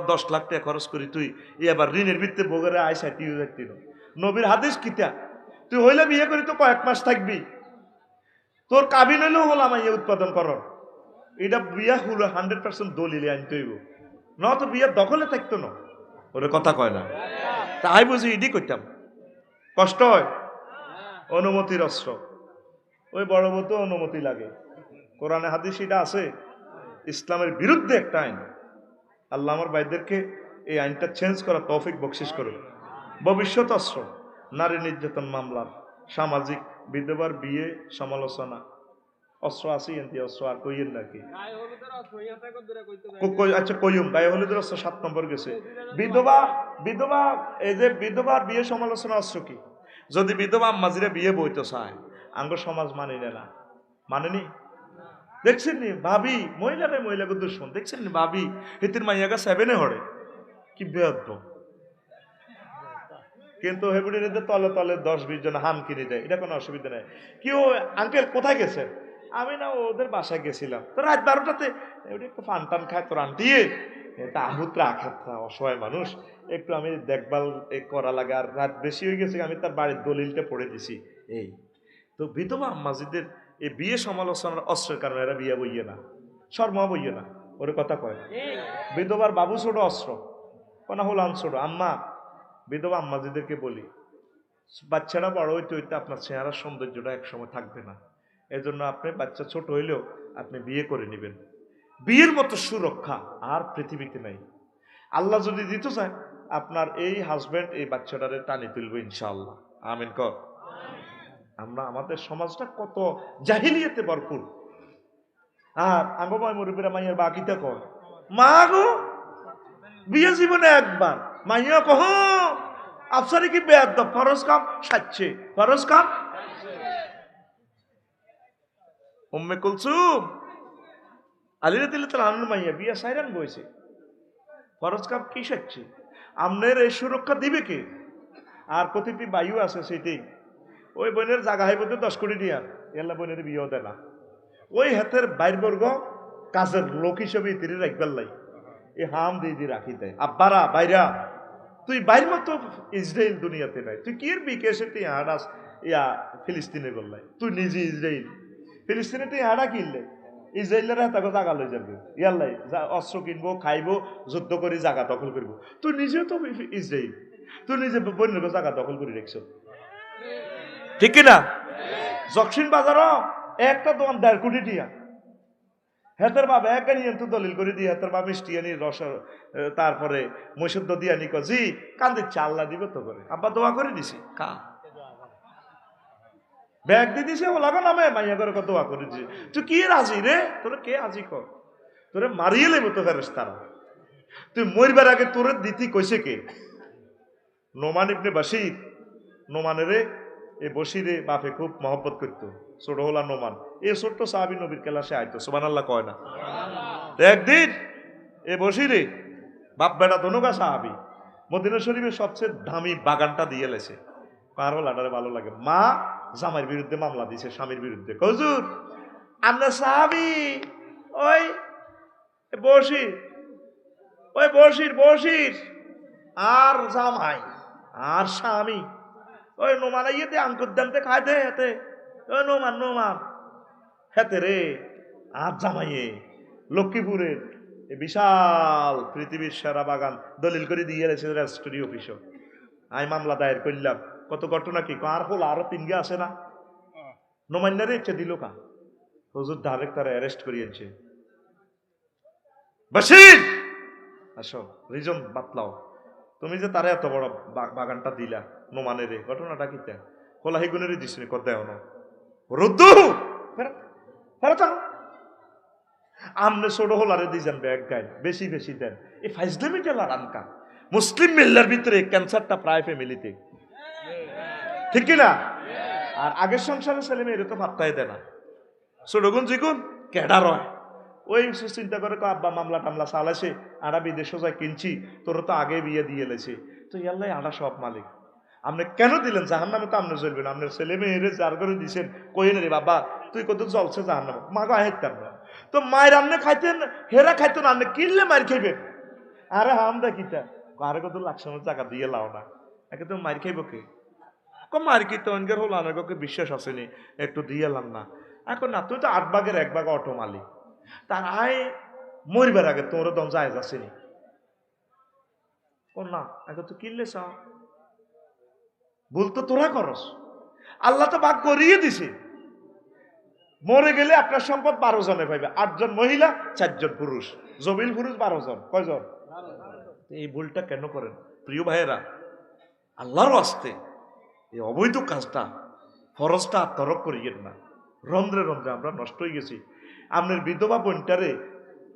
10 লাখ টাকা খরচ করি তুই এবার ঋণের ভিত্তিতে বগরে আইসা তুই যাচ্ছিল। নবীর হাদিস কিতা, তুই হইলে বিয়ে করি তো কয়েক মাস থাকবি, তোর কাবিল হইলেও হলাম ইয়ে উৎপাদন করার, এটা বিয়া হলো 100% দলিলে আনতে হইব, ন তো বিয়ার দখলে থাকতো না। ওরে কথা কয় না, তাই বুঝি ইডি করতাম, কষ্ট হয়। অনুমতির অস্ত্র, ওই বড় বউতে অনুমতি লাগে, কোরআনে হাদিস এটা আছে, ইসলামের বিরুদ্ধে একটা আইন। আল্লাহ আমার ভাইদেরকে এই আইনটা চেঞ্জ করা তৌফিক বকশিশ করুন। ভবিষ্যৎ অস্ত্র, নারী নির্যাতন মামলার, সামাজিক, বিধবার বিয়ে সমালোচনা, অস্ত্র আছে এনতি অস্ত্র আর কইয়েন নাকি? আচ্ছা কইম গায়ে হলুদের অস্ত্র 7 নম্বর গেছে। বিধবা বিধবা এই যে বিধবার বিয়ে সমালোচনা অস্ত্র কি? যদি বিধবা আম্মাজিরে বিয়ে বইতে চায়, আঙ্গ সমাজ মানি না, মানেনি। দেখছেন নি ভাবি মহিলাকে দুশ্মন, দেখছেন নি ভাবি হিতির মাইয়াগা 7-এ হড়ে, কি বেয়াদব। কিন্তু হেবুড়ির তলে তলে 10-20 জন হাম কিনে দেয়, এটা কোনো অসুবিধা নেই। কেউ আঙ্কেল কোথায় গেছেন? আমি না ওদের বাসায় গেছিলাম, তো রাত 12টাতে ওটা একটু ফান টান খায়, তোর আন্টিয়ে তা আহুতরা আখাতরা অসহায় মানুষ, একটু আমি দেখভাল করা লাগে, আর রাত বেশি হয়ে গেছে, আমি তার বাড়ির দলিলটা পড়ে দিছি। এই তো বিধবা আম্মাজিদের এই বিয়ে সমালোচনার অস্ত্রের কারণে এরা বিয়ে বইয়ে না, শর্মা বইয়ে না, ওরে কথা কয়। বিধবার বাবু ছোট অস্ত্র, কোনা হলাম ছোট আম্মা। বিধবা আম্মাজিদেরকে বলি, বাচ্চারা বড় হইতে হইতে আপনার চেহারার সৌন্দর্যটা একসময় থাকবে না, এজন্য আপনি বাচ্চা ছোট হইলেও আপনি বিয়ে করে নেবেন। বিয়ের মতো সুরক্ষা আর পৃথিবীতে নাই। আল্লাহ যদি দিতে চায় আপনার এই হাজবেন্ড এই বাচ্চাটারে টানি তুলবে ইনশাআল্লাহ, আমিন কর। আমরা আমাদের সমাজটা কত জাহিলিয়াতে ভরপুর। আর আঙ্গময় মুরব্বীরা মাইয়ার বাকিটা কর, মা গো বিয়ে জীবনে একবার, মাইয়া কহ আফসারি কি বেয়াদ, ফরজ কাম সাচ্ছে, ফরজ কাম। উম্মে কুলসুম আলী রাদিয়াল্লাহু তাআলা আনহু মাইয়া বিয়া সাইরান বইছে, ফরজ কাম কি সাচ্ছে, আমনের এই সুরক্ষা দিবে কে? আর প্রতিটি বায়ু আছে সেটাই, ওই বোনের জায়গা হইব 10 কোটি দিয়া, এল্লা বোনের বিয়েও দেয় না। ওই হাতের বাইর বর্গ কাজের লোক হিসেবে তিনি রাখবার লাই, এ হাম দিয়ে রাখি দেয়। আব্বারা বাইরা তুই বাইর মতো ইসরায়েল দুনিয়াতে নাই, তুই কি এর বিকেশে তুই হাডাস ইয়া ফিলিস্তিনে বললাই, তুই নিজে ইসরায়েল ফিলিস্তিনে তুই হাডা কিনলে, ইসরায়েলের তাকে জায়গা লই যাবে, ইয়াল্লাই অস্ত্র কিনবো, খাইবো, যুদ্ধ করে জায়গা দখল করবো। তুই নিজেও তো ইসরায়েল, তুই নিজে বন্যকে জায়গা দখল করে রেখছ, ঠিক কিনা? জকসিন বাজারও একটা দোকান 1.5 কোটি টিয়া, হেতের বাবা এক গাড়ি তো দলিল করে দিয়ে হেতের বাবা মিষ্টি আনি রস, তারপরে মৈশুদ্ধ দিয়ে আনি জি কান্দি চাল্লা দিব তো করে, আব্বা দোয়া করে দিছি কা ব্যাগ দিয়ে দিছে, ও লাগো নামে মাইয়া করে দোয়া করে দিছি। তুই কি রাজি রে, তোরে কে আজি কর, তোরে মারিয়ে লেব তো ফেরেশতারা। তুই মরবার আগে তোরে দিতি কইছে কে? নোমান ইবনে বাশির, নোমানেরে এই বশিরে বাপে খুব মহব্বত করতো, ছোট হলা নোমান, এই ছোট্ট সাহাবী নবীর ক্লাসে আইতো, সুবহানাল্লাহ কয় না? একদিন এ বশিরে বাপ বেটা দোনোগা সাহাবি। মদিনা শরীফের সবচেয়ে দামি বাগানটা দিয়ে লেছে। কারো লাডারে ভালো লাগে। মা জামাইয়ের বিরুদ্ধে মামলা দিছে, স্বামীর বিরুদ্ধে। হুজুর আমরা সাহাবি, ওই বসির, ওই বসির আর জামাই আর স্বামী, ওই নোমান ইয়েতে আঙ্কুর দানতে খায় দে হেতে, ওই নোমান হেতে রে আর জামাইয়ে লক্ষ্মীপুরের বিশাল পৃথিবীর সেরা বাগান দলিল করে দিয়ে গেছে রেজিস্ট্রি অফিসও। আমি মামলা দায়ের করলাম। কত ঘটনা কি আর হলো, আরো 3 গে আছে না, নোমান্যারে ইচ্ছে দিল কা হুজুর ডাইরেক্ট তারা অ্যারেস্ট করিয়েছে। বশির আসো, রিজন বাতলাও, তুমি যে তারা এত বড় বাগানটা দিলা নোমানের, ঘটনাটা কি তা খোলাহি গুনেরই দিসনি কর দেও না রুদ্দু ফেরত আমনে ছোট হোলারে দিয়েছেন ব্যাগ গায়ে, বেশি বেশি দেন। এই ফাইজলামিটা লাগানকা মুসলিম মিল্লার ভিতরে ক্যান্সারটা প্রায় ফ্যামিলিতে, ঠিক কিনা? আর আগের সংসারে ছেলে মেয়ের তো পাত্তাই দেয় না। ছোট গুণ জিগুন কেডা রয়, ওই চিন্তা করে আব্বা মামলা টামলা চালাইছে, আড়া বিদেশে যাই কিনছি, তোর তো আগে বিয়ে দিয়ে লেছে, তো ইয়াল্লাই আড়া সব মালিক। আপনি কেন দিলেন? জাহান্নামে তো আপনি চলবেন, আপনার ছেলে মেয়েরে যার করে দিচ্ছেন কইন রে বাবা তুই কত চলছে জাহান্নামে, মাগো আহেতাম না তো মায়ের আপনি খাইতেন, হেরা খাইতেন, আপনি কিনলে মায়ের খাইবেন। আরে হাম দেখিতা আরে কত লাখ টাকা দিয়ে লাও না, একে তো মায়ের খাইব কে? মায়ের কি তো অনগের হল আনাকে বিশ্বাস আসেনি, একটু দিয়ে এলাম না। এখন না, তুই তো 8 ভাগের 1 ভাগ অটো মালিক, তার আয় মরিবার আগে তোর দম যায় আসেনি ও না, আগে তো কিনলে চাও, ভুল তো তোরা করস, আল্লাহ তো ভাগ করিয়ে দিছে। মরে গেলে আপনার সম্পদ 12 জনে পাইবে, 8 জন মহিলা 4 জন পুরুষ, জবিল পুরুষ 12 জন, কয়জন? এই ভুলটা কেন করেন প্রিয় ভাইয়েরা? আল্লাহর আস্তে এই অবৈধ কাজটা ফরজটা তরক করিয়েন না। রন্ধ্রে রন্ধ্রে আমরা নষ্ট হয়ে গেছি। আপনার বিধবা বোনটারে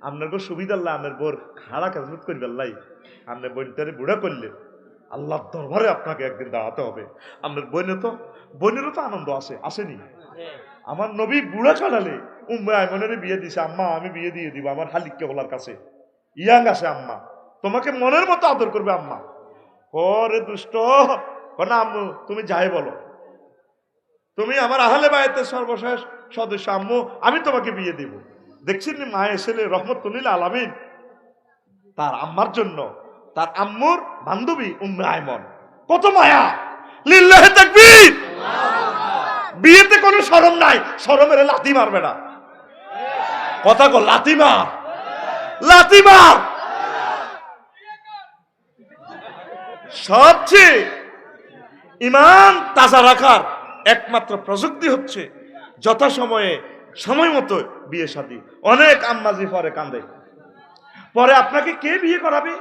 আপনার সুবিধা আল্লাহ আপনার বোর খাড়া কাজমত করি আল্লাহ আপনার বোনটারে বুড়া করলেন, আল্লাহর দরবারে আপনাকে একদিন দাঁড়াতে হবে। আপনার বোনেরও তো আনন্দ আছে, আসেনি? আমার নবী বুড়া কাটালে উম্মে আইমনের বিয়ে দিছে, আম্মা আমি বিয়ে দিয়ে দিব আমার হালিককে ওলার কাছে, ইয়াং আছে আম্মা, তোমাকে মনের মতো আদর করবে আম্মা। ওরে দুষ্ট না আম্মু, তুমি যাই বলো, তুমি আমার আহলে বায়াতের সর্বশেষ সদস্য আম্মু, আমি তোমাকে বিয়ে দিব। দেখছেন মায়ের ছেলে রহমতুল্লিল আলামিন তার আম্মার জন্য তার আম্মুর বান্ধবী উম্মে আইমন, কত মায়া, লিল্লাহে তাকবীর। বিয়েতে কোনো শরম নাই, শরমের লাথি মারবে না, কথা কো লাথি মার। সবচেয়ে ইমান তাজা রাখার একমাত্র প্রযুক্তি হচ্ছে যথাসময়ে সময় মতো বিয়ে শাদী। অনেক আম্মাজি পরে কান্দে, পরে আপনাকে কে বিয়ে করাবে?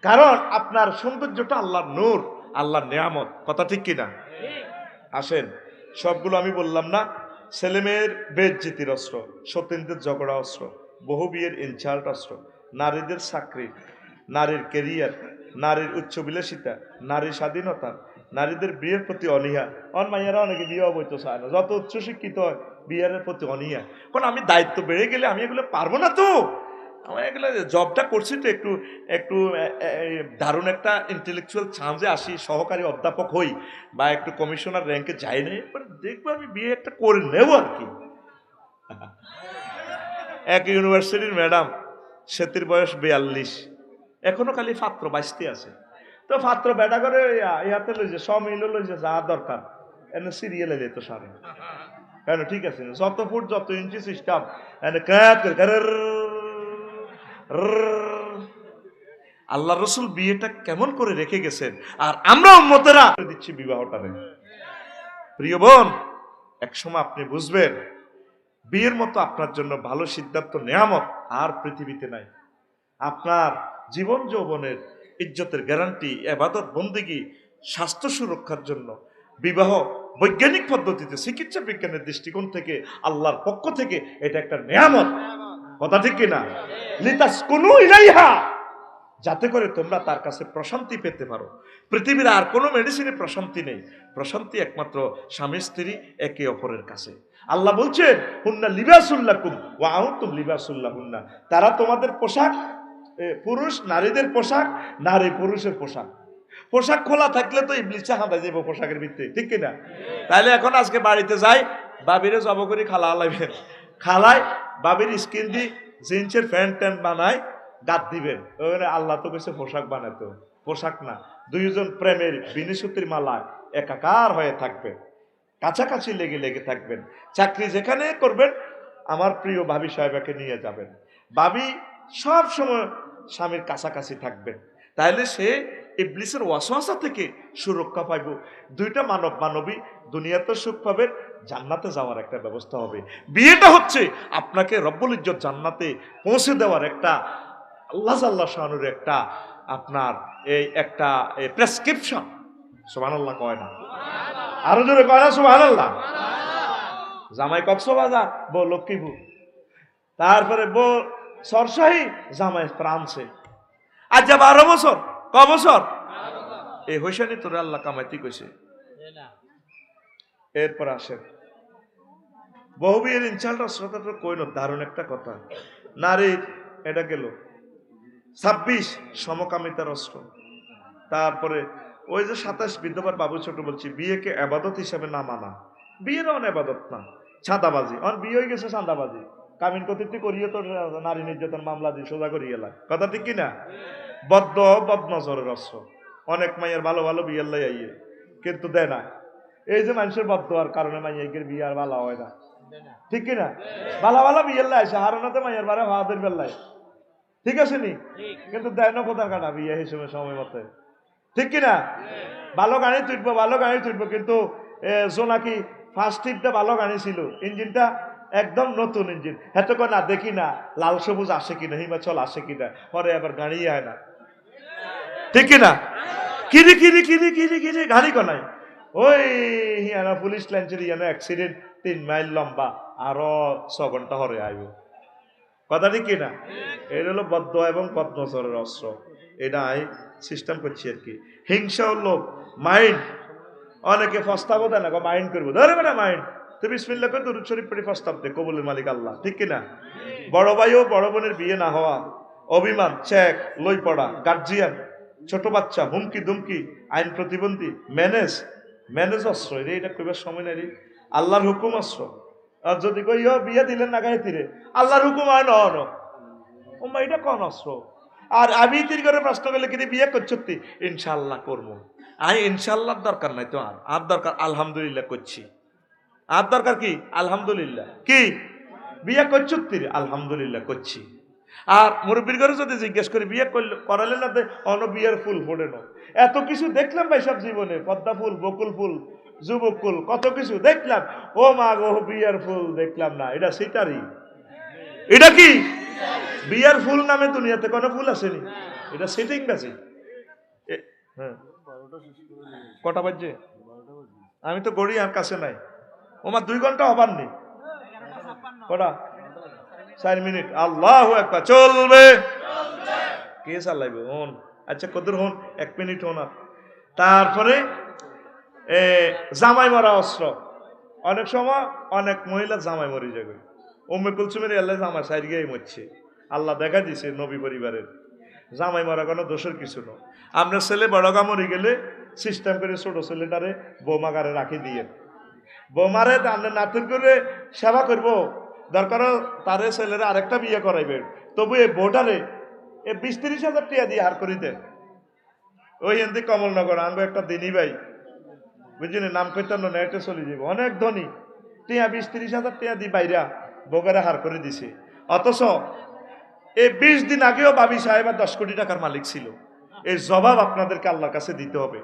কারণ আপনার সৌন্দর্যটা আল্লাহর নূর, আল্লাহর নেয়ামত, কথা ঠিক কিনা? আসেন, সবগুলো আমি বললাম না। ছেলে মেয়ের বেজ্জিতির অস্ত্র, সতীনদের ঝগড়া অস্ত্র, বহু বিয়ের ইনসাল্ট অস্ত্র, নারীদের চাকরি, নারীর কেরিয়ার, নারীর উচ্চ বিলাসিতা, নারীর স্বাধীনতা, নারীদের বিয়ের প্রতি অনীহা। মাইয়ারা অনেকে বিয়ে অবৈধ চায় না, যত উচ্চশিক্ষিত হয় বিয়ের প্রতি অনীহা। কারণ আমি দায়িত্ব বেড়ে গেলে আমি এগুলো পারবো না, তো আমার এগুলো জবটা করছি তো একটু একটু দারুণ একটা ইন্টেলেকচুয়াল চান্সে আসি, সহকারী অধ্যাপক হই বা একটু কমিশনার র্যাঙ্কে যাই না, এবার দেখবো আমি বিয়ে একটা করে নেব আর কি। এক ইউনিভার্সিটির ম্যাডাম, সেতির বয়স 42, এখনো খালি পাত্র বাঁচতে আছে। তো পাত্র বেটা করে ইয়াতে লইছে, সমিল লইছে, যা দরকার এনে সিরিয়াল এলে তো সারে কেন, ঠিক আছে, যত ফুট যত ইঞ্চি সিস্টেম এনে আল্লাহ রসুল বিয়েটা কেমন করে রেখে গেছেন, আর আমরা উম্মতেরা দিচ্ছি বিবাহটারে। প্রিয় বোন, একসময় আপনি বুঝবেন বিয়ের মতো আপনার জন্য ভালো সিদ্ধান্ত নেয়ামত আর পৃথিবীতে নাই। আপনার জীবন যৌবনের ইজ্জতের গ্যারান্টি, ইবাদত বন্দেগী, স্বাস্থ্য সুরক্ষার জন্য বিবাহ বৈজ্ঞানিক পদ্ধতিতে, চিকিৎসা বিজ্ঞানের দৃষ্টিকোণ থেকে, আল্লাহর পক্ষ থেকে এটা একটা নেয়ামত, কথা ঠিক কিনা? লিতাসকুনু ইলাইহা, যাতে করে তোমরা তার কাছে প্রশান্তি পেতে পারো। পৃথিবীর আর কোনো মেডিসিনে প্রশান্তি নেই, প্রশান্তি একমাত্র স্বামী স্ত্রী একে অপরের কাছে। আল্লাহ বলছেন হুন্না লিবাসুল লাকুম ওয়া আনতুম লিবাসুল লাহুন্না, তারা তোমাদের পোশাক পুরুষ নারীদের পোশাক, নারী পুরুষের পোশাক। পোশাক খোলা থাকলে তো ইবলিসে হাঁদা যাবো পোশাকের ভিতরে, ঠিক কিনা? তাহলে এখন আজকে বাড়িতে যাই, বাবিরে জব করি খালা লাগবেন, খালায় বাবির স্কিন দি জিন্সের প্যান্ট ট্যান্ট বানায় গাত দিবেন। ওখানে আল্লাহ তো কেছে পোশাক বানাতো, পোশাক না, দুইজন প্রেমের বিনিসূতির মালায় একাকার হয়ে থাকবেন, কাছাকাছি লেগে লেগে থাকবেন। চাকরি যেখানে করবেন আমার প্রিয় ভাবি সাহেবাকে নিয়ে যাবেন, ভাবি সব সময় স্বামীর কাছাকাছি থাকবেন। তাহলে সে ইবলিসের ওয়াসওয়াসা থেকে সুরক্ষা পাইব। দুইটা মানব মানবী দুনিয়াতে সুখ পাবেন, জান্নাতে যাওয়ার একটা ব্যবস্থা হবে। বিয়েটা হচ্ছে আপনাকে রব্বুল ইজ্জত জান্নাতে পৌঁছে দেওয়ার একটা আল্লাহ আল্লাহ শানুর একটা আপনার এই একটা প্রেসক্রিপশন। সুবহানাল্লাহ কয় না? আরো জোরে কয় না সুবহানাল্লাহ? জামাই কক্সবাজার, বউ লক্ষ্মীপুর, তারপরে বউ সরসাহি, জামাই ফ্রান্সে। আজ যা 12 বছর, ক বছর এই হইসানি তোরে আল্লাহ কামাইতে কইছে। এরপর আসেন বহু বিয়ের ইনশাল্লাহ শ্রোতাটা কইল দারুণ একটা কথা। নারীর এটা গেল 26 সমকামিতার অস্ত্র। তারপরে ওই যে 27 বিধবার বাবু ছোট বলছি, বিয়েকে আবাদত হিসাবে না মানা, বিয়ের অন আবাদত না, ছাঁদাবাজি। অন বিয়ে হয়ে গেছে ছাঁদাবাজি, কামিন কর্তৃত্ব করিয়ে তো নারী নির্যাতন মামলা দিয়ে সোজা করিয়ে এলাম, কথা ঠিক কিনা? বদনজরের অস্ত্র। অনেক মাইয়ের ভালো ভালো বিয়ের লাই আইয়ে কিন্তু দেয় না। এই যে মানুষের বদোয়ার কারণে মাইয়ের বিয়ে আর ভালো হয় না, ঠিক কিনা? ভালো ভালো বিয়ের লাই আসে হারানোতে মাইয়ের বারে হাতের বেলায়, ঠিক আছে নি? কিন্তু দেয় না কোথার কাটা বিয়ে হিসেবে সময় মতে, ঠিক কিনা? ভালো গাড়ি তুলবো, ভালো গাড়ি তুলবো, কিন্তু জোনাকি ফার্স্ট ট্রিপটা ভালো গাড়ি ছিল, ইঞ্জিনটা একদম নতুন ইঞ্জিন, এত না দেখি না লাল সবুজ আসে কিনা, হিমাচল আসে কিনা, পরে আবার গাড়ি হয় না, ঠিক কিনা? কিরি কিরি কিরি কিরি কিরি গাড়ি কনাই ওই হিয়ানা পুলিশ লাইন ছিল, ইয়ানা অ্যাক্সিডেন্ট 3 মাইল লম্বা, আরো 6 ঘন্টা হরে আইব, কথা ঠিক কিনা? এটা হলো বদ্ধ এবং পদ্মচরের অস্ত্র। এটা সিস্টেম করছি আর কি। হিংসা হলো মাইন্ড, অনেকে প্রস্তাবও দেয় না, মাইন্ড করবো, ধরে বেটা মাইন্ড, তুমি বিসমিল্লাহ করে দুরূদ শরীফ পড়ে প্রস্তাব দে, কবুলের মালিক আল্লাহ, ঠিক কিনা? বড় ভাই ও বড় বোনের বিয়ে না হওয়া, অভিমান, চেক লই পড়া, গার্জিয়ান, ছোট বাচ্চা, হুমকি দুমকি, আইন প্রতিবন্ধী, ম্যানেজ অস্ত্র। এটা কইবার সময় নাই, আল্লাহর হুকুম অস্ত্র। আর যদি কই বিয়ে দিলেন না গায়ে তীরে, আল্লাহর হুকুম হয় না, ওমা এটা কোন অস্ত্র? আর আমি তির করে প্রশ্ন করলে কিন্তু বিয়ে করছো, ইনশাল্লাহ করবো। ইনশাল্লাহ দরকার নাই তো, আর দরকার আলহামদুলিল্লাহ করছি। আর দরকার কি? আলহামদুলিল্লাহ। কি বিয়ে করছো? আলহামদুলিল্লাহ করছি। আর মুরব্বীর ঘরে যদি জিজ্ঞেস করি বিয়ে করালে না অন বিয়ের ফুল ফোড়ে না, এত কিছু দেখলাম ভাই সব জীবনে, পদ্মা ফুল, বকুল ফুল, যুবক ফুল, কত কিছু দেখলাম, ও মা গো বিয়ের ফুল দেখলাম না। এটা সিটারি, এটা কি বিয়ের ফুল নামে দুনিয়াতে কোনো ফুল আসেনি, এটা সিটিং বাজি। হ্যাঁ কটা বাজছে? আমি তো গড়ি আর কাছে নাই, ওমার 2 ঘন্টা হবার নেই, কটা? 4 মিনিট। আল্লাহু আকবার, চলবে কে চালাইবে? হন আচ্ছা কদর হন, 1 মিনিট হন। তারপরে জামাই মরা অস্ত্র। অনেক সময় অনেক মহিলা জামাই মরি যাবে, উম্মে কুলসুমের আল্লাহ জামাই সাইড গিয়ে মরছে, আল্লাহ দেখা দিছে নবী পরিবারের। জামাই মরা কোনো দোষের কিছু নয়। আমরা ছেলে বড়গা মরি গেলে সিস্টেম করে ছোট ছেলেটারে বৌমাগারে রাখি দিয়ে, বৌমারে আমরা নাতুন করে সেবা করবো, দরকার তারে ছেলেরা আরেকটা বিয়ে করাইবে, তবু এই বউটারে 20-30 হাজার টাকা দিয়ে হার করি দেন। ওই হিন্দি কমলনগর আঙ্গো একটা দিনী ভাই, বুঝলি, নাম কইতাম না, এটা চলে যাব, অনেক ধনী, টিয়া 20-30 হাজার টাকা দিয়ে বাইরা বউগারে হার করে দিছে। অথচ এই 20 দিন আগেও বাবি সাহেবা 10 কোটি টাকার মালিক ছিল। এর জবাব আপনাদেরকে আল্লাহর কাছে দিতে হবে।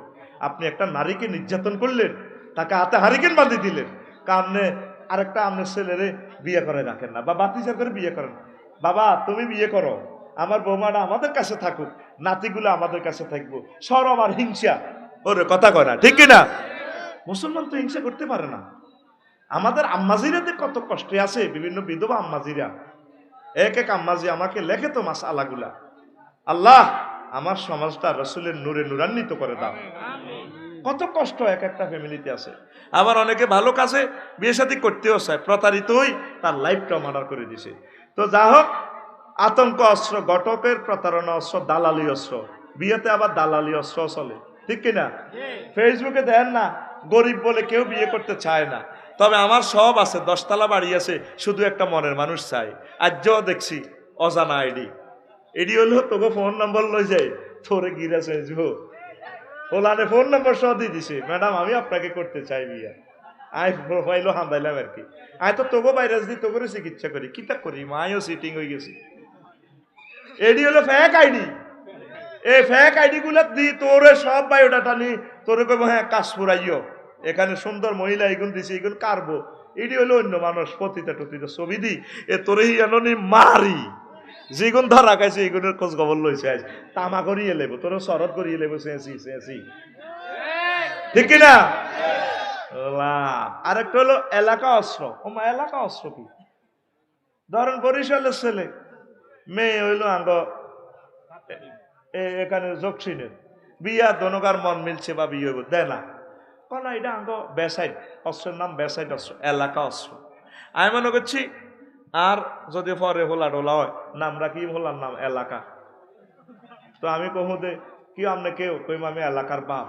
আপনি একটা নারীকে নির্যাতন করলেন, তাকে হাতে হারিকেন বাঁধি দিলেন, কারণে আরেকটা আপনার ছেলেরে বিয়ে করে রাখেন না, বা বাতিজা করে বিয়ে করেন। বাবা তুমি বিয়ে করো, আমার বৌমাটা আমাদের কাছে থাকুক, নাতিগুলো আমাদের কাছে থাকবো, সরম আর হিংসা ওরে কথা কয় না, ঠিক কিনা? মুসলমান তো হিংসা করতে পারে না। আমাদের আম্মাজিরাতে কত কষ্টে আছে, বিভিন্ন বিধবা আম্মাজিরা, এক এক আম্মাজি আমাকে লেখে তো মাসআলাগুলা। আল্লাহ আমার সমাজটা রাসূলের নূরে নূরান্বিত করে দাও। কত কষ্ট এক একটা ফ্যামিলিতে আছে। আবার অনেকে ভালো কাজে বিয়ে শাদী করতেও চায়, প্রতারিত হই তার লাইফটা মার্ডার করে দিছে। তো যা হোক, আতঙ্ক অস্ত্র, ঘটকের প্রতারণা অস্ত্র, দালালি অস্ত্র। বিয়েতে আবার দালালি অস্ত্র চলে, ঠিক কিনা? ফেসবুকে দেন না, গরিব বলে কেউ বিয়ে করতে চায় না, তবে আমার সব আছে, 10 তলা বাড়ি আছে, শুধু একটা মনের মানুষ চাই। আজও দেখছি অজানা আইডি, এডি হলো তোকে ফোন নম্বর লই যায়, তোরে গিরেছে ওলানে ফোন নম্বর সহ দিয়ে দিছে, ম্যাডাম আমি আপনাকে করতে চাই বিয়া। আই প্রোফাইলও হান্দাইলাম আর কি, আয় তো তোকে ভাইরাস দিই, তোকে চিকিৎসা করি, কিতা করি, মায়ও সিটিং হয়ে গেছি। এডি হলো ফেক আইডি। এই ফেক আইডি গুলা দি তোরে সব বায়োডাটা নি, তোরে কইব হ্যাঁ কাশপুর আইও, এখানে সুন্দর মহিলা এগুন দিছে, এগুন কারবো। এডি হলো অন্য মানুষ, পতিতা টতিতা ছবি দি এ তোরে হিয়ানি মারি, যেগুন ধরা খাইছে এগুনের খোঁজ খবর লইছে, আজ তামা করিয়ে লেব, তোরে শরৎ করিয়ে লেব, চেঁচি চেঁচি, ঠিক কিনা? আরেকটা হলো এলাকা অস্ত্র। ও মা, এলাকা অস্ত্র কি? ধরেন বরিশালের ছেলে, মেয়ে হইলো আঙ্গ এখানে জকসিনের, বিয়া দনকার মন মিলছে বা বিয়ে হইব, দেয় না কোন, এটা আঙ্গ বেসাইড অস্ত্রের নাম, বেসাইড অস্ত্র, এলাকা অস্ত্র। আমি মনে করছি আর যদি পরে হোলা টোলা হয়, নামরা কি হলার নাম এলাকা, তো আমি কহু দে কি আপনি কেউ, কইম আমি এলাকার বাপ।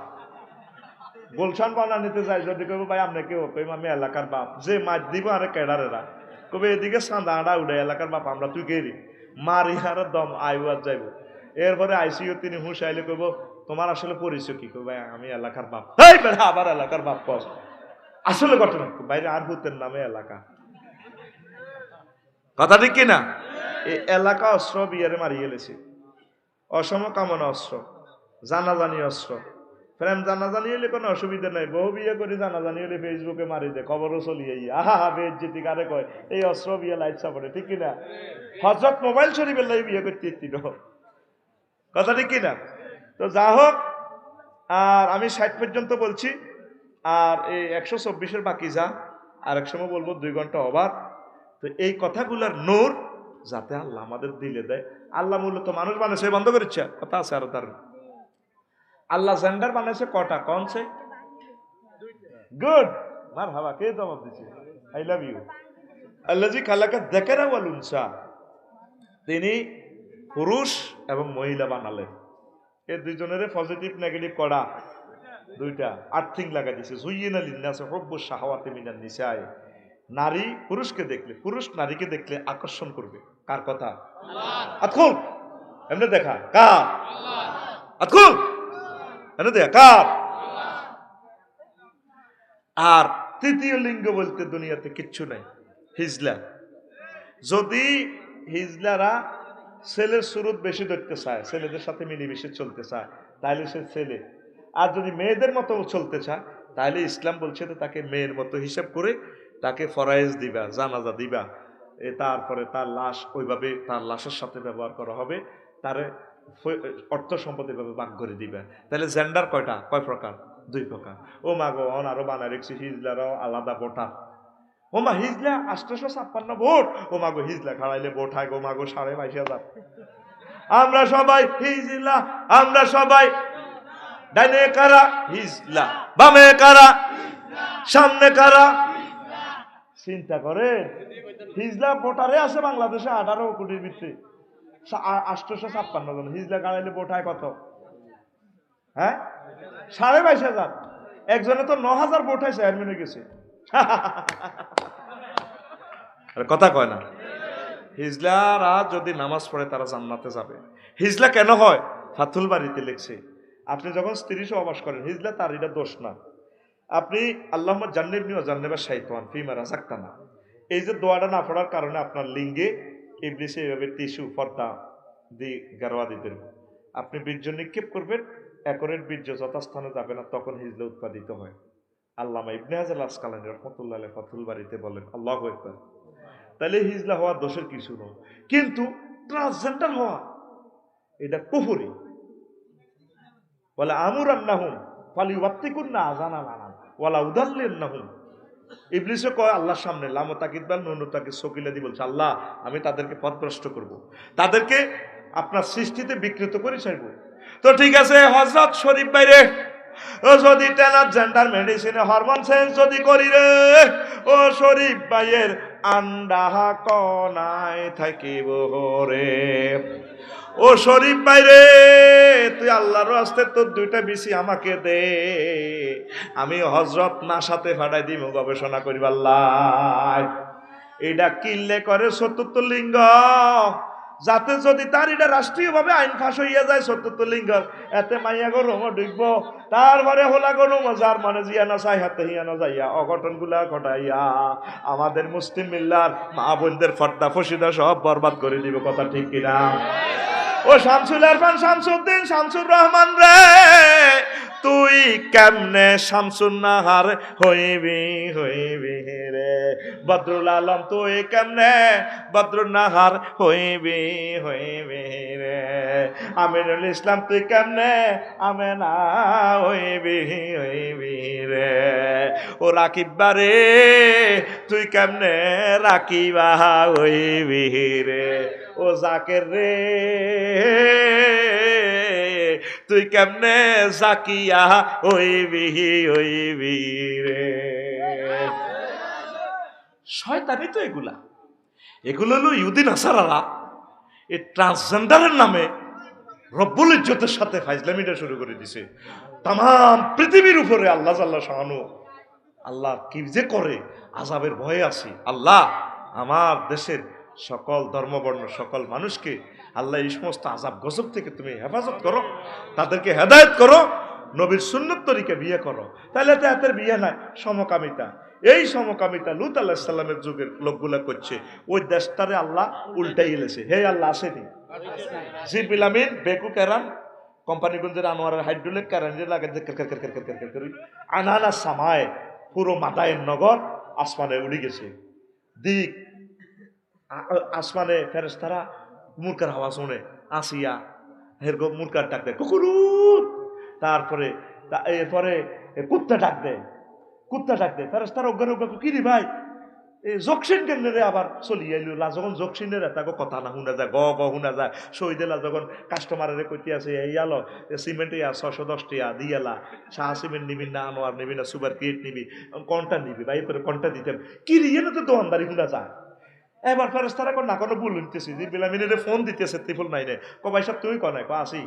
গুলশান বানা নিতে যাই, যদি কইব ভাই আপনি কেউ, কইম আমি এলাকার বাপ। যে মাছ দিব আরে কেডারেরা কবে এদিকে সান্দা আড়া উঠে, এলাকার বাপ আমরা, তুই গেরি মারি আর দম আইওয়ার যাইব। এরপরে আইসিইউ তিনি হুশ আইলে কইব তোমার আসলে পরিচয় কি? কই ভাই আমি এলাকার বাপ। এই বেড়া আবার এলাকার বাপ কস, আসলে ঘটনা বাইরে আর ভূতের নামে এলাকা, কথা ঠিক কিনা? এই এলাকা অস্ত্র বিয়ারে মারি গেলেছে। অসম কামনা অস্ত্র, জানাজানি অস্ত্র। প্রেম জানাজানি হলে কোনো অসুবিধা নাই, বহু বিয়ে করে জানাজানি হলে ফেসবুকে মারি দেয়, খবরও চলিয়ে আহা হা বেজ্জিতি কারে কয়, এই অস্ত্র বিয়ে লাইট সাপোর্টে, ঠিক কিনা? হযরত মোবাইল শরীফের লাই বিয়ে করতে দিল, কথা ঠিক কিনা? তো যা হোক, আর আমি 60 পর্যন্ত বলছি, আর এই 124-এর বাকি যা, আর এক সময় বলবো 2 ঘন্টা ওভার। তো এই কথাগুলোর নূর যাতে আল্লাহ আমাদের দিলে দেয়। আল্লাহ মূলত মানুষ বানাইছে, বন্ধ করেছে কথা আছে আরো তার। আল্লাহ জেন্ডার বানাইছে কটা, কোন সে? গুড, মার হাওয়া, কে জবাব দিছে? I love you. আল্লাজি খালাকা যাকারা ওয়াল উনসা, তিনি পুরুষ এবং মহিলা বানালেন। এই দুইজনের পজিটিভ নেগেটিভ করা দুইটা, আর্থিং লাগা দিছে। জুইয়িনা লিন্নাসি হুব্বুশ শাহাওয়াতি মিনান নিসাই, নারী পুরুষকে দেখলে, পুরুষ নারীকে দেখলে আকর্ষণ করবে। কার কথা? আল্লাহ। আতকুল এমনি দেখা কার? আল্লাহ। আতকুল এমনি দেখা কার? আল্লাহ। আর তৃতীয় লিঙ্গ বলতে দুনিয়াতে কিচ্ছু নাই, হিজলা। যদি হিজলারা ছেলের সুরত বেশি ধরতে চায়, ছেলেদের সাথে মিলেমিশে চলতে চায়, তাহলে সে ছেলে। আর যদি মেয়েদের মতো চলতে চায়, তাহলে ইসলাম বলছে তো তাকে মেয়ের মতো হিসাব করে তাকে ফরায়েজ দিবা, জানাজা দিবা, তারপরে তার লাশ ওইভাবে তার লাশের সাথে ব্যবহার করা হবে, তার অর্থ সম্পদ এভাবে ভাগ করে দিবা। তাহলে জেন্ডার কয়টা, কয় প্রকার? 2 প্রকার। ও মা গো, আরো বানায় রেখেছি হিজলারাও আলাদা ভোটার। ও মা হিজলা 856 ভোট, ও মা গো হিজলা খাড়াইলে ভোট হয় গো মা গো 22,500। আমরা সবাই হিজলা, আমরা সবাই ডাইনে কারা হিজলা, বামে কারা, সামনে কারা, চিন্তা করে। হিজলা ভোটারে আছে বাংলাদেশে 18 কোটির ভিতরে 856 জন। হিজলা খাড়াইলে ভোট হয় কত? হ্যাঁ 22,500। একজনে তো 9,000 ভোট হয়, চেয়ারম্যানে গেছে। কথা কয় না। হিজলারা যদি নামাজ পড়ে তারা জান্নাতে যাবে। হিজলা কেন হয়? ফাতুল বাড়িতে লেখছে, আপনি যখন স্ত্রী সহবাস করেন, হিজলা তার এটা দোষ না। আপনি আল্লাহুম্মা জান্নিবনি ওয়া জান্নিবা শাইতান ফিমা রাযাকতানা, এই যে দোয়াটা না পড়ার কারণে আপনার লিঙ্গে ইবলিস এইভাবে টিস্যু পর্দা দিয়ে গারোয়া দিতে, আপনি বীর্য নিক্ষেপ করবেন, একরের বীর্য যথাস্থানে যাবে না, তখন হিজলা উৎপাদিত হয়। আল্লামা ইবনে হাজার আসকালানী রাহমাতুল্লাহ আলাইহি ফাতুল বাড়িতে বলেন, আল্লাহু আকবার। তাহলে হিজলা হওয়া দোষের কিছু নয়, কিন্তু ট্রান্সজেন্ডার হওয়া এটা কুফরি। বলে আমুরান্নাহুম ফালিওয়াত্তিকুন্না আযানান ওয়ালা উদাল্লিন্নাহুম। ইবলিসে কয় আল্লাহর সামনে, লাম তাকিদবাল নুন তাকিদ সকিলাদি বলছে, আল্লাহ আমি তাদেরকে পথভ্রষ্ট করব, তাদেরকে আপনার সৃষ্টিতে বিকৃত করে ছাড়ব। তো ঠিক আছে, হযরত শরীফ বাইরে ও যদি ট্রান্সজেন্ডার মেডিসিনে হরমোন চেঞ্জ যদি করি রে, ও শরীফ ভাইয়ের আন্ডা কনায় থাকিব রে। ও শরীফ ভাই রে, তুই আল্লাহর রাস্তে তোর দুইটা বিসি আমাকে দে, আমি হযরত না সাথে ফাটাই দিব গবেষণা করিব। আল্লাহ এটা কিনলে করে চতুর্থ লিঙ্গ, যাতে যদি তার এটা রাষ্ট্রীয়ভাবে আইন ফাঁস হইয়া যায় চতুর্থ লিঙ্গ, এতে মাইয়া গো রোম ঢুকব, তারপরে হোলা গো রোম যার মানে জিয়ানো চাই হাতে হিয়ানো যাইয়া অঘটন গুলা ঘটাইয়া আমাদের মুসলিম মিল্লার মা বোনদের ফর্দা ফসিদা সব বরবাদ করে দিবে। কথা ঠিক কিনা? ও শামসুল আরফান শামসুদ্দিন শামসুর রহমান রে, তুই কেমনে শামসুন নাহার হইবি রে। বদরুল আলম তুই কেমনে বদরুল নাহার হইবি রে। আমিনুল ইসলাম তুই কেমনে আমেনা হইবি রে। ও রাকিবা রে, তুই কেমনে রাকিবা হইবি রে। ও জাকের রে, তুই কেমনে জাকিয়া হইবি রে। শয়তানি তো এগুলা, এগুলো হলো ইহুদি নাসারারা এই ট্রান্সজেন্ডারের নামে রব্বুল ইজ্জতের সাথে ফাইজলামিটা শুরু করে দিছে। তাম পৃথিবীর উপরে আল্লাহ জাল্লা শাহানু আল্লাহ কি যে করে, আযাবের ভয়ে আছি। আল্লাহ আমার দেশের সকল ধর্মবর্ণ সকল মানুষকে আল্লাহ এই সমস্ত আযাব গজব থেকে তুমি হেফাজত করো, তাদেরকে হেদায়েত করো, নবীর সুন্নত তরিকে বিয়ে করো। তাহলে তো এতের বিয়ে নাই, সমকামিতা। এই সমকামিতা লূত আলাইহিস সালামের যুগের লোকগুলা করছে, ওই দেশটারে আল্লাহ উল্টাই এলেছে। হে আল্লাহ আসেনি জিবরিল আমিন বেকু কেরান কোম্পানিগঞ্জের আনোয়ারের হাইড্রোলিক কারেন্টে লাগে করি আনানা সামায় পুরো মাদায়ের নগর আসমানে উড়ে গেছে। দিক আসমানে ফেরেশতারা মুরকার হাওয়া শুনে আসিয়া হেরগো মুরকার ডাক দেয় কুকুরু, তারপরে এরপরে কুত্তা ডাক দেয় ফেরেশতারা অজ্ঞান কি রে ভাই জকসিন কেন রে আবার চলি আইলো। যখন জকসিনের তাকে কথা না শুনা যায়, গ শুনা যায়। শহীদেলা যখন কাস্টমারের কইতে আছে এই আলো সিমেন্ট 610 টাকা দিয়েলা, শাহ সিমেন্ট নিবি না, আনোয়ার নিবি না, সুপার ক্রিয়েট নিবি, কোনটা নিবি ভাই, কোনটা দিতেন কি রিয়ে না তো দোকানদারি শুনা যায়। এবার ফেরেশতারা না কোনো ভুল নিতেছি, জিবরিল আমিনের ফোন দিতেছে ত্রিপুল নাইনে, ভাই সাহেব তুই কনে আসি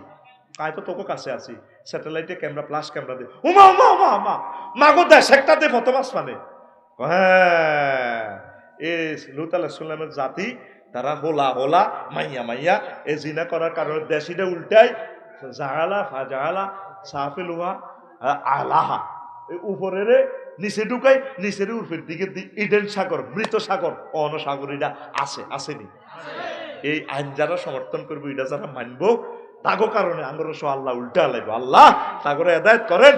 আয় তো তোকে কাছে আসি, স্যাটেলাইটে ক্যামেরা প্লাস ক্যামেরা দে। উমা উমা উমা উমা মাগো দেশ একটা দে ফটো মাস মানে। হ্যাঁ এই লূত আলাইহিস সালামের জাতি তারা হোলা মাইয়া এই জিনা করার কারণে দেশিটা উল্টাই জাগালা ফাজালা সাফিলুহা আলাহা, উপরের নিচে ঢুকাই, নিচের উর্ফের দিকে ইডেন সাগর, মৃত সাগর, অনসাগর এটা আসেনি। এই আইন যারা সমর্থন করবো, এটা যারা মানবো, তাগো কারণে আঙ্গর আল্লাহ উল্টা লাগবে। আল্লাহ তাগরে হেদায়েত করেন।